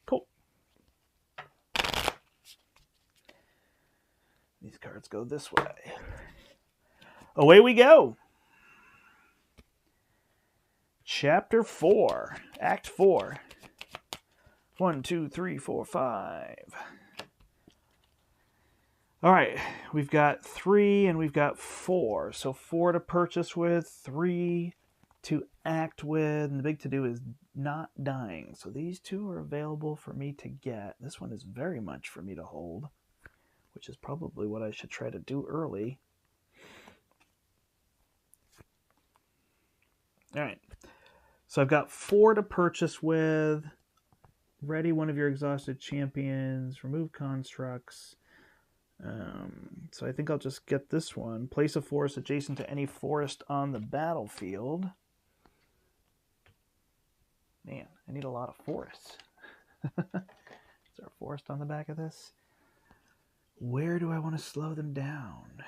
Cool. These cards go this way. Away we go. Chapter 4. Act 4. 1, 2, 3, 4, 5. All right, we've got 3 and we've got 4. So 4 to purchase with, 3 to act with, and the big to-do is not dying. So these 2 are available for me to get. This one is very much for me to hold, which is probably what I should try to do early. All right, so I've got 4 to purchase with. Ready one of your exhausted champions. Remove constructs. So I think I'll just get this one. Place a forest adjacent to any forest on the battlefield. Man, I need a lot of forests. Is there a forest on the back of this? Where do I want to slow them down?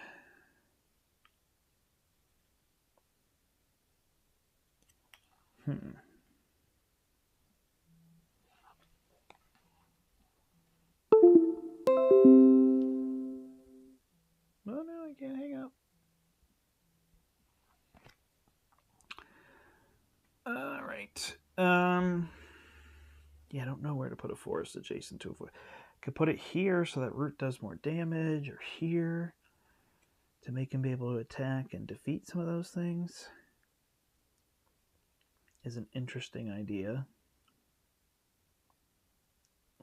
Oh no, I can't hang up. All right. Yeah, I don't know where to put a forest adjacent to a forest. I could put it here so that root does more damage, or here to make him be able to attack and defeat some of those things. Is an interesting idea.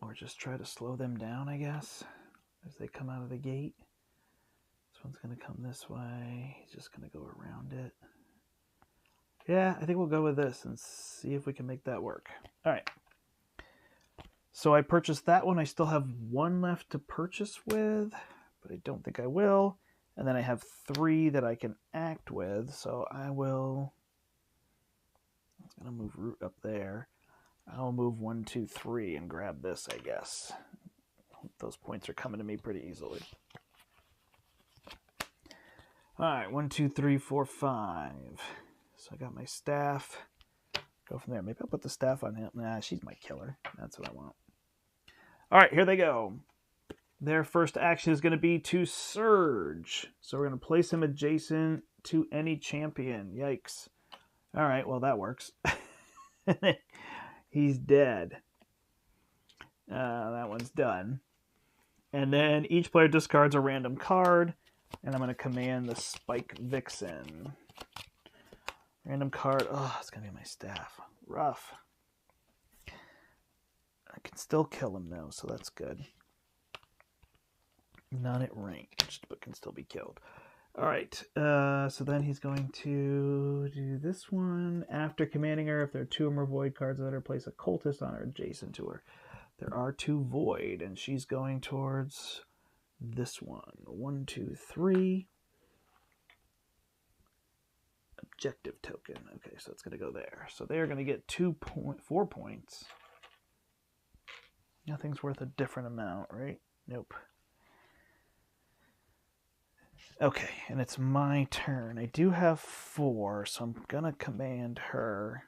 Or just try to slow them down, I guess, as they come out of the gate. This one's going to come this way. He's just going to go around it. Yeah, I think we'll go with this and see if we can make that work. All right. So I purchased that one. I still have 1 left to purchase with, but I don't think I will. And then I have 3 that I can act with, so I will... I'm going to move root up there. I'll move 1, 2, 3 and grab this, I guess. Those points are coming to me pretty easily. All right, 1, 2, 3, 4, 5. So I got my staff. Go from there. Maybe I'll put the staff on him. Nah, she's my killer. That's what I want. All right, here they go. Their first action is going to be to surge. So we're going to place him adjacent to any champion. Yikes. All right, well, that works. He's dead. That one's done. And then each player discards a random card, and I'm going to command the Spike Vixen. Random card. Oh, it's going to be my staff. Rough. I can still kill him, though, so that's good. Not at ranged, but can still be killed. All right, so then he's going to do this one. After commanding her, if there are 2 or more void cards, let her place a cultist on her adjacent to her. There are 2 void, and she's going towards this one. 1, 2, 3. objective token. Okay, so it's going to go there. So they're going to get 4 points. Nothing's worth a different amount, right? Nope. Okay, and it's my turn. I do have 4, so I'm going to command her.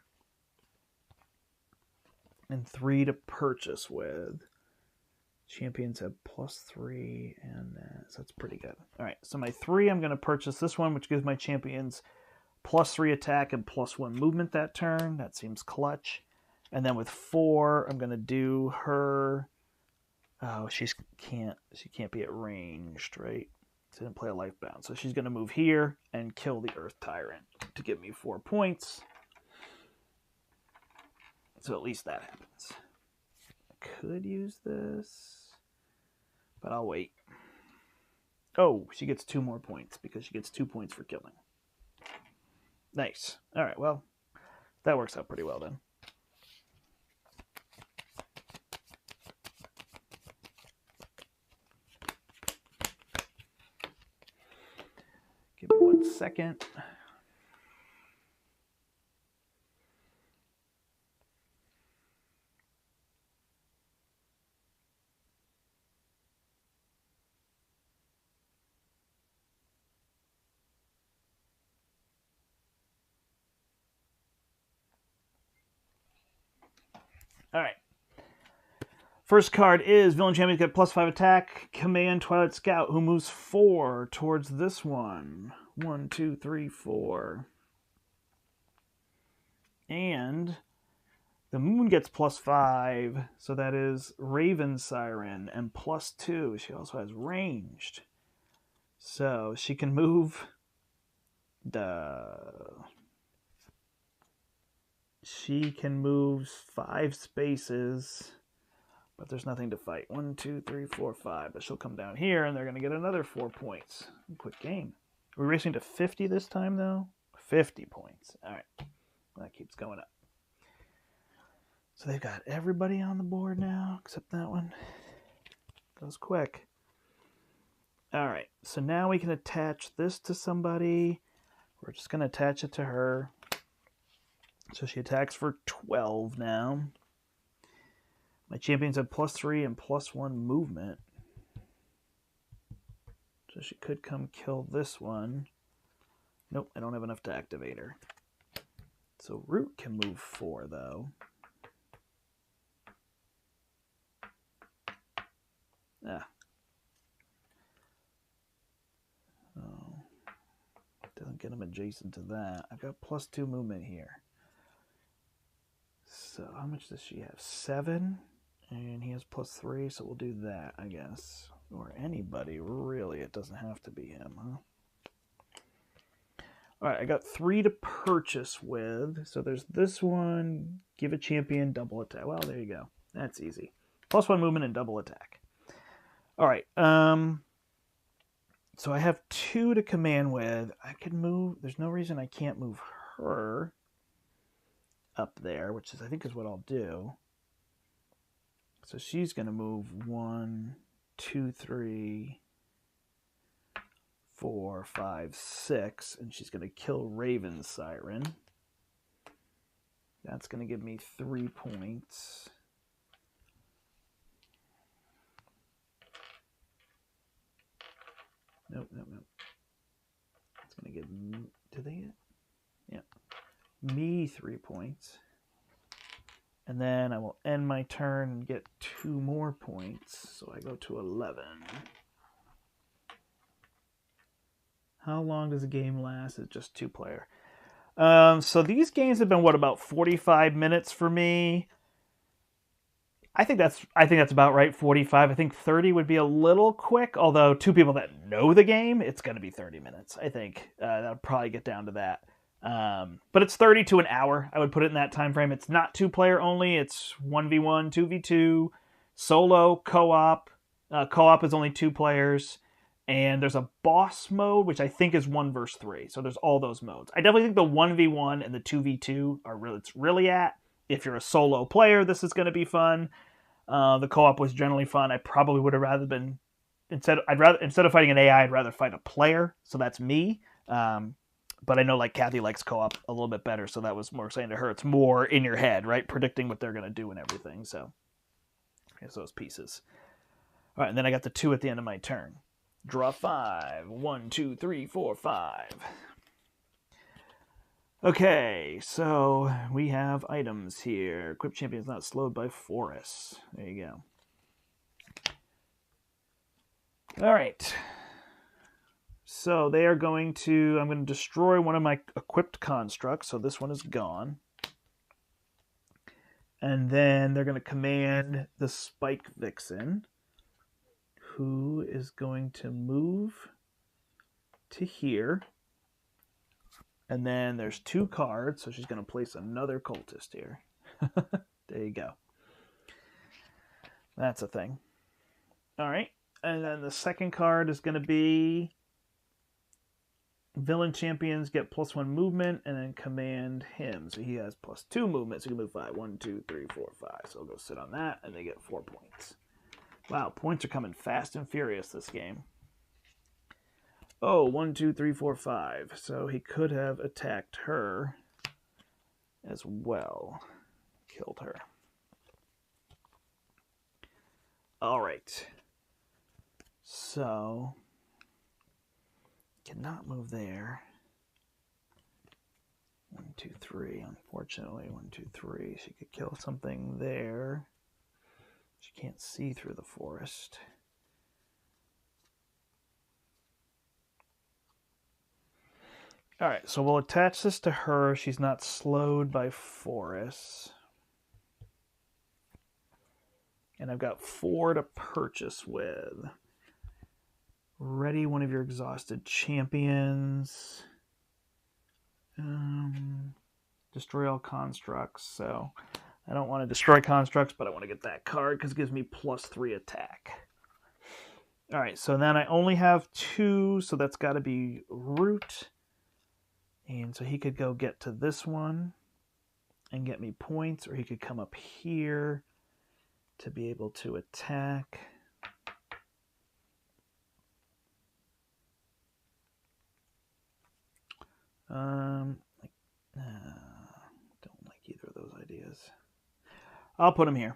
And 3 to purchase with. Champions have +3, and so that's pretty good. All right, so my 3, I'm going to purchase this one, which gives my champions +3 attack and +1 movement that turn. That seems clutch. And then with 4, I'm going to do her. Oh, she can't be at ranged, right? She didn't play a life bound, so she's going to move here and kill the Earth Tyrant to give me 4 points. So at least that happens. I could use this, but I'll wait. Oh, she gets 2 more points because she gets 2 points for killing. Nice. All right, well, that works out pretty well then. Give me 1 second. All right. First card is Villain Champions get +5 attack. Command Twilight Scout, who moves 4 towards this one. 1, 2, 3, 4. And the moon gets +5, so that is Raven Siren, and +2. She also has ranged. So she can move She can move 5 spaces, but there's nothing to fight. 1, 2, 3, 4, 5. But she'll come down here, and they're going to get another 4 points. Quick game. Are we racing to 50 this time, though? 50 points. All right. That keeps going up. So they've got everybody on the board now, except that one. Goes quick. All right. So now we can attach this to somebody. We're just going to attach it to her. So she attacks for 12 now. My champions have +3 and +1 movement. So she could come kill this one. Nope, I don't have enough to activate her. So Root can move 4, though. Oh. Doesn't get him adjacent to that. I've got +2 movement here. So how much does she have? 7, and he has +3, so we'll do that, I guess. Or anybody, really. It doesn't have to be him, huh? All right, I got 3 to purchase with. So there's this one. Give a champion double attack. Well, there you go. That's easy. +1 movement and double attack. All right. So I have 2 to command with. I could move. There's no reason I can't move her up there, which is, I think, is what I'll do. So she's going to move 1, 2, 3, 4, 5, 6, and she's going to kill Raven Siren. That's going to give me 3 points. Nope. It's going to give me, do they get? Yeah. Me 3 points. And then I will end my turn and get 2 more points. So I go to 11. How long does a game last? It's just 2-player. So these games have been, what, about 45 minutes for me? I think that's about right, 45. I think 30 would be a little quick, although 2 people that know the game, it's going to be 30 minutes. I think that'll probably get down to that. But it's 30 to an hour. I would put it in that time frame. It's not 2-player only. It's 1v1, 2v2, solo, co-op. Co-op is only 2 players. And there's a boss mode, which I think is 1 versus 3. So there's all those modes. I definitely think the 1v1 and the 2v2 are really, it's really at. If you're a solo player, this is going to be fun. The co-op was generally fun. I probably would have rather been, instead of fighting an AI, I'd rather fight a player. So that's me. But I know like Kathy likes co-op a little bit better, so that was more saying to her it's more in your head, right? Predicting what they're going to do and everything. So here's those pieces. All right, and then I got the 2 at the end of my turn. Draw 5. 1, 2, 3, 4, 5. Okay, so we have items here. Equipped champion is not slowed by forests. There you go. All right. So they are going to, I'm going to destroy one of my equipped constructs. So this one is gone. And then they're going to command the Spike Vixen, who is going to move to here. And then there's 2 cards, so she's going to place another cultist here. There you go. That's a thing. All right. And then the second card is going to be villain champions get +1 movement and then command him. So he has +2 movement, so he can move 5. 1, 2, 3, 4, 5. So I'll go sit on that, and they get 4 points. Wow, points are coming fast and furious this game. Oh, 1, 2, 3, 4, 5. So he could have attacked her as well. Killed her. All right. So cannot move there. 1, 2, 3. Unfortunately, 1, 2, 3. She could kill something there. She can't see through the forest. All right, so we'll attach this to her. She's not slowed by forests. And I've got 4 to purchase with. Ready one of your exhausted champions. Destroy all constructs. So I don't want to destroy constructs, but I want to get that card because it gives me +3 attack. All right, so then I only have 2, so that's got to be root. And so he could go get to this one and get me points, or he could come up here to be able to attack. Don't like either of those ideas. I'll put him here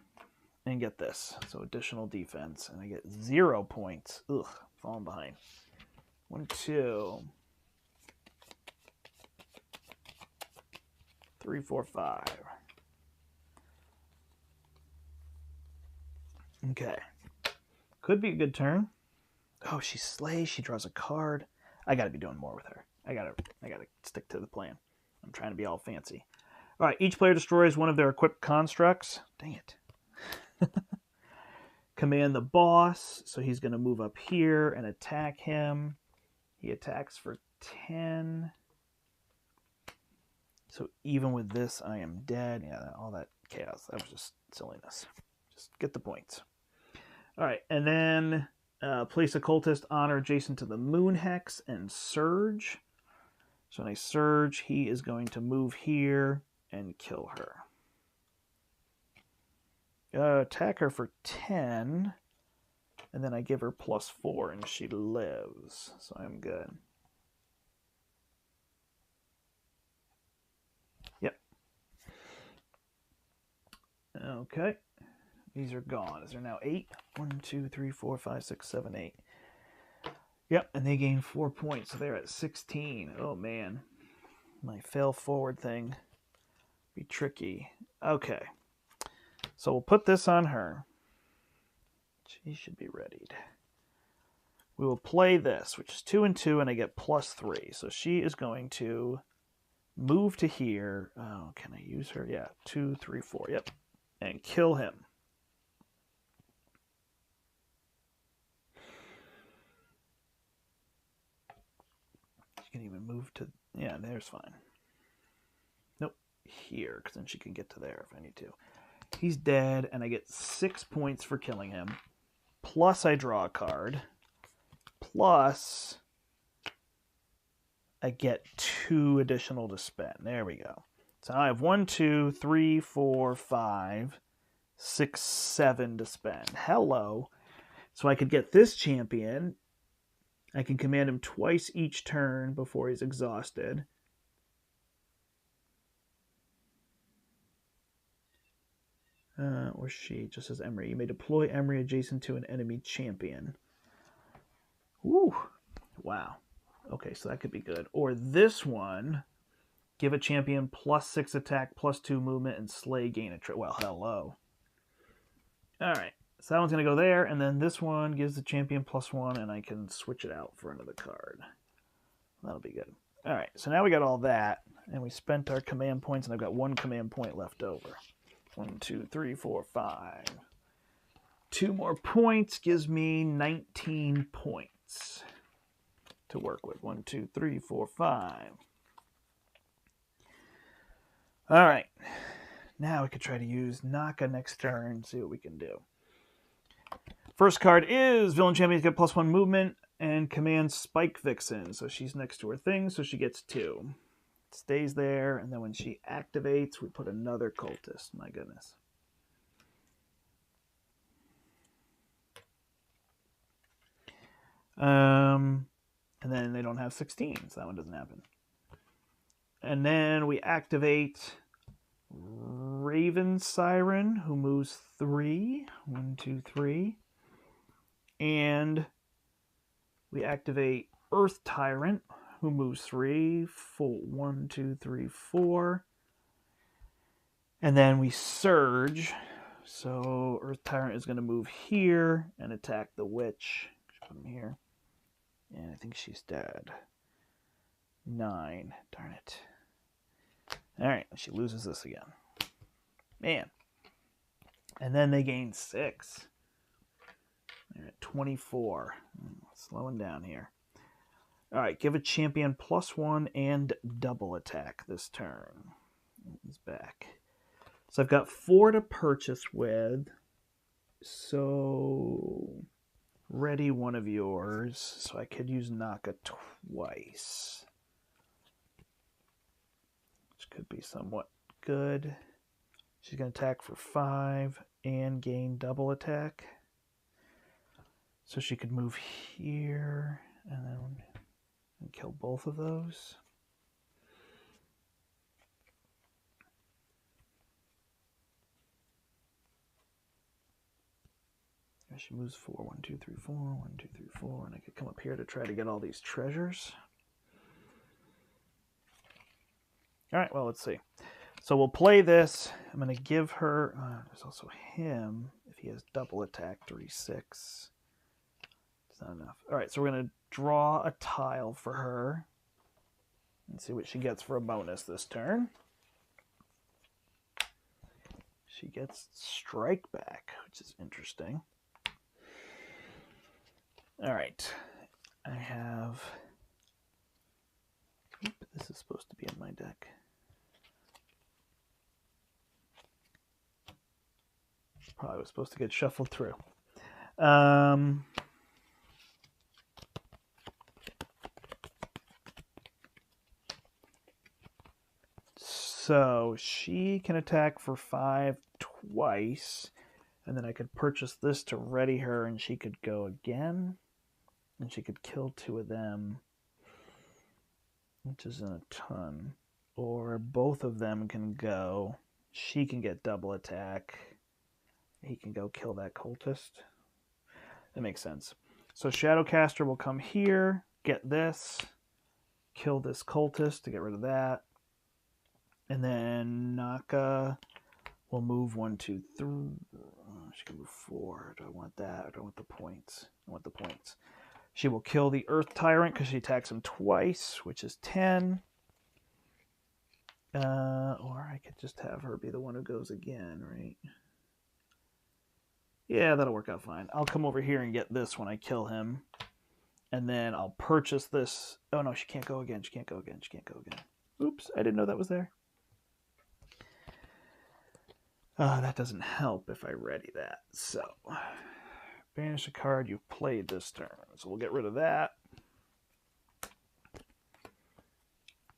and get this. So additional defense, and I get 0 points. Ugh, falling behind. 1, 2, 3, 4, 5. Okay. Could be a good turn. Oh, she slays. She draws a card. I got to be doing more with her. I gotta stick to the plan. I'm trying to be all fancy. All right. Each player destroys one of their equipped constructs. Dang it. Command the boss. So he's going to move up here and attack him. He attacks for 10. So even with this, I am dead. Yeah, all that chaos. That was just silliness. Just get the points. All right, and then place a cultist on or adjacent to the moon hex and surge. So when I surge, he is going to move here and kill her. Attack her for 10, and then I give her +4, and she lives. So I'm good. Yep. Okay. These are gone. Is there now 8? 1, 2, 3, 4, 5, 6, 7, 8. Yep, and they gain 4 points, so they're at 16. Oh, man. My fail forward thing be tricky. Okay. So we'll put this on her. She should be readied. We will play this, which is 2 and 2, and I get +3. So she is going to move to here. Oh, can I use her? Yeah, 2, 3, 4. Yep. And kill him. She can even move to... Yeah, there's fine. Nope. Here, because then she can get to there if I need to. He's dead, and I get 6 points for killing him. Plus I draw a card. Plus I get 2 additional to spend. There we go. So I have 1, 2, 3, 4, 5, 6, 7 to spend. Hello. So I could get this champion. I can command him twice each turn before he's exhausted. Or she, just says Emery. You may deploy Emery adjacent to an enemy champion. Woo! Wow. Okay, so that could be good. Or this one, give a champion +6 attack, +2 movement, and slay gain a trip. Well, hello. All right, so that one's going to go there, and then this one gives the champion +1, and I can switch it out for another card. That'll be good. All right, so now we got all that, and we spent our command points, and I've got 1 command point left over. 1, 2, 3, 4, 5. 2 more points gives me 19 points to work with. 1, 2, 3, 4, 5. All right. Now we could try to use Naka next turn, see what we can do. First card is Villain Champion's got +1 movement and commands Spike Vixen. So she's next to her thing, so she gets 2. Stays there, and then when she activates, we put another cultist. My goodness. And then they don't have 16, so that one doesn't happen. And then we activate Raven Siren, who moves 3. 1, 2, 3. And we activate Earth Tyrant, who moves 3. 4. 1, 2, 3, 4. And then we Surge. So Earth Tyrant is going to move here and attack the Witch. Put him here. And I think she's dead. 9. Darn it. All right, she loses this again. Man. And then they gain 6. They're at 24. Slowing down here. All right, give a champion +1 and double attack this turn. He's back. So I've got 4 to purchase with. So ready one of yours. So I could use Naka twice. Which could be somewhat good. She's going to attack for 5 and gain double attack. So she could move here and then kill both of those. She moves 4. 1, 2, 3, 4. 1, 2, 3, 4. And I could come up here to try to get all these treasures. All right, well, let's see. So we'll play this. I'm going to give her... there's also him. If he has double attack, 3, 6. It's not enough. All right, so we're going to draw a tile for her. And see what she gets for a bonus this turn. She gets Strike Back, which is interesting. All right. I have... This is supposed to be in my deck. Probably was supposed to get shuffled through. So she can attack for 5 twice, and then I could purchase this to ready her, and she could go again, and she could kill 2 of them, which isn't a ton. Or both of them can go. She can get double attack. He can go kill that cultist. That makes sense. So Shadowcaster will come here, get this, kill this cultist to get rid of that. And then Naka will move 1, 2, 3. She can move 4. Do I want that or do I want the points? I want the points. She will kill the Earth Tyrant because she attacks him twice, which is 10. Or I could just have her be the one who goes again, right? Yeah, that'll work out fine. I'll come over here and get this when I kill him. And then I'll purchase this. Oh, no, she can't go again. She can't go again. She can't go again. Oops, I didn't know that was there. That doesn't help if I ready that. So, banish a card you've played this turn. So we'll get rid of that.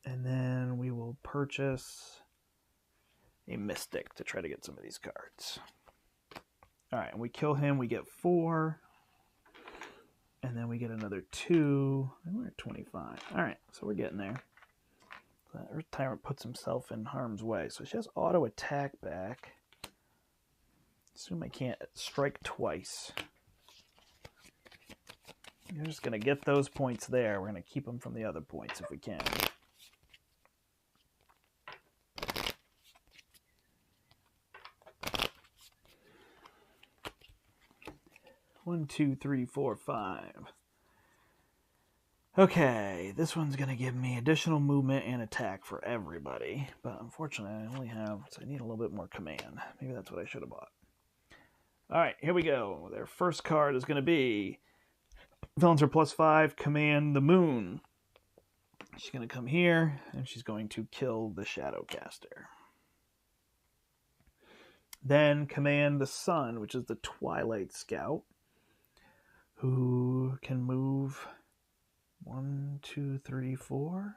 And then we will purchase a Mystic to try to get some of these cards. All right, and we kill him, we get 4. And then we get another 2. And we're at 25. All right, so we're getting there. Earth Tyrant puts himself in harm's way. So she has auto attack back. Assume I can't strike twice. You're just going to get those points there. We're going to keep them from the other points if we can. One, two, three, four, five. Okay, this one's going to give me additional movement and attack for everybody. But unfortunately, I only have... So I need a little bit more command. Maybe that's what I should have bought. Alright, here we go. Their first card is going to be... Villains are +5, command the moon. She's going to come here, and she's going to kill the Shadowcaster. Then command the sun, which is the Twilight Scout, who can move 1, 2, 3, 4.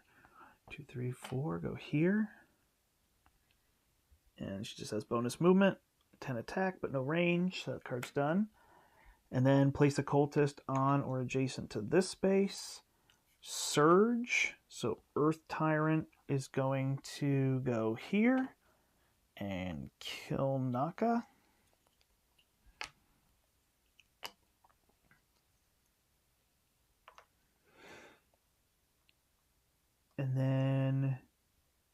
2, 3, 4, go here. And she just has bonus movement, 10 attack, but no range, so that card's done. And then place a cultist on or adjacent to this space. Surge, so Earth Tyrant is going to go here and kill Naka. And then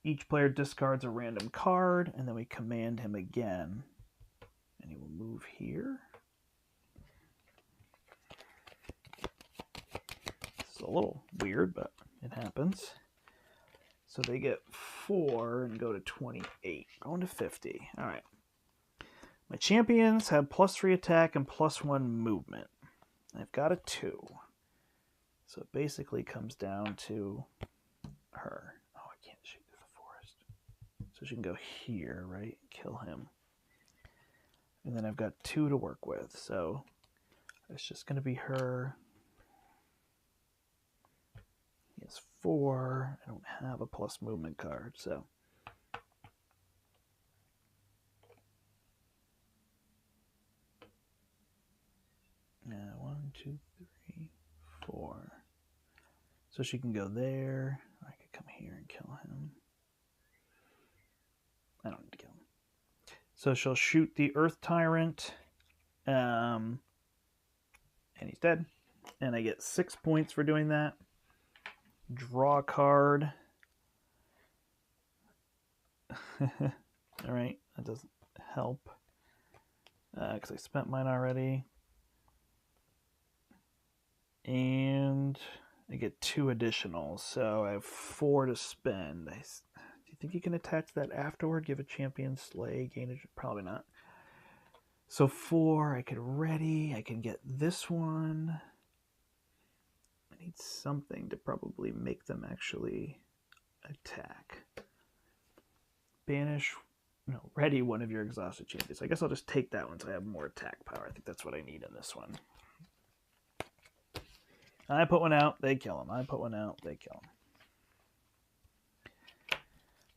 each player discards a random card, and then we command him again. And he will move here. It's a little weird, but it happens. So they get 4 and go to 28. Going to 50. All right. My champions have +3 attack and +1 movement. I've got a 2. So it basically comes down to her. Oh, I can't shoot through the forest. So she can go here, right? Kill him. And then I've got 2 to work with. So it's just going to be her. He has 4. I don't have a plus movement card, so. Yeah, 1, 2, 3, 4. So she can go there. I could come here and kill him. I don't need to kill him. So she'll shoot the Earth Tyrant. And he's dead. And I get 6 points for doing that. Draw a card. Alright, that doesn't help. Because I spent mine already. And I get 2 additional, so I have 4 to spend. Do you think you can attach that afterward? Give a champion slay, gain a... Probably not. So 4, I could ready. I can get this one. I need something to probably make them actually attack. Banish... No, ready one of your exhausted champions. I guess I'll just take that one so I have more attack power. I think that's what I need in this one. I put one out, they kill him. I put one out, they kill him.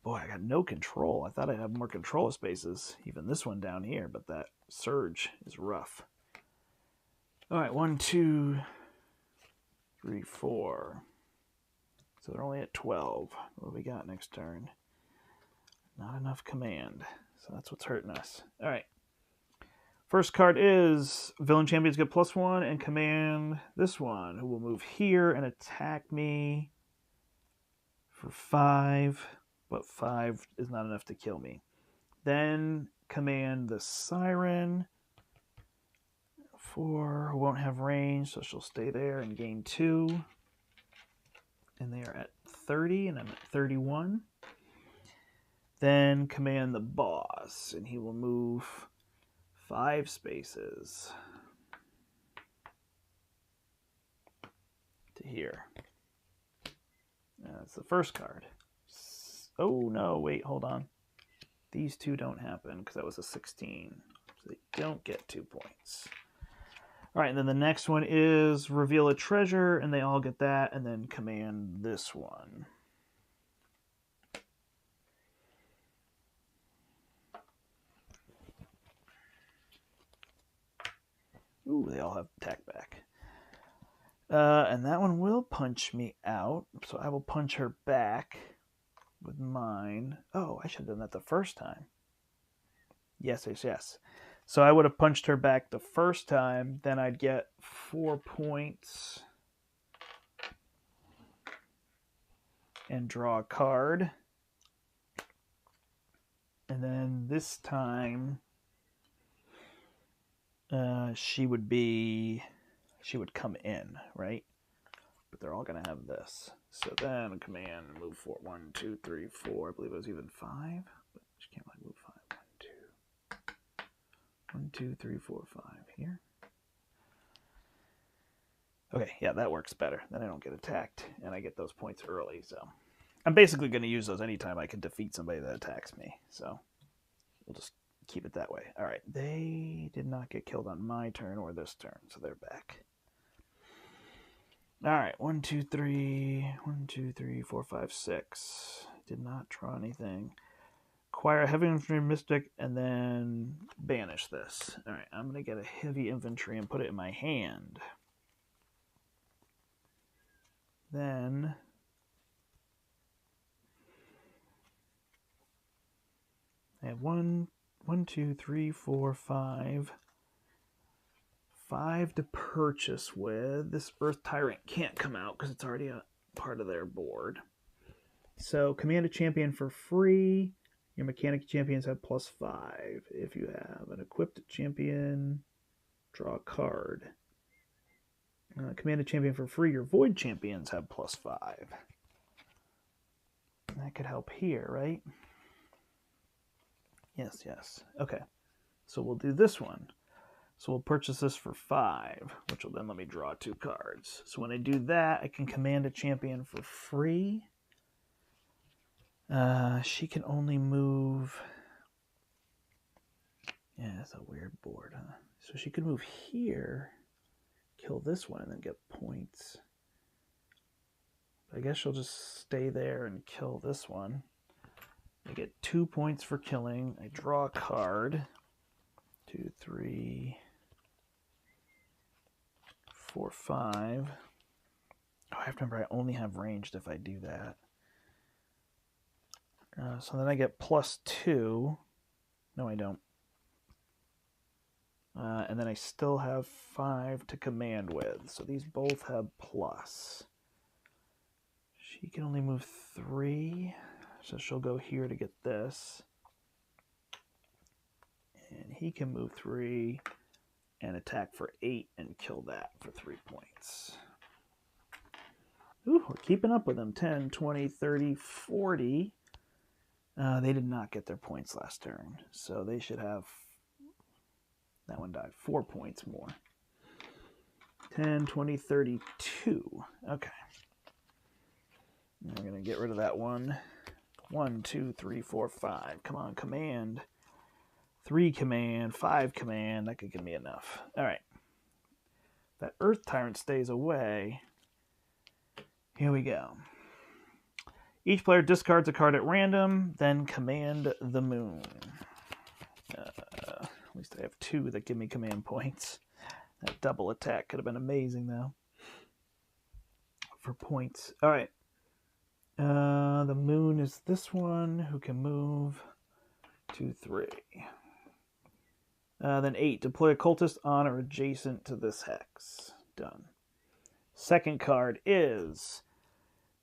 Boy, I got no control. I thought I'd have more control spaces. Even this one down here, but that surge is rough. All right, 1, 2, 3, 4. So they're only at 12. What do we got next turn? Not enough command. So that's what's hurting us. All right. First card is villain champions get +1 and command this one, who will move here and attack me for 5, but 5 is not enough to kill me. Then command the Siren, 4, who won't have range, so she'll stay there and gain 2. And they are at 30, and I'm at 31. Then command the boss, and he will move 5 spaces to here. That's the first card. Oh no, wait, hold on. These 2 don't happen because that was a 16. So they don't get 2 points. All right, and then the next one is reveal a treasure, and they all get that, and then command this one. Ooh, they all have attack back. And that one will punch me out, so I will punch her back with mine. Oh, I should have done that the first time. Yes, yes, yes. So I would have punched her back the first time, then I'd get 4 points and draw a card. And then this time, she would come in, right? But they're all going to have this. So then command, move 4, 1, 2, 3, 4. I believe it was even 5. But she can't like move 5. 1, 2, 3, 4, 5 here. Okay, yeah, that works better. Then I don't get attacked, and I get those points early. So I'm basically going to use those anytime I can defeat somebody that attacks me. So we'll just keep it that way. All right, they did not get killed on my turn or this turn, so they're back. All right, 1, 2, 3, 1, 2, 3, 4, 5, 6. Did not draw anything. Acquire a heavy infantry mystic and then banish this. All right, I'm going to get a heavy infantry and put it in my hand. Then I have 1, 2, 3, 4, 5. 5 to purchase with. This Earth Tyrant can't come out because it's already a part of their board. So command a champion for free. Your mechanic champions have +5. If you have an equipped champion, draw a card. Command a champion for free. Your void champions have +5. That could help here, right? Yes, yes. Okay. So we'll do this one. So we'll purchase this for 5, which will then let me draw 2 cards. So when I do that, I can command a champion for free. She can only move... Yeah, that's a weird board, huh? So she could move here, kill this one, and then get points. I guess she'll just stay there and kill this one. I get 2 points for killing. I draw a card. 2, 3, 4, 5. Oh, I have to remember I only have ranged if I do that. So then I get +2. No, I don't. And then I still have 5 to command with. So these both have plus. She can only move 3. So she'll go here to get this. And he can move 3 and attack for 8 and kill that for 3 points. Ooh, we're keeping up with them. 10, 20, 30, 40. They did not get their points last turn. So they should have... That one died. 4 points more. 10, 20, 32. Okay. We're going to get rid of that one. 1, 2, 3, 4, 5. Come on, command. 3 command, 5 command. That could give me enough. All right. That Earth Tyrant stays away. Here we go. Each player discards a card at random, then command the moon. At least I have 2 that give me command points. That double attack could have been amazing, though. For points. All right. The moon is this one who can move 2, 3. Then 8. Deploy a cultist on or adjacent to this hex. Done. Second card is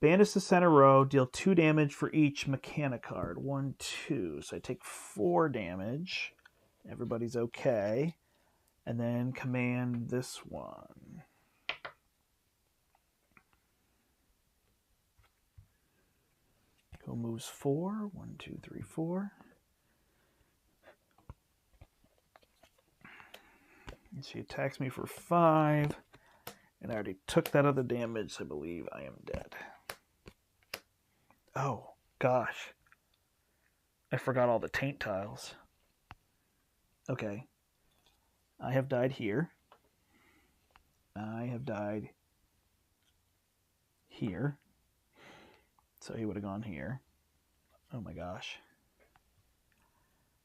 banish the center row. Deal 2 damage for each mechanic card. 1, 2. So I take 4 damage. Everybody's okay. And then command this one. Go moves 4. 1, 2, 3, 4. And she attacks me for 5. And I already took that other damage, so I believe I am dead. Oh, gosh. I forgot all the taint tiles. Okay. I have died here. I have died here. So he would have gone here. Oh my gosh.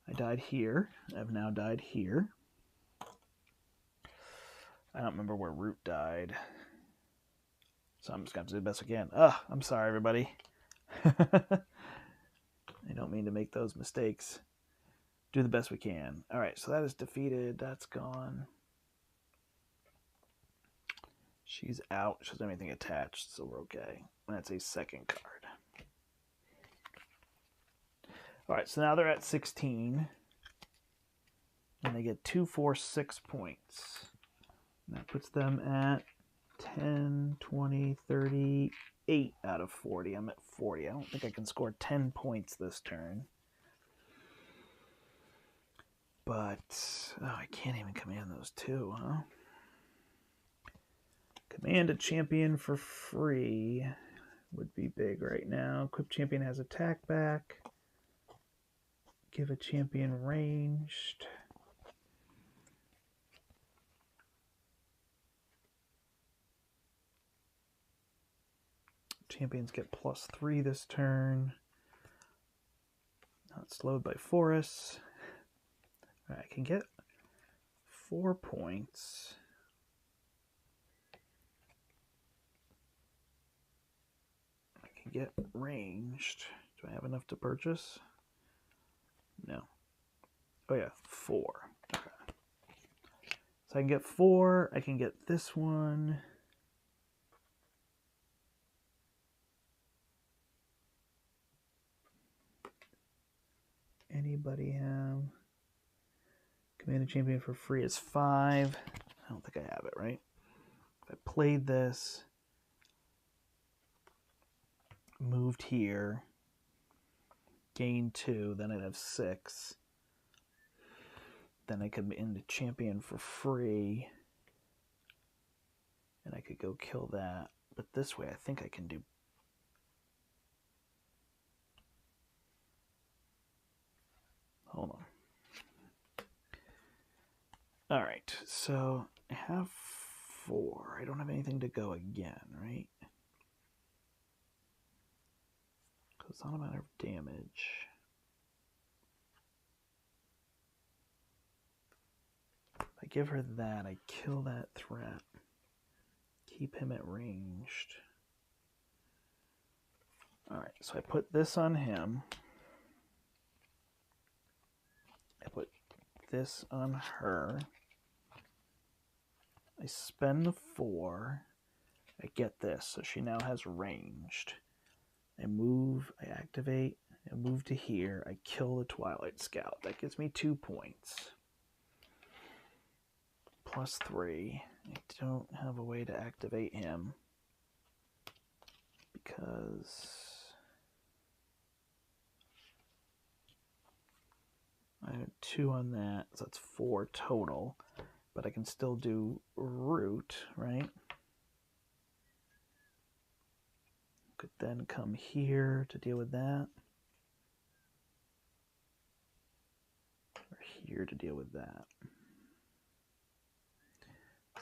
I died here. I've now died here. I don't remember where Root died. So I'm just going to have to do this again. I'm sorry, everybody. I don't mean to make those mistakes. do the best we can. All right, so that is defeated. That's gone. She's out. She doesn't have anything attached, so we're okay. That's a second card. All right, so now they're at 16. And they get 2, 4, 6 points. And that puts them at 10, 20, 38 out of 40. I'm at 40. I don't think I can score 10 points this turn. But, oh, I can't even command those two, huh? Command a champion for free would be big right now. Equip champion has attack back. Give a champion ranged. Champions get +3 this turn. Not slowed by forests. All right, I can get 4 points. I can get ranged. Do I have enough to purchase? No. Oh yeah, 4. Okay. So I can get 4. I can get this one. Anybody have? Command a champion for free is 5. I don't think I have it, right? If I played this, moved here, gained 2, then I'd have 6. Then I could end the champion for free. And I could go kill that. But this way, I think I can do... Hold on. All right, so I have 4. I don't have anything to go again, right? Because it's not a matter of damage. If I give her that, I kill that threat. Keep him at ranged. All right, so I put this on him. I put this on her. I spend the 4. I get this, so she now has ranged. I move, I activate, I move to here, I kill the Twilight Scout. That gives me 2 points. +3. I don't have a way to activate him because I have 2 on that, so that's 4 total. But I can still do root, right? Could then come here to deal with that. Or here to deal with that.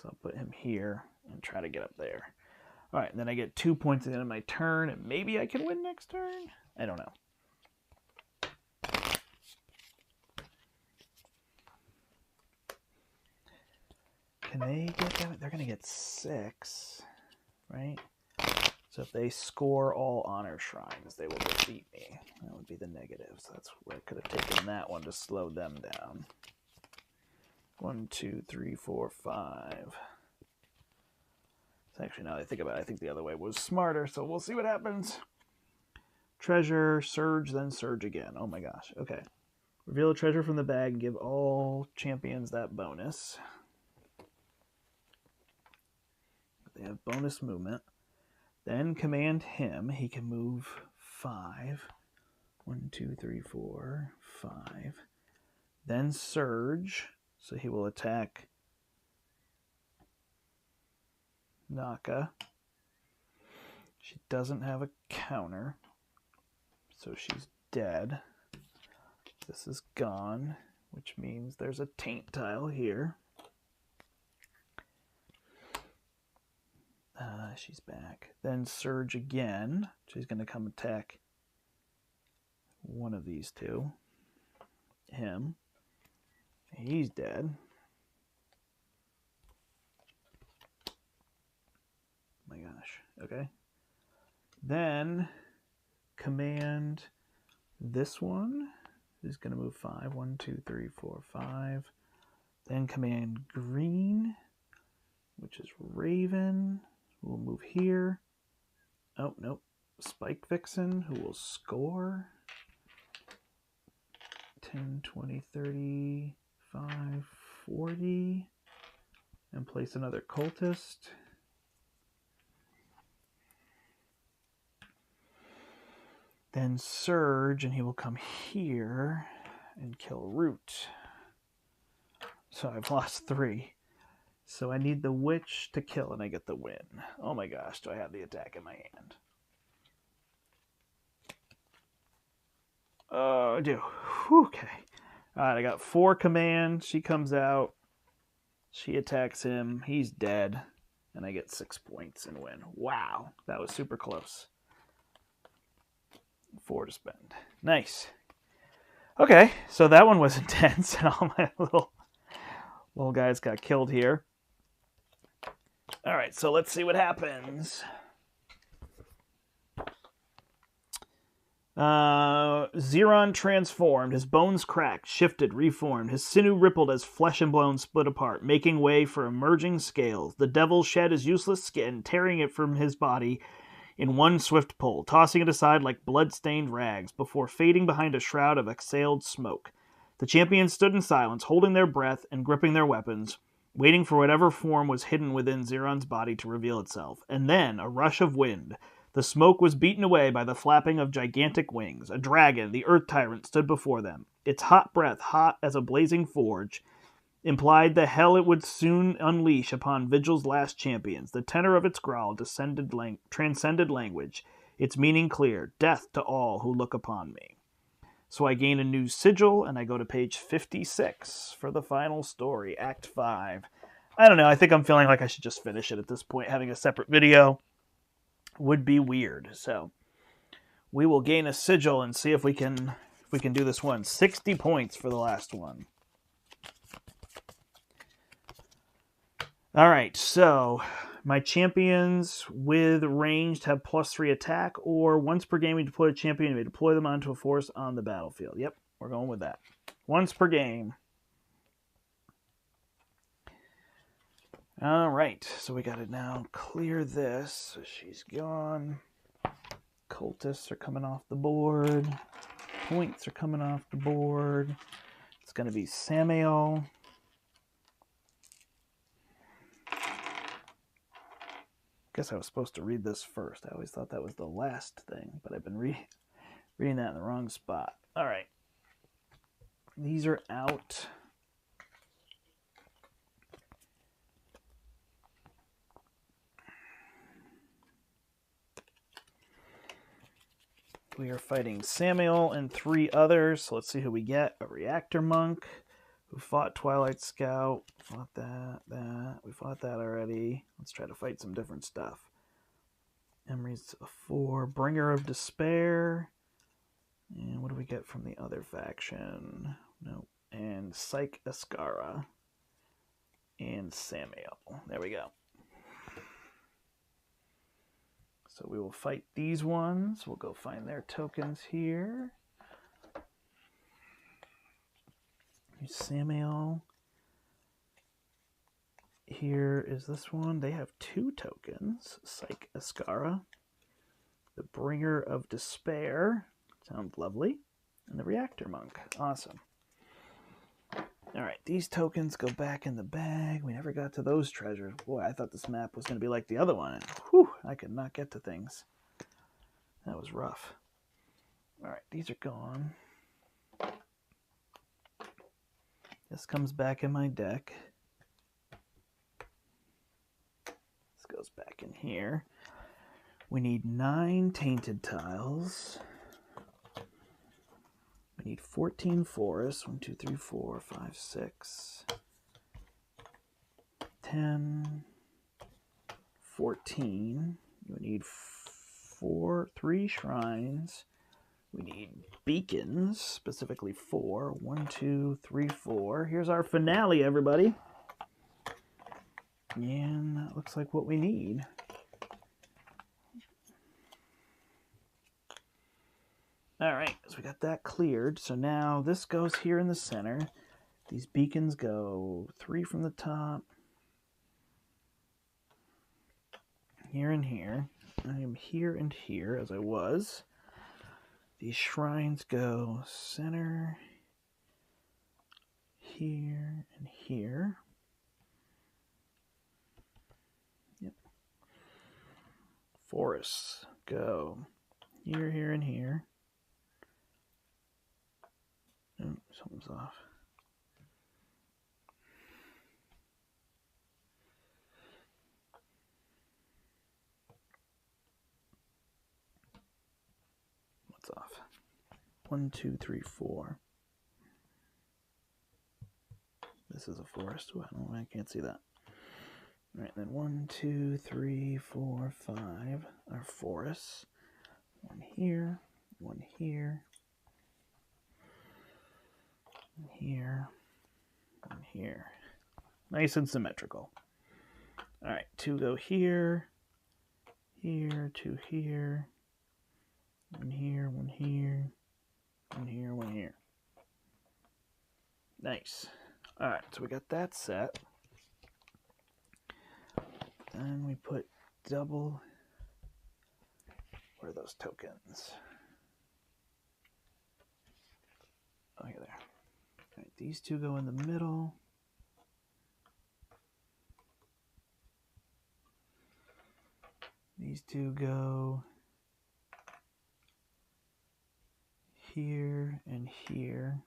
So I'll put him here and try to get up there. All right, and then I get 2 points at the end of my turn, and maybe I can win next turn? I don't know. Can they get that? They're going to get 6, right? So if they score all honor shrines, they will defeat me. That would be the negative. So that's where I could have taken that one to slow them down. 1, 2, 3, 4, 5. So actually, now that I think about it, I think the other way was smarter. So we'll see what happens. Treasure, surge, then surge again. Oh my gosh. Okay. Reveal a treasure from the bag and give all champions that bonus. They have bonus movement. Then command him. He can move 5. 1, 2, 3, 4, 5. Then surge. So he will attack Naka. She doesn't have a counter. So she's dead. This is gone, which means there's a taint tile here. She's back. Then surge again. She's going to come attack one of these two. Him. He's dead. Oh my gosh. Okay. Then command this one Who's going to move 5? 1, 2, 3, 4, 5. Then command green, which is Raven, who will move here. Oh, nope. Spike Vixen, who will score. 10, 20, 30, 5, 40. And place another cultist. Then Surge, and he will come here and kill Root. So I've lost 3. So I need the Witch to kill, and I get the win. Oh my gosh, do I have the attack in my hand? Oh, I do. Okay. All right, I got 4 commands. She comes out. She attacks him. He's dead. And I get 6 points and win. Wow, that was super close. 4 to spend. Nice. Okay, so that one was intense, and all my little guys got killed here. All right, so let's see what happens. Xeron transformed. His bones cracked, shifted, reformed. His sinew rippled as flesh and bone split apart, making way for emerging scales. The devil shed his useless skin, tearing it from his body in one swift pull, tossing it aside like blood-stained rags, before fading behind a shroud of exhaled smoke. The champions stood in silence, holding their breath and gripping their weapons, waiting for whatever form was hidden within Xeron's body to reveal itself. And then, a rush of wind. The smoke was beaten away by the flapping of gigantic wings. A dragon, the Earth Tyrant, stood before them. Its hot breath, hot as a blazing forge, implied the hell it would soon unleash upon Vigil's last champions. The tenor of its growl transcended language, its meaning clear: death to all who look upon me. So I gain a new sigil, and I go to page 56 for the final story, Act 5. I don't know, I think I'm feeling like I should just finish it at this point. Having a separate video would be weird. So we will gain a sigil and see if we can do this one. 60 points for the last one. All right, so my champions with ranged have +3 attack, or once per game we deploy a champion, you may deploy them onto a force on the battlefield. Yep, we're going with that. Once per game. All right, so we got to now clear this. So she's gone. Cultists are coming off the board. Points are coming off the board. It's going to be Samael. Guess I was supposed to read this first. I always thought that was the last thing, but I've been reading that in the wrong spot. All right. These are out. We are fighting Samael and 3 others. So let's see who we get. A Reactor Monk, who fought Twilight Scout. Fought that. We fought that already. Let's try to fight some different stuff. Emery's a 4. Bringer of Despair. And what do we get from the other faction? Nope. And Psych Ascara. And Samael. There we go. So we will fight these ones. We'll go find their tokens here. Here's Samael. Here is this one. They have 2 tokens. Psych Ascara. The Bringer of Despair. Sounds lovely. And the Reactor Monk. Awesome. All right, these tokens go back in the bag. We never got to those treasures. Boy, I thought this map was going to be like the other one. And whew, I could not get to things. That was rough. All right, these are gone. This comes back in my deck. This goes back in here. We need 9 tainted tiles. We need 14 forests. 1, 2, 3, 4, 5, 6, 10, 14. We need 3 shrines. We need beacons, specifically 4. 1, 2, 3, 4. Here's our finale, everybody. And that looks like what we need. All right, So we got that cleared. So now this goes here in the center. These beacons go 3 from the top. Here and here. I am here and here as I was. These shrines go center, here, and here. Yep. Forests go here, here, and here. Oh, something's off. What's off? 1, 2, 3, 4. This is a forest. Ooh, I can't see that. All right, then 1, 2, 3, 4, 5 are forests. 1 here, 1 here, 1 here, 1 here. Nice and symmetrical. All right, 2 go here, here, 2 here, 1 here, 1 here, 1 here, 1 here. Nice. All right, so we got that set. Then we put double. Where are those tokens? Oh, here they are. All right, these 2 go in the middle. These 2 go here and here.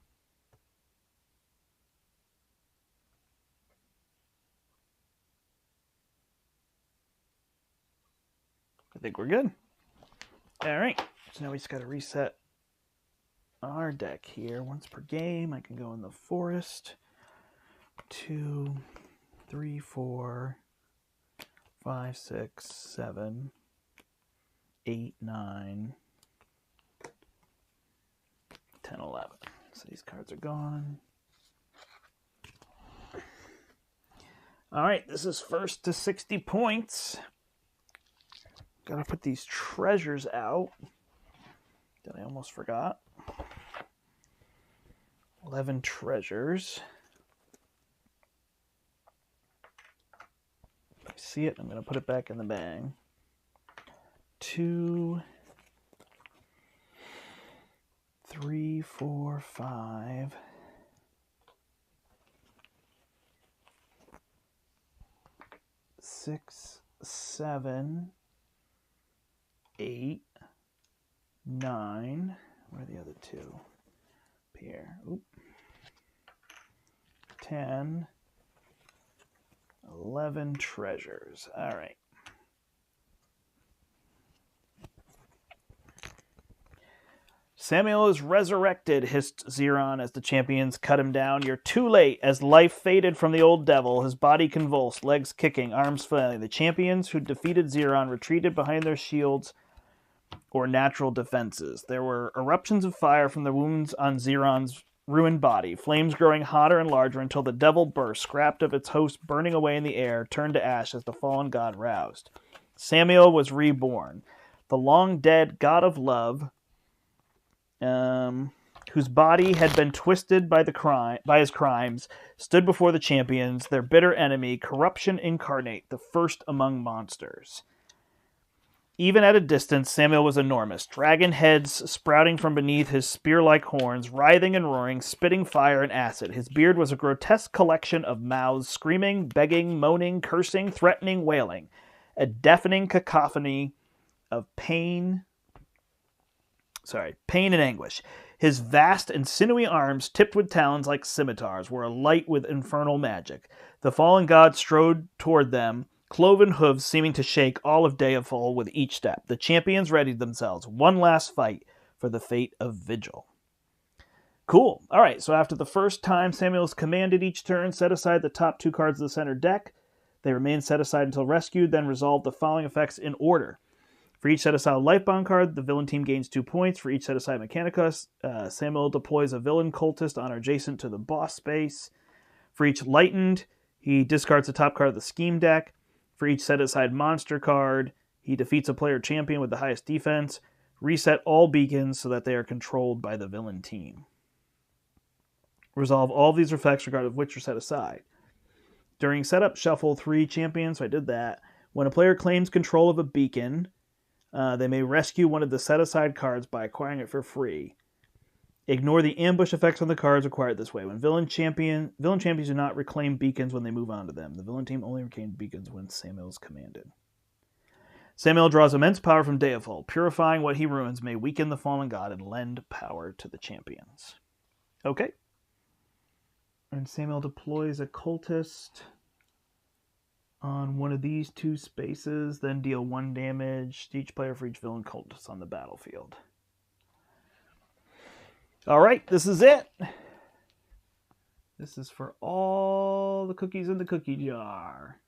I think we're good. All right, so now we just got to reset our deck here. Once per game, I can go in the forest. 2, 3, 4, 5, 6, 7, 8, 9, 10, 11. So these cards are gone. All right, this is first to 60 points. Gotta put these treasures out that I almost forgot. 11 treasures. I see it, I'm gonna put it back in the bag. 2, 3, 4, 5. 6, 7, 8, 9. Where are the other 2? Up here. Oop. 10, 11 treasures. All right. Samuel is resurrected, hissed Xeron as the champions cut him down. You're too late. As life faded from the old devil, his body convulsed, legs kicking, arms flailing. The champions who defeated Xeron retreated behind their shields or natural defenses. There were eruptions of fire from the wounds on Xeron's ruined body, flames growing hotter and larger until the devil burst, scrapped of its host burning away in the air, turned to ash as the fallen god roused. Samuel was reborn. The long-dead god of love, whose body had been twisted by his crimes, stood before the champions, their bitter enemy, corruption incarnate, the first among monsters. Even at a distance, Samuel was enormous, dragon heads sprouting from beneath his spear-like horns, writhing and roaring, spitting fire and acid. His beard was a grotesque collection of mouths, screaming, begging, moaning, cursing, threatening, wailing. A deafening cacophony of pain and anguish. His vast and sinewy arms, tipped with talons like scimitars, were alight with infernal magic. The fallen god strode toward them, cloven hooves seeming to shake all of Deafol with each step. The champions readied themselves. One last fight for the fate of Vigil. Cool. All right, so after the first time Samuel's commanded each turn, set aside the top 2 cards of the center deck. They remain set aside until rescued, then resolve the following effects in order. For each set-aside Lifebound card, the villain team gains 2 points. For each set-aside Mechanicus, Samuel deploys a villain cultist on or adjacent to the boss space. For each Lightened, he discards the top card of the Scheme deck. For each set-aside monster card, he defeats a player champion with the highest defense. Reset all beacons so that they are controlled by the villain team. Resolve all of these effects regardless of which are set aside. During setup, shuffle 3 champions, so I did that. When a player claims control of a beacon, they may rescue one of the set-aside cards by acquiring it for free. Ignore the ambush effects on the cards acquired this way. When villain champions do not reclaim beacons when they move on to them. The villain team only retains beacons when Samuel is commanded. Samuel draws immense power from Deifall. Purifying what he ruins may weaken the fallen god and lend power to the champions. Okay. And Samuel deploys a cultist on one of these 2 spaces, then deal 1 damage to each player for each villain cultist on the battlefield. All right, this is it. This is for all the cookies in the cookie jar.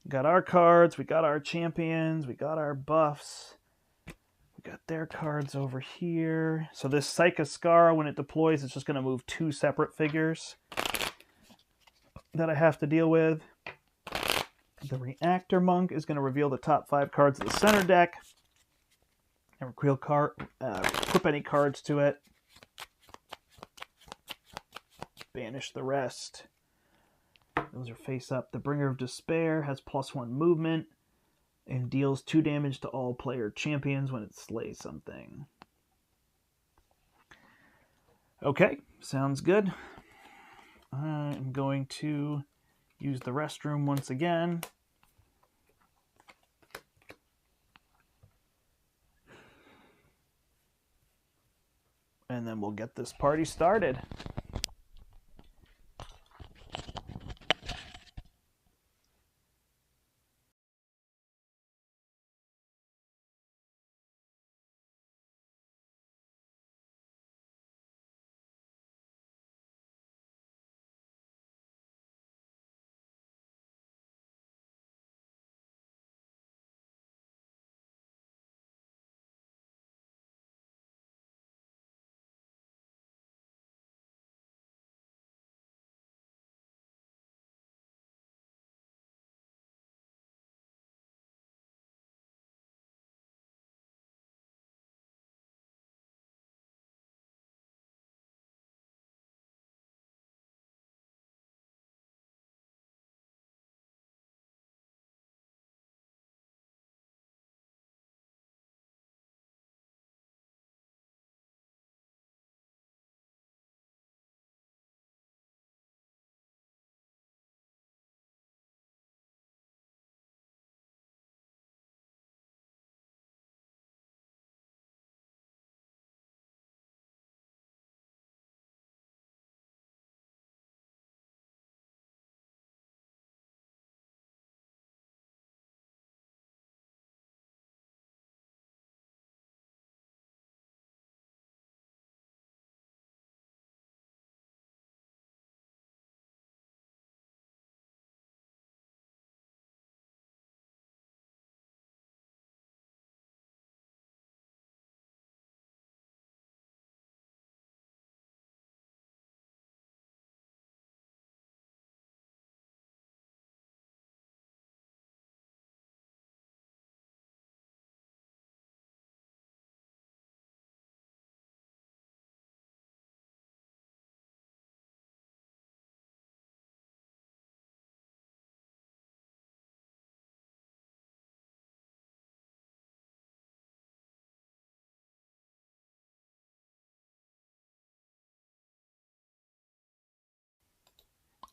We got our cards, we got our champions, we got our buffs. We got their cards over here. So this Psychoskara, when it deploys, it's just going to move 2 separate figures that I have to deal with. The Reactor Monk is going to reveal the top 5 cards of the center deck. And equip any cards to it. Banish the rest. Those are face up. The Bringer of Despair has +1 movement and deals 2 damage to all player champions when it slays something. Okay, sounds good. I'm going to use the restroom once again. And then we'll get this party started.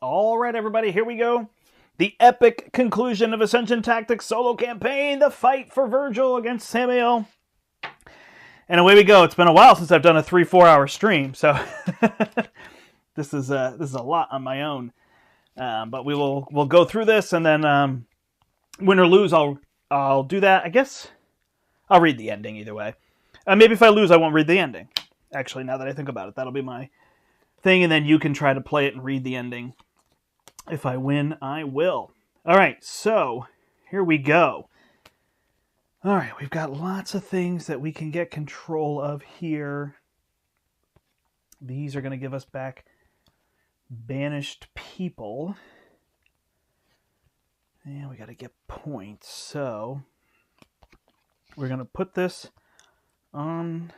All right, everybody, here we go. The epic conclusion of Ascension Tactics solo campaign, the fight for Virgil against Samuel. And away we go. It's been a while since I've done a 3-4 hour stream, so this is a lot on my own. But we'll go through this, and then win or lose, I'll do that. I guess I'll read the ending either way. Maybe if I lose, I won't read the ending. Actually, now that I think about it, that'll be my thing, and then you can try to play it and read the ending. If I win, I will. All right, so here we go. All right, we've got lots of things that we can get control of here. These are going to give us back banished people. And we got to get points. So we're going to put this on.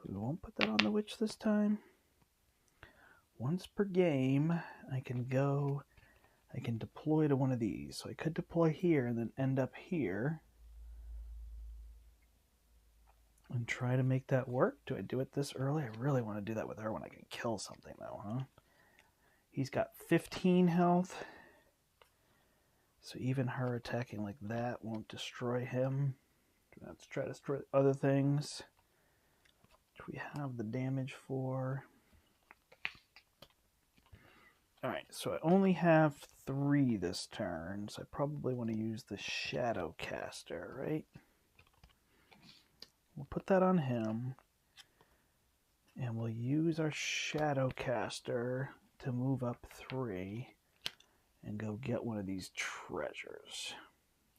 We won't put that on the witch this time. Once per game, I can deploy to one of these. So I could deploy here and then end up here. And try to make that work. Do I do it this early? I really want to do that with her when I can kill something, though, huh? He's got 15 health. So even her attacking like that won't destroy him. Let's try to destroy other things, which we have the damage for. Alright, so I only have 3 this turn, so I probably want to use the Shadow Caster, right? We'll put that on him, and we'll use our Shadow Caster to move up 3 and go get one of these treasures.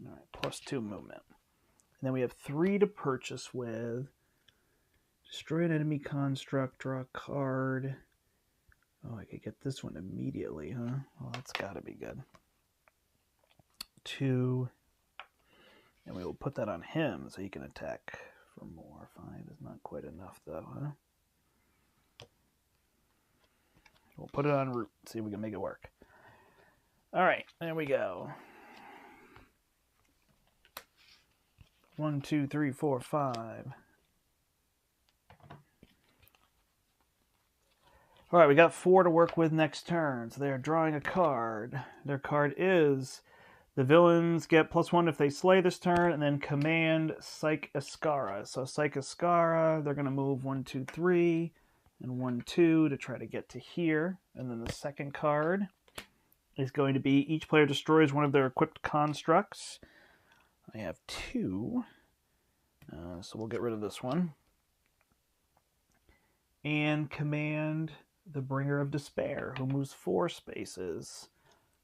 All right, +2 movement. And then we have 3 to purchase with. Destroy an enemy construct, draw a card. Oh, I could get this one immediately, huh? Well, that's got to be good. 2. And we will put that on him so he can attack for more. 5 is not quite enough, though, huh? We'll put it on root, see if we can make it work. All right, there we go. 1, 2, 3, 4, 5. All right, we got 4 to work with next turn. So they're drawing a card. Their card is the villains get +1 if they slay this turn, and then command Psych Ascara. So Psych Ascara, they're going to move 1, 2, 3, and 1, 2 to try to get to here. And then the second card is going to be each player destroys one of their equipped constructs. I have 2, so we'll get rid of this one. And command the Bringer of Despair, who moves 4 spaces.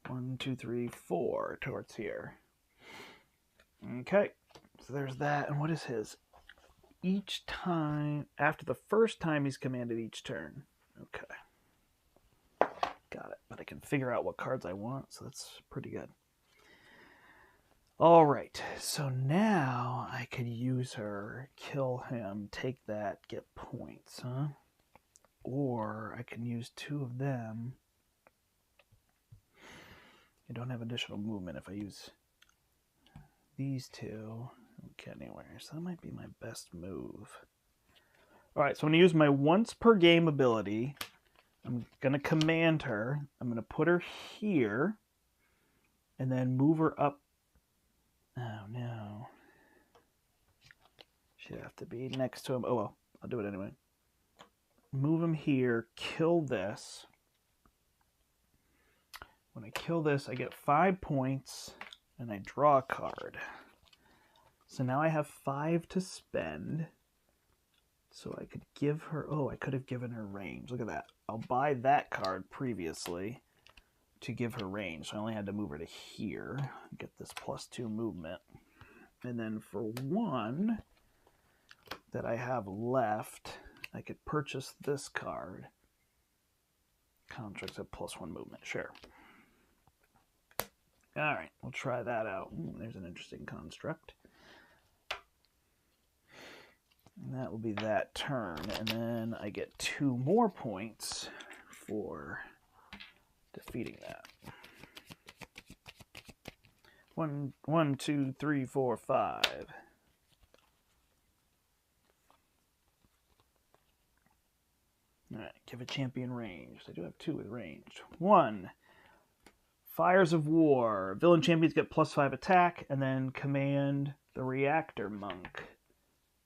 1, 2, 3, 4 towards here. Okay, so there's that. And what is his? Each time, after the first time he's commanded each turn. Okay. Got it. But I can figure out what cards I want, so that's pretty good. All right, so now I could use her, kill him, take that, get points, huh? Or I can use 2 of them. I don't have additional movement if I use these 2. I don't get anywhere, so that might be my best move. All right, so I'm going to use my once per game ability. I'm going to command her. I'm going to put her here and then move her up. Oh, no. She'd have to be next to him. Oh, well, I'll do it anyway. Move him here, kill this. When I kill this, I get 5 points, and I draw a card. So now I have 5 to spend. So I could give her... Oh, I could have given her range. Look at that. I'll buy that card previously to give her range. So I only had to move her to here. Get this +2 movement. And then for 1 that I have left, I could purchase this card. Contracts at +1 movement. Sure. All right, we'll try that out. There's an interesting construct. And that will be that turn. And then I get 2 more points for defeating that. 1, 2, 3, 4, 5. All right, give a champion range. I do have 2 with range. 1. Fires of War. Villain champions get +5 attack, and then command the Reactor Monk.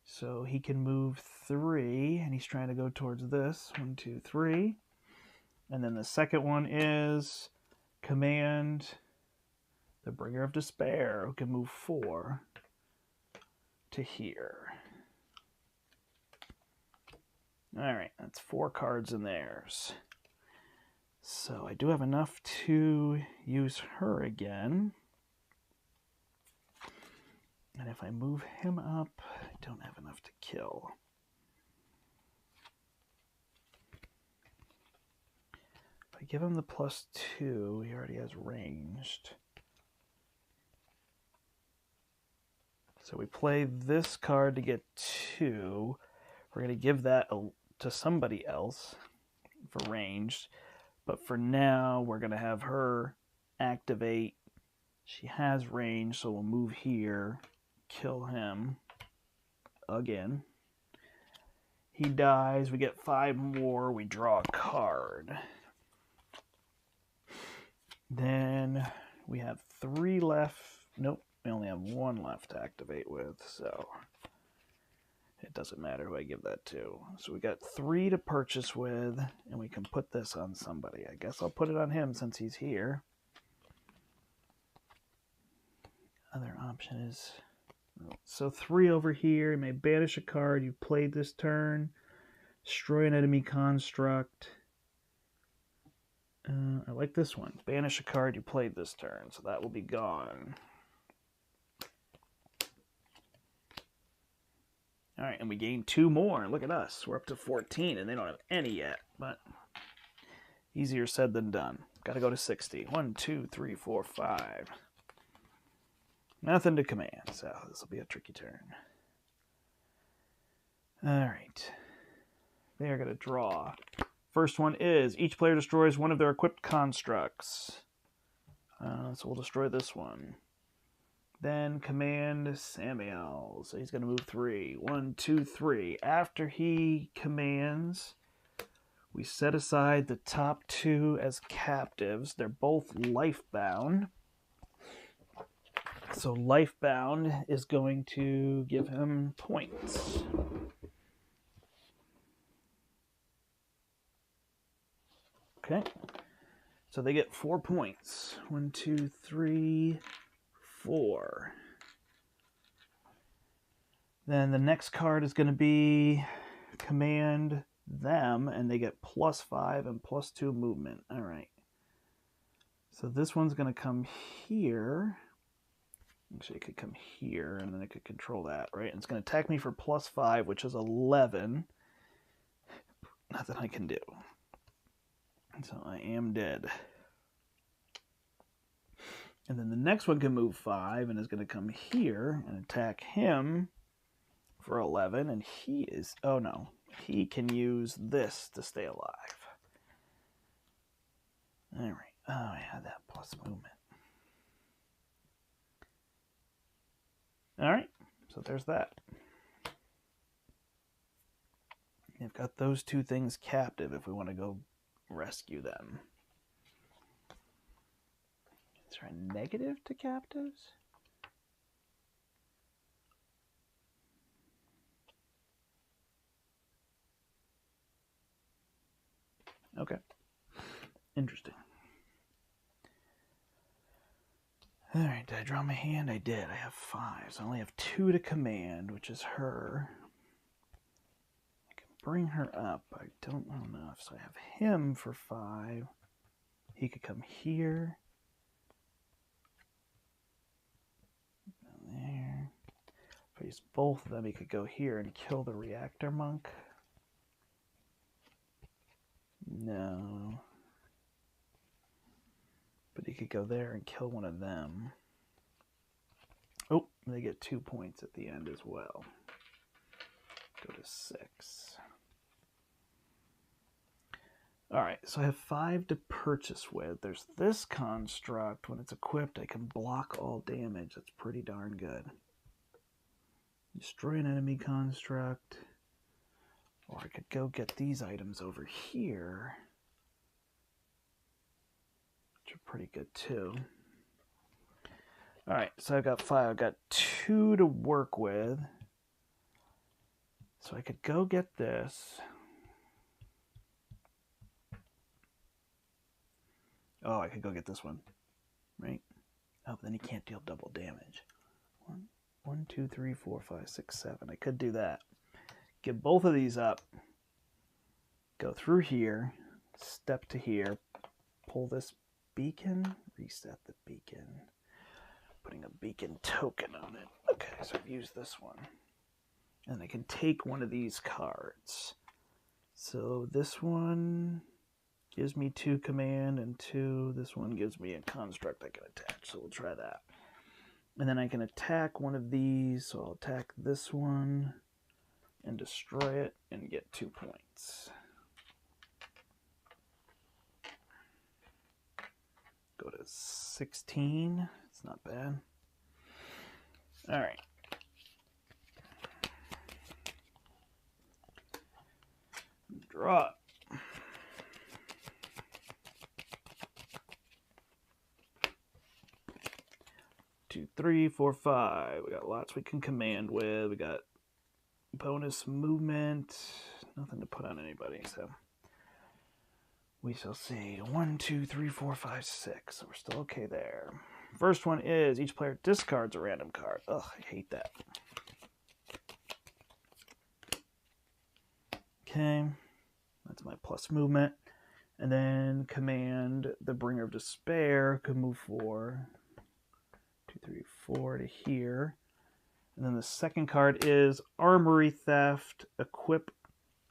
So he can move 3, and he's trying to go towards this. 1, 2, 3. And then the second one is command the Bringer of Despair, who can move 4 to here. All right, that's 4 cards in theirs. So I do have enough to use her again. And if I move him up, I don't have enough to kill. If I give him the +2. He already has ranged. So we play this card to get 2. We're going to give that to somebody else for ranged. But for now, we're going to have her activate. She has range, so we'll move here, kill him again. He dies. We get 5 more. We draw a card. Then we have 3 left. Nope, we only have 1 left to activate with, so it doesn't matter who I give that to. So we got 3 to purchase with, and we can put this on somebody. I guess I'll put it on him since he's here. Other option is... So 3 over here. You may banish a card you played this turn. Destroy an enemy construct. I like this one. Banish a card you played this turn. So that will be gone. Alright, and we gain 2 more. Look at us. We're up to 14, and they don't have any yet. But easier said than done. Got to go to 60. 1, 2, 3, 4, 5. Nothing to command, so this will be a tricky turn. Alright. They are going to draw. First one is, each player destroys one of their equipped constructs. So we'll destroy this one. Then command Samuel. So he's going to move 3. 1, 2, 3. After he commands, we set aside the top 2 as captives. They're both life-bound. So life-bound is going to give him points. Okay. So they get 4 points. 1, 2, 3, 4. Then the next card is going to be command them, and they get +5 and +2 movement. All right. So this one's going to come here. Actually, it could come here, and then it could control that, right? And it's going to attack me for +5, which is 11. Nothing I can do. So I am dead. And then the next one can move 5 and is going to come here and attack him for 11. And he is... Oh, no. He can use this to stay alive. All right. Oh, I had that plus movement. All right. So there's that. They've got those 2 things captive if we want to go rescue them. Is there a negative to captives? Okay. Interesting. All right, did I draw my hand? I did. I have 5, so I only have 2 to command, which is her. I can bring her up. I don't know enough, so I have him for 5. He could come here. There. If I use both of them, he could go here and kill the reactor monk. No. But he could go there and kill one of them. Oh, they get 2 points at the end as well. Go to 6. Alright, so I have 5 to purchase with. There's this construct. When it's equipped, I can block all damage. That's pretty darn good. Destroy an enemy construct. Or I could go get these items over here, which are pretty good too. Alright, so I've got 5. I've got 2 to work with. So I could go get this. Oh, I could go get this one, right? Oh, but then he can't deal double damage. 1, 2, 3, 4, 5, 6, 7. I could do that. Get both of these up. Go through here. Step to here. Pull this beacon. Reset the beacon. Putting a beacon token on it. Okay, so I've used this one. And I can take one of these cards. So this one... gives me 2 command and 2. This one gives me a construct I can attach, so we'll try that. And then I can attack one of these, so I'll attack this one and destroy it and get 2 points. Go to 16. It's not bad. All right. Draw it. 2, 3, 4, 5. We got lots we can command with. We got bonus movement. Nothing to put on anybody, so we shall see. 1, 2, 3, 4, 5, 6. So we're still okay there. First one is each player discards a random card. Ugh, I hate that. Okay, that's my plus movement. And then command the Bringer of Despair could move 4, 2, 3, 4 to here. And then the second card is Armory Theft. Equip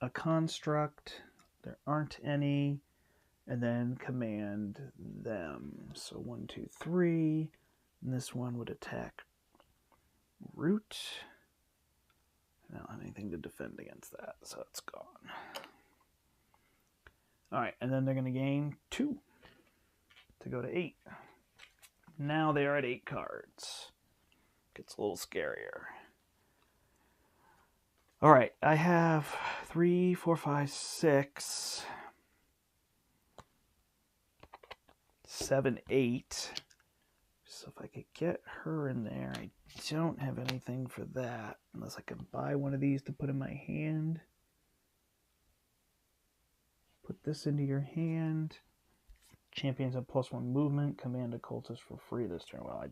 a construct. There aren't any. And then command them. So 1, 2, 3. And this one would attack Root. I don't have anything to defend against that, so it's gone. All right, and then they're going to gain 2 to go to 8. Now they are at 8 cards. Gets a little scarier. All right, I have 3, 4, 5, 6, 7, 8. So if I could get her in there, I don't have anything for that. Unless I can buy one of these to put in my hand. Put this into your hand. Champions have +1 movement. Command a cultist for free this turn. Well,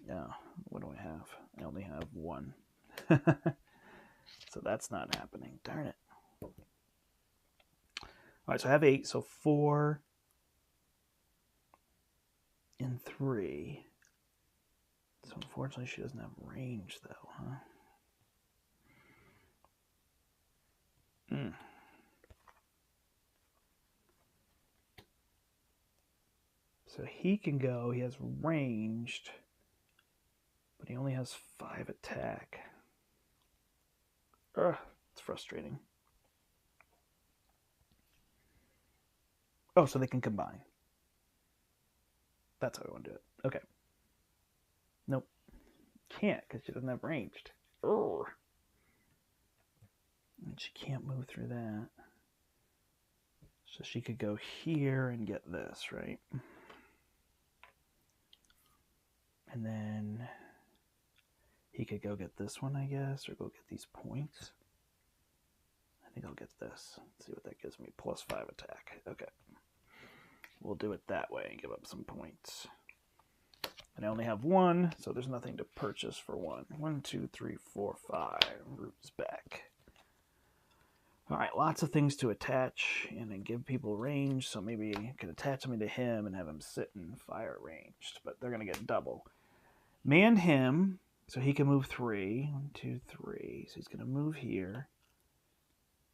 yeah, what do I have? I only have 1. So that's not happening. Darn it. All right, so I have 8. So 4 and 3. So unfortunately, she doesn't have range, though, huh? So he can go. He has ranged, but he only has 5 attack. Ugh, it's frustrating. Oh, so they can combine. That's how I want to do it. Okay. Nope. Can't, because she doesn't have ranged. Ugh. And she can't move through that. So she could go here and get this, right? And then he could go get this one, I guess, or go get these points. I think I'll get this. Let's see what that gives me. +5 attack. Okay. We'll do it that way and give up some points. And I only have 1, so there's nothing to purchase for 1. 1, 2, 3, 4, 5. Root's back. All right, lots of things to attach and then give people range, so maybe I could attach me to him and have him sit in fire ranged, but they're going to get double. Man him, so he can move 3. 1, 2, 3. So he's going to move here.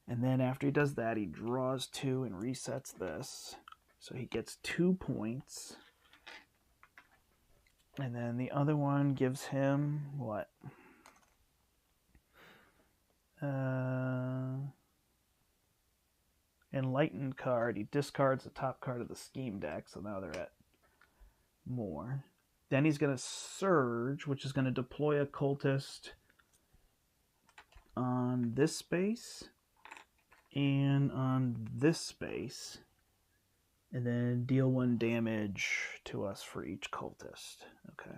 And then after he does that, he draws 2 and resets this. So he gets 2 points. And then the other one gives him what? Enlightened card. He discards the top card of the scheme deck, so now they're at more. Then he's going to surge, which is going to deploy a cultist on this space and on this space, and then deal 1 damage to us for each cultist. Okay.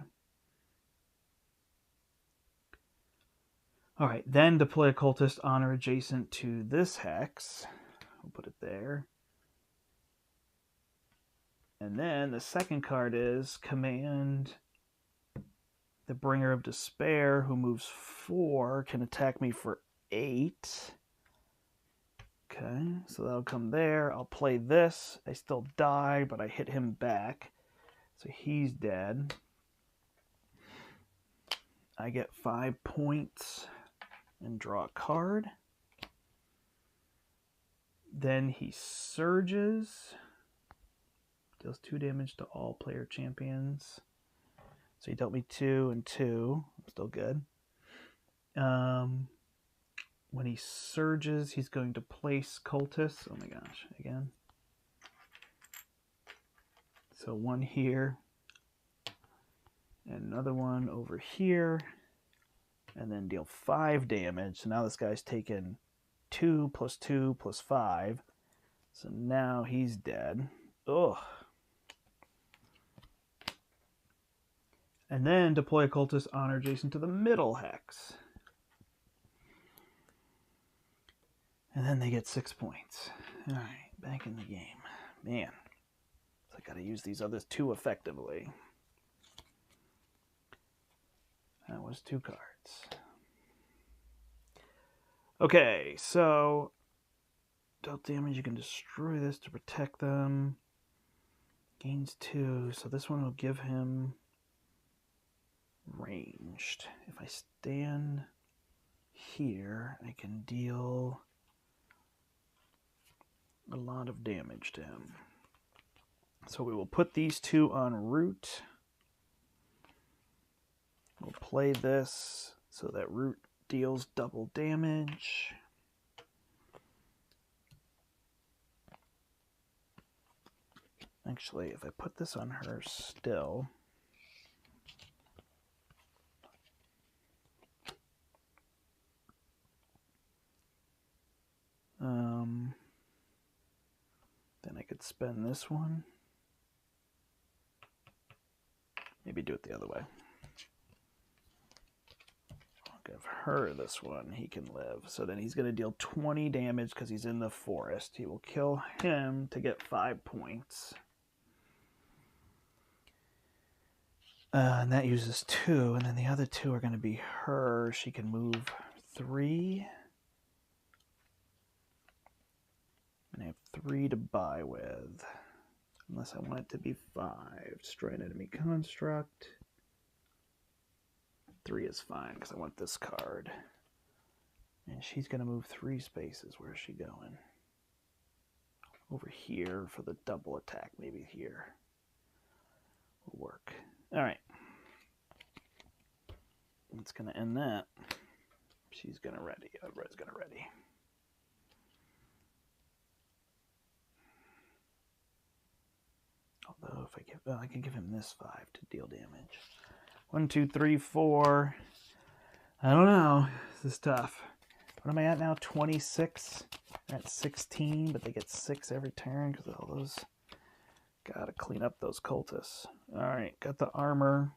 All right, then deploy a cultist on or adjacent to this hex. We'll put it there. And then the second card is command the Bringer of Despair, who moves 4, can attack me for 8. Okay, so that'll come there. I'll play this. I still die, but I hit him back. So he's dead. I get 5 points and draw a card. Then he surges. Deals 2 damage to all player champions. So he dealt me 2 and 2. Still good. When he surges, he's going to place cultists. Oh my gosh, again. So 1 here. And another one over here. And then deal 5 damage. So now this guy's taken 2 plus 2 plus 5. So now he's dead. Ugh. And then deploy a cultist honor adjacent to the middle hex. And then they get 6 points. All right, back in the game. Man, so I got to use these others 2 effectively. That was 2 cards. Okay, so dealt damage. You can destroy this to protect them. Gains 2. So this one will give him ranged. If I stand here, I can deal a lot of damage to him. So we will put these 2 on root. We'll play this so that root deals double damage. Actually, if I put this on her still, then I could spend this one. Maybe do it the other way. I'll give her this one. He can live. So then he's going to deal 20 damage because he's in the forest. He will kill him to get 5 points. And that uses 2. And then the other 2 are going to be her. She can move 3. And I have 3 to buy with. Unless I want it to be 5. Destroy an enemy construct. 3 is fine because I want this card. And she's going to move 3 spaces. Where is she going? Over here for the double attack. Maybe here. Will work. Alright. That's going to end that. She's going to ready. Everybody's going to ready. Although if I give, I can give him this 5 to deal damage. 1, 2, 3, 4. I don't know. This is tough. What am I at now? 26. I'm at 16, but they get 6 every turn because of all those. Gotta clean up those cultists. All right, got the armor,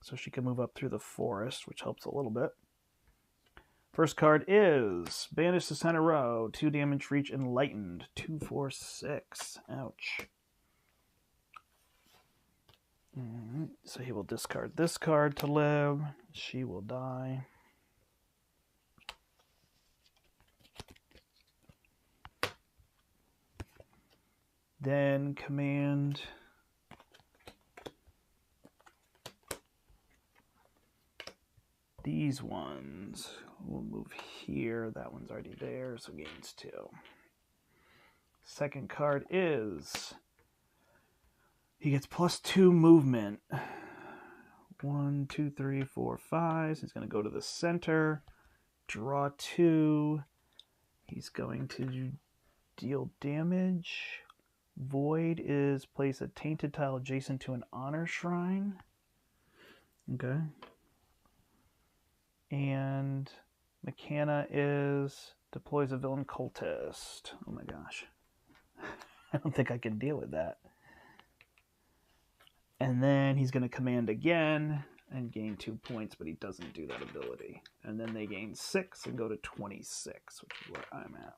so she can move up through the forest, which helps a little bit. First card is Banish to center row. 2 damage for each enlightened. 2, 4, 6. Ouch. So he will discard this card to live. She will die. Then command these ones. We'll move here. That one's already there, so gains 2. Second card is he gets +2 movement. 1, 2, 3, 4, 5. So he's going to go to the center. Draw 2. He's going to deal damage. Void is place a tainted tile adjacent to an honor shrine. Okay. And Mechana is deploys a villain cultist. Oh my gosh. I don't think I can deal with that. And then he's going to command again and gain 2 points, but he doesn't do that ability. And then they gain 6 and go to 26, which is where I'm at.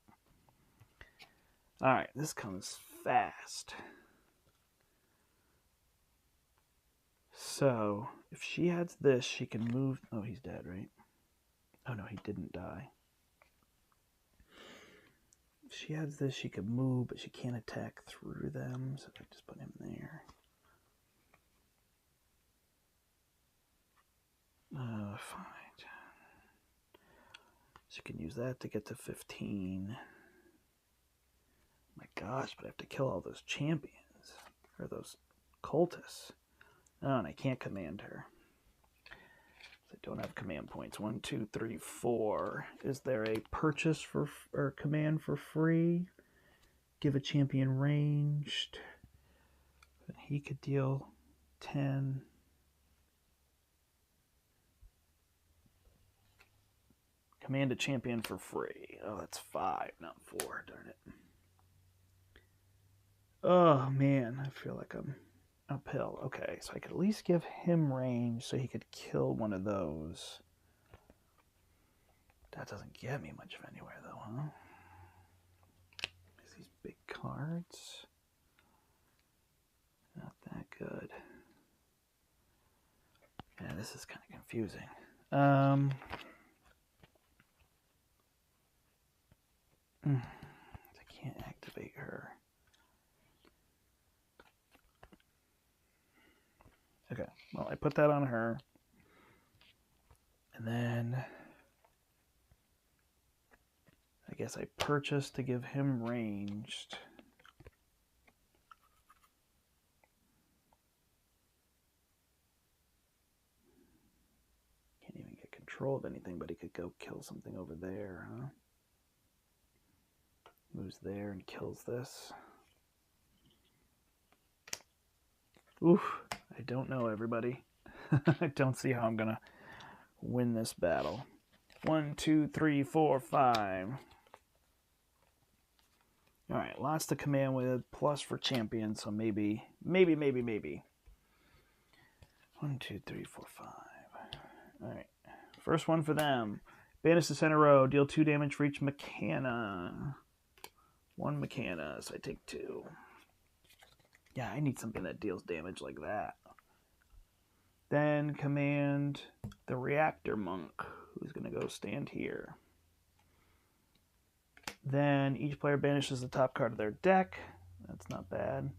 All right, this comes fast. So if she adds this, she can move. Oh, he's dead, right? Oh, no, he didn't die. If she adds this, she can move, but she can't attack through them. So I just put him there. Fine. She can use that to get to 15. gosh, but I have to kill all those champions. Or those cultists. Oh, and I can't command her. I don't have command points. 1, 2, 3, 4. Is there a purchase for or command for free? Give a champion ranged. He could deal 10. Command a champion for free. Oh, that's 5, not 4. Darn it. Oh, man. I feel like I'm uphill. Okay, so I could at least give him range so he could kill one of those. That doesn't get me much of anywhere, though, huh? These big cards. Not that good. Yeah, this is kind of confusing. I can't activate her. Okay, well, I put that on her. And then I guess I purchased to give him ranged. Can't even get control of anything, but he could go kill something over there, huh? Moves there and kills this. Oof, I don't know, everybody. I don't see how I'm going to win this battle. 1, 2, 3, 4, 5. All right, lots to command with, plus for champion, so maybe. 1, 2, 3, 4, 5. All right, first one for them. Banish the center row, deal 2 damage for each Mechana. 1 Mechana, so I take 2. Yeah, I need something that deals damage like that. Then command the Reactor Monk, who's going to go stand here. Then each player banishes the top card of their deck. That's not bad.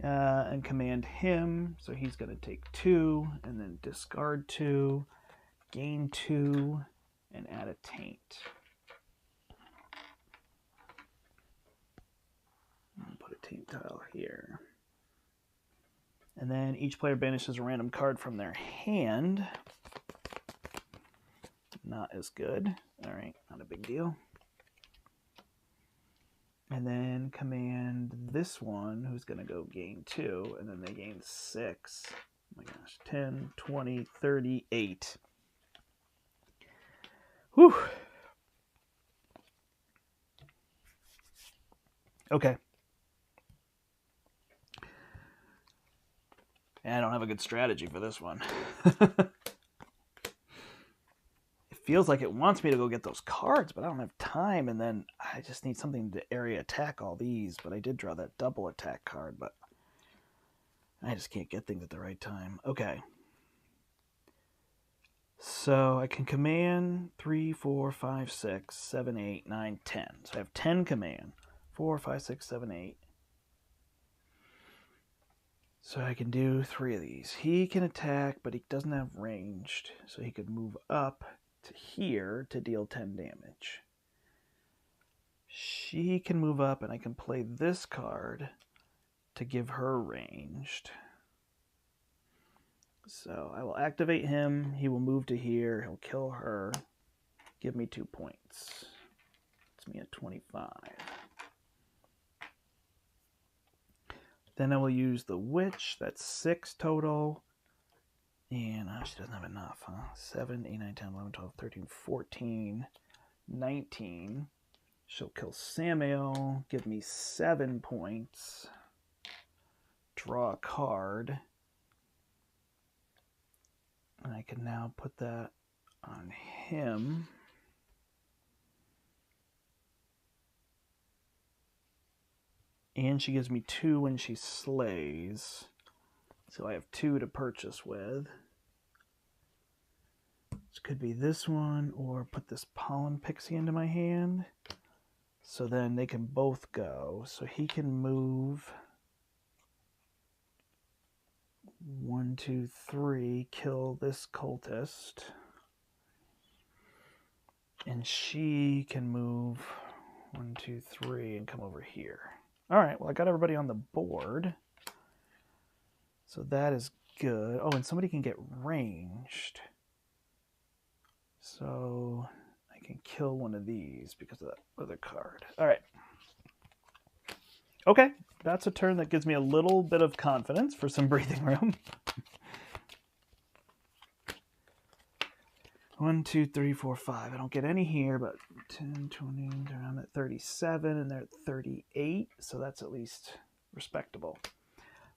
And command him, so he's going to take 2, and then discard 2, gain 2, and add a taint. Put a taint tile here. And then each player banishes a random card from their hand. Not as good. All right, not a big deal. And then command this one, who's going to go gain 2, and then they gain 6. Oh my gosh, 10, 20, 38. Whew. Okay. I don't have a good strategy for this one. It feels like it wants me to go get those cards, but I don't have time, and then I just need something to area attack all these, but I did draw that double attack card, but I just can't get things at the right time. Okay. So I can command 3, 4, 5, 6, 7, 8, 9, 10. So I have 10 command. 4, 5, 6, 7, 8. So I can do 3 of these. He can attack, but he doesn't have ranged. So he could move up to here to deal 10 damage. She can move up, and I can play this card to give her ranged. So I will activate him. He will move to here. He'll kill her. Give me 2 points. It's me at 25. Then I will use the Witch. That's 6 total. And she doesn't have enough, huh? 7, 8, 9, 10, 11, 12, 13, 14, 19. She'll kill Samael. Give me 7 points. Draw a card. And I can now put that on him. And she gives me 2 when she slays. So I have 2 to purchase with. This could be this one, or put this Pollen Pixie into my hand. So then they can both go. So he can move 1, 2, 3, kill this cultist. And she can move 1, 2, 3, and come over here. All right, well, I got everybody on the board. So that is good. Oh, and somebody can get ranged. So I can kill one of these because of that other card. All right. Okay, that's a turn that gives me a little bit of confidence for some breathing room. 1, 2, 3, 4, 5. I don't get any here, but 10, 20, I'm at 37, and they're at 38, so that's at least respectable.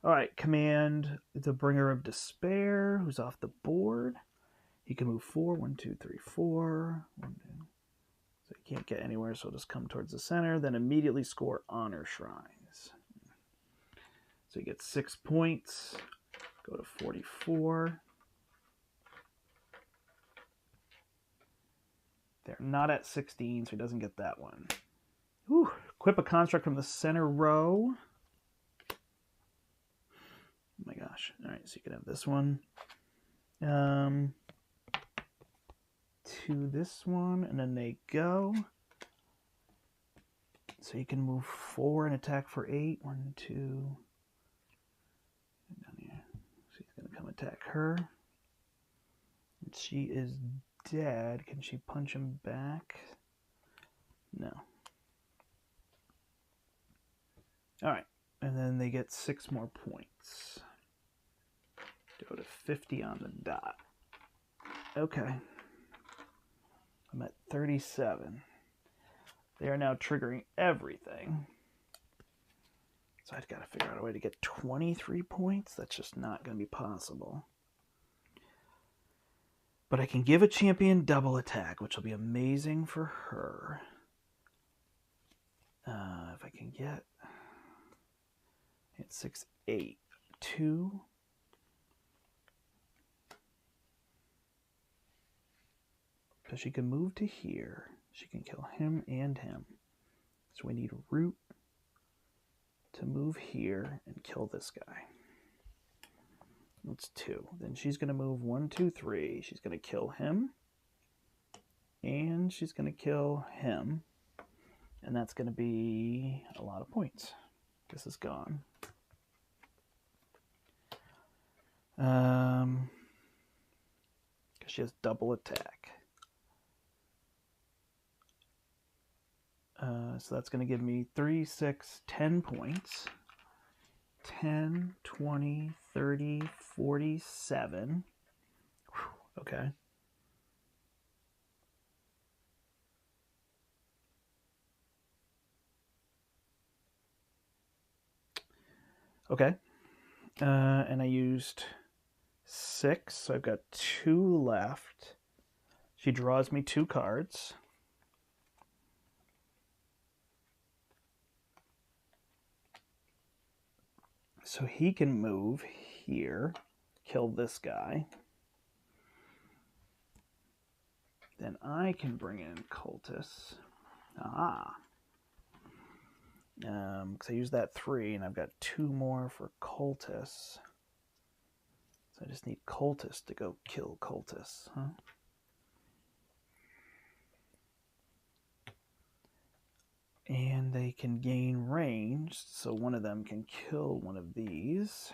All right, command the Bringer of Despair, who's off the board. He can move 4, 1, 2, 3, 4. 1, 2. So he can't get anywhere, so he'll just come towards the center, then immediately score Honor Shrines. So he gets 6 points, go to 44. They're not at 16, so he doesn't get that one. Whew. Equip a construct from the center row. Oh my gosh. All right, so you can have this one. To this one, and then they go. So you can move 4 and attack for 8. 1, 2. Down here. So he's going to come attack her. And she is dead. Can she punch him back? No. All right. And then they get 6 more points. Go to 50 on the dot. Okay. I'm at 37. They are now triggering everything. So I've got to figure out a way to get 23 points. That's just not going to be possible. But I can give a champion double attack, which will be amazing for her. If I can get... It's 6, 8, 2... So she can move to here. She can kill him and him. So we need Root to move here and kill this guy. That's 2. Then she's going to move 1, 2, 3. She's going to kill him. And she's going to kill him. And that's going to be a lot of points. This is gone. Because she has double attack. So that's going to give me 3, 6, 10 points. 10, 20, 30, 47. Whew, okay. Okay. And I used 6, so I've got 2 left. She draws me 2 cards. So he can move here, kill this guy. Then I can bring in Cultists. Ah. Because I used that 3, and I've got 2 more for Cultists. So I just need Cultists to go kill Cultists, huh? And they can gain range, so one of them can kill one of these.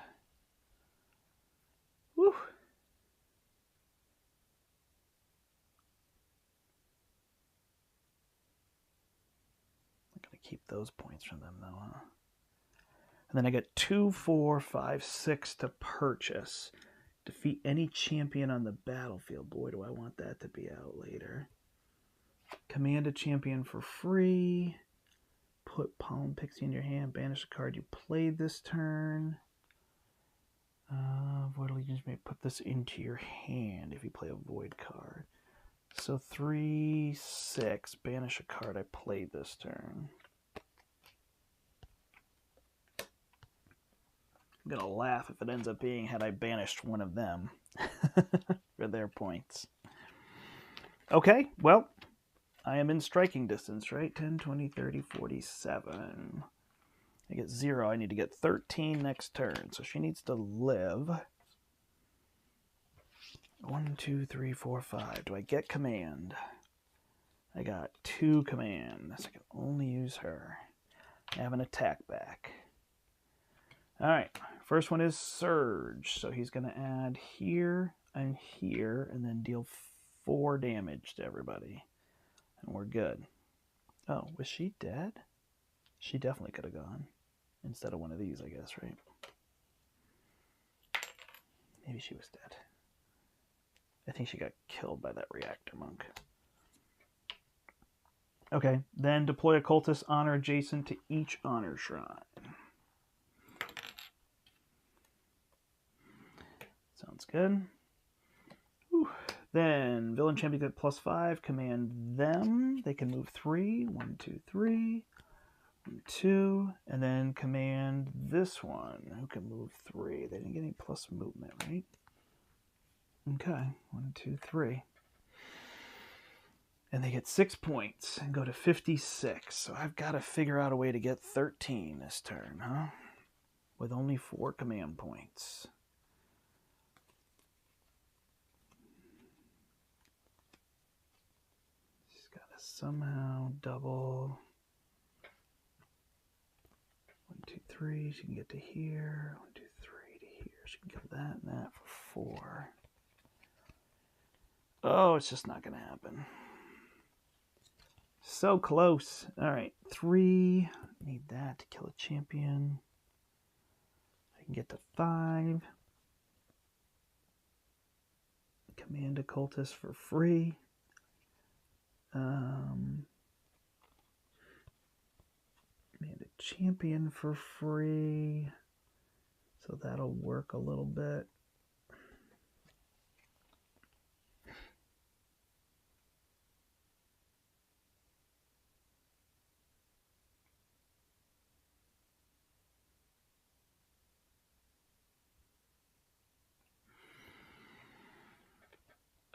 Woo! I'm going to keep those points from them, though, huh? And then I get 2, 4, 5, 6 to purchase. Defeat any champion on the battlefield. Boy, do I want that to be out later. Command a champion for free. Put Palm Pixie in your hand. Banish a card you played this turn. Void Allegiance may put this into your hand if you play a Void card. So 3, 6. Banish a card I played this turn. I'm going to laugh if it ends up being had I banished one of them for their points. Okay, well, I am in striking distance, right? 10, 20, 30, 47. I get 0. I need to get 13 next turn. So she needs to live. 1, 2, 3, 4, 5. Do I get command? I got 2 commands. I can only use her. I have an attack back. All right, first one is Surge. So he's going to add here and here and then deal 4 damage to everybody. And we're good. Oh, was she dead? She definitely could have gone instead of one of these, I guess, right? Maybe she was dead. I think she got killed by that reactor monk. Okay, then deploy a cultist honor adjacent to each honor shrine. Sounds good. Whew. Then villain champion get +5. Command them. They can move 3. 1, 2, 3. 1, 2. And then command this one, who can move 3. They didn't get any plus movement, right? Okay. 1, 2, 3. And they get 6 points and go to 56. So I've got to figure out a way to get 13 this turn, huh? With only 4 command points. She's got to somehow double. 1, 2, 3. She can get to here. 1, 2, 3 to here. She can kill that and that for 4. Oh, it's just not going to happen. So close. All right, 3. Need that to kill a champion. I can get to 5. Command a cultist for free. Command a champion for free. So that'll work a little bit.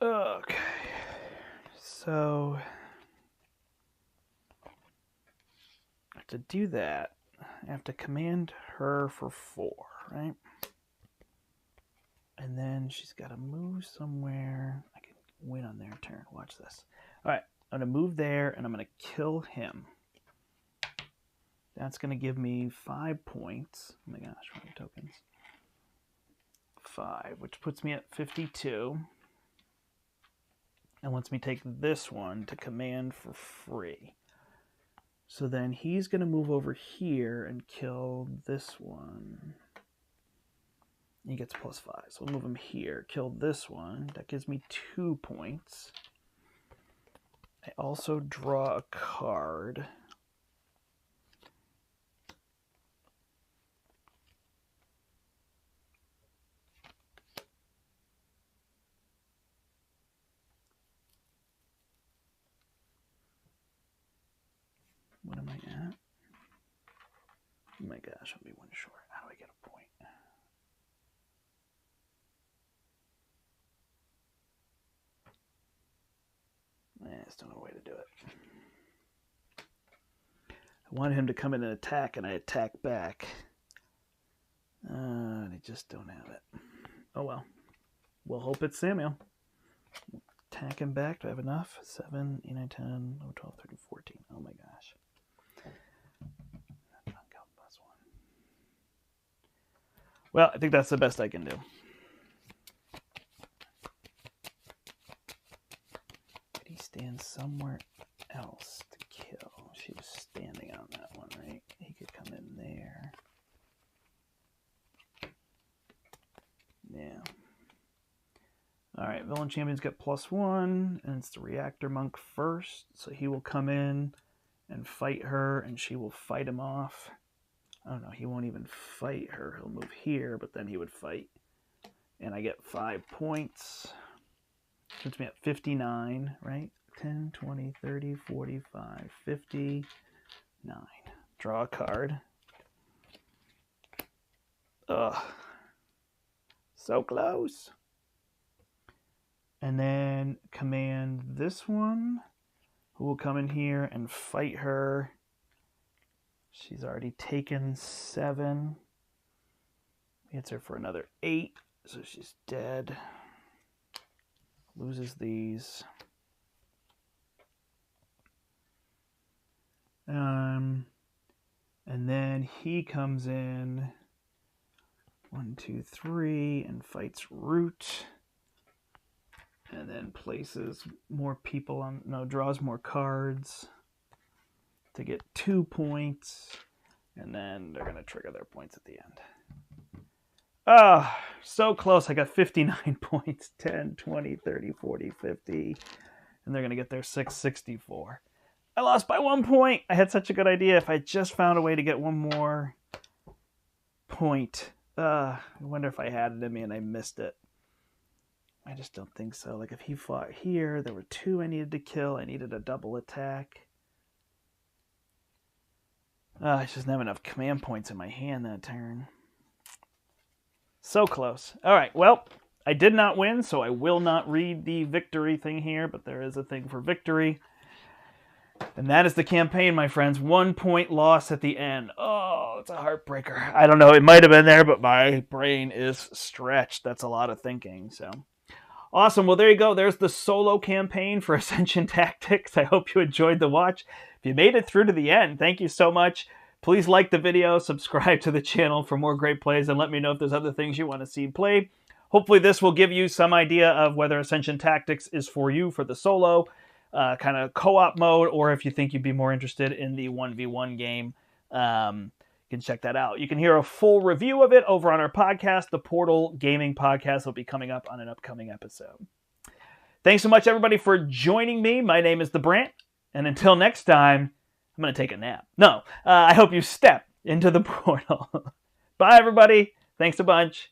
Okay, so to do that, I have to command her for 4, right? And then she's got to move somewhere. I can win on their turn. Watch this. All right, I'm going to move there, and I'm going to kill him. That's going to give me 5 points. Oh my gosh, how many tokens? 5, which puts me at 52. And lets me take this one to command for free. So then he's going to move over here and kill this one. He gets +5. So we'll move him here. Kill this one. That gives me 2 points. I also draw a card. What am I at? Oh my gosh, I'll be 1 short. How do I get a point? I still no way to do it. I wanted him to come in and attack, and I attack back. I just don't have it. Oh well. We'll hope it's Samuel. Attack him back. Do I have enough? 7, 8, 9, 10, 11, 12, 13, 14. Oh my gosh. Well, I think that's the best I can do. But he stands somewhere else to kill. She was standing on that one, right? He could come in there. Yeah. All right, villain champion's got +1, and it's the reactor monk first. So he will come in and fight her, and she will fight him off. Oh no, he won't even fight her. He'll move here, but then he would fight. And I get 5 points. Puts me at 59, right? 10, 20, 30, 45, 59. Draw a card. Ugh. So close. And then command this one, who will come in here and fight her. She's already taken 7. Hits her for another 8, so she's dead. Loses these. And then he comes in 1, 2, 3 and fights Root. And then places more people on, draws more cards to get 2 points. And then they're going to trigger their points at the end. Ah, so close. I got 59 points. 10, 20, 30, 40, 50. And they're going to get their 664. I lost by 1 point. I had such a good idea. If I just found a way to get one more point. I wonder if I had it in me and I missed it. I just don't think so. Like if he fought here, there were 2 I needed to kill. I needed a double attack. I just didn't have enough command points in my hand that turn. So close. All right, well, I did not win, so I will not read the victory thing here, but there is a thing for victory. And that is the campaign, my friends. 1 point loss at the end. Oh, it's a heartbreaker. I don't know. It might have been there, but my brain is stretched. That's a lot of thinking, so... Awesome. Well, there you go. There's the solo campaign for Ascension Tactics. I hope you enjoyed the watch. If you made it through to the end, thank you so much. Please like the video, subscribe to the channel for more great plays, and let me know if there's other things you want to see played. Hopefully this will give you some idea of whether Ascension Tactics is for you for the solo kind of co-op mode, or if you think you'd be more interested in the 1v1 game. You can check that out. You can hear a full review of it over on our podcast. The Portal Gaming Podcast will be coming up on an upcoming episode. Thanks so much, everybody, for joining me. My name is the Brandt, and until next time, I'm going to take a nap. No, I hope you step into the portal. Bye, everybody. Thanks a bunch.